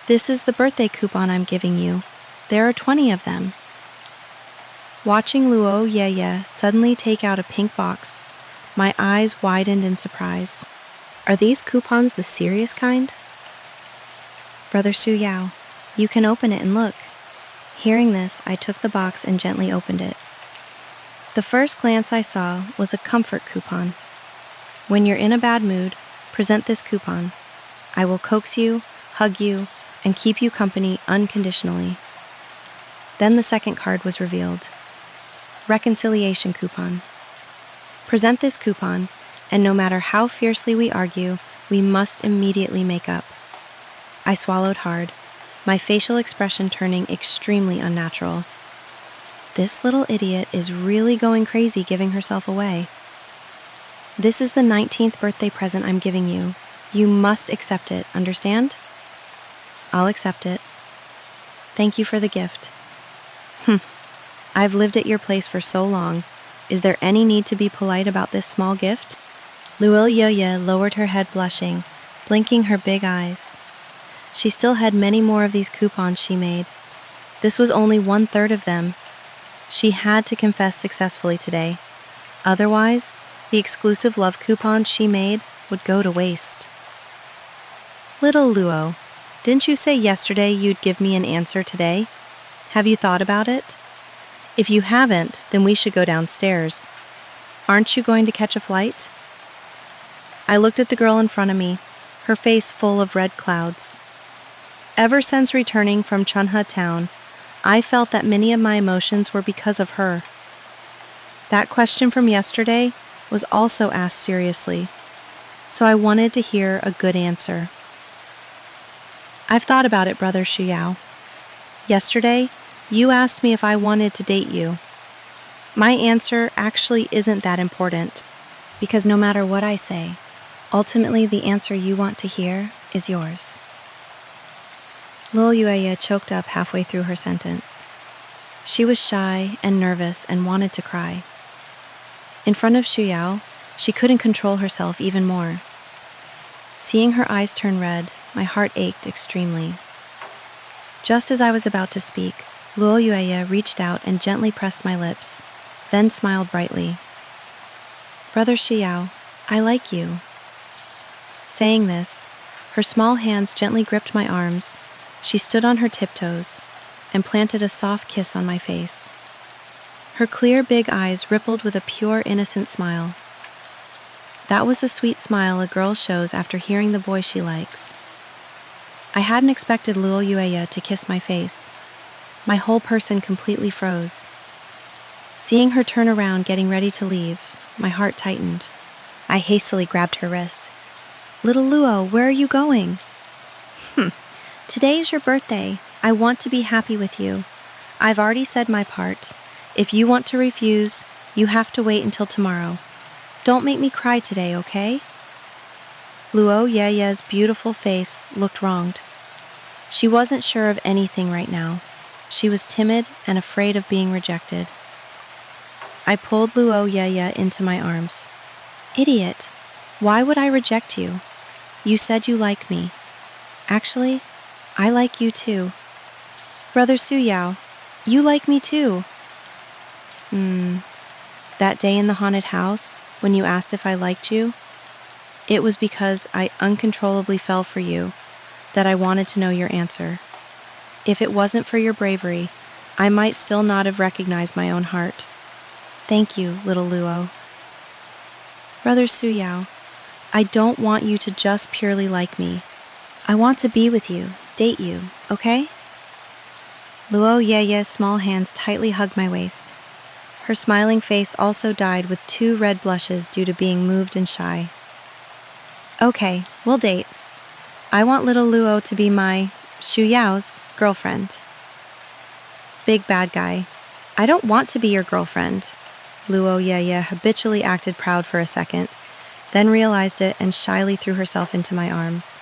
This is the birthday coupon I'm giving you. There are 20 of them. Watching Luo Yeye suddenly take out a pink box, my eyes widened in surprise. Are these coupons the serious kind? Brother Su Yao, you can open it and look. Hearing this, I took the box and gently opened it. The first glance I saw was a comfort coupon. When you're in a bad mood, present this coupon. I will coax you, hug you, and keep you company unconditionally. Then the second card was revealed. Reconciliation coupon. Present this coupon, and no matter how fiercely we argue, we must immediately make up. I swallowed hard, my facial expression turning extremely unnatural. This little idiot is really going crazy giving herself away. This is the 19th birthday present I'm giving you. You must accept it, understand? I'll accept it. Thank you for the gift. I've lived at your place for so long. Is there any need to be polite about this small gift? Luo Yeye lowered her head blushing, blinking her big eyes. She still had many more of these coupons she made. This was only 1/3 of them. She had to confess successfully today. Otherwise, the exclusive love coupons she made would go to waste. Little Luo, didn't you say yesterday you'd give me an answer today? Have you thought about it? If you haven't, then we should go downstairs. Aren't you going to catch a flight? I looked at the girl in front of me, her face full of red clouds. Ever since returning from Chunha town, I felt that many of my emotions were because of her. That question from yesterday was also asked seriously, so I wanted to hear a good answer. I've thought about it, Brother Shu Yao. Yesterday, you asked me if I wanted to date you. My answer actually isn't that important, because no matter what I say, ultimately the answer you want to hear is yours. Luo Yeye choked up halfway through her sentence. She was shy and nervous and wanted to cry. In front of Shu Yao, she couldn't control herself even more. Seeing her eyes turn red, my heart ached extremely. Just as I was about to speak, Luo Yeye reached out and gently pressed my lips, then smiled brightly. Brother Shu Yao, I like you. Saying this, her small hands gently gripped my arms, She stood on her tiptoes and planted a soft kiss on my face. Her clear, big eyes rippled with a pure, innocent smile. That was the sweet smile a girl shows after hearing the boy she likes. I hadn't expected Luo Yueya to kiss my face. My whole person completely froze. Seeing her turn around, getting ready to leave, my heart tightened. I hastily grabbed her wrist. "Little Luo, where are you going?" "Today is your birthday. I want to be happy with you. I've already said my part. If you want to refuse, you have to wait until tomorrow. Don't make me cry today, okay?" Luo Yeye's beautiful face looked wronged. She wasn't sure of anything right now. She was timid and afraid of being rejected. I pulled Luo Yeye into my arms. "Idiot! Why would I reject you? You said you like me. Actually, I like you too. Brother Su Yao, you like me too." That day in the haunted house, when you asked if I liked you, it was because I uncontrollably fell for you that I wanted to know your answer. If it wasn't for your bravery, I might still not have recognized my own heart. Thank you, little Luo. Brother Su Yao, I don't want you to just purely like me. I want to be with you, date you, okay? Luo Yeye's small hands tightly hugged my waist. Her smiling face also dyed with 2 red blushes due to being moved and shy. "Okay, we'll date. I want little Luo to be my, Shu Yao's, girlfriend." "Big bad guy, I don't want to be your girlfriend." Luo Yeye habitually acted proud for a second, then realized it and shyly threw herself into my arms.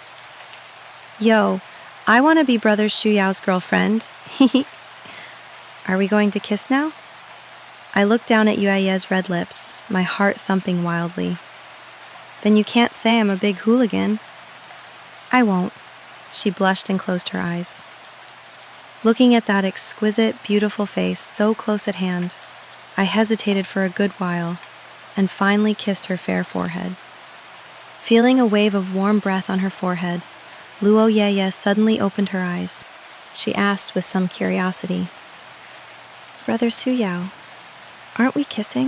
"Yo, I want to be Brother Shu Yao's girlfriend." "Are we going to kiss now?" I looked down at Yueye's red lips, my heart thumping wildly. "Then you can't say I'm a big hooligan." "I won't." She blushed and closed her eyes. Looking at that exquisite, beautiful face so close at hand, I hesitated for a good while and finally kissed her fair forehead. Feeling a wave of warm breath on her forehead, Luo Yeye suddenly opened her eyes. She asked with some curiosity, "Brother Su Yao, aren't we kissing?"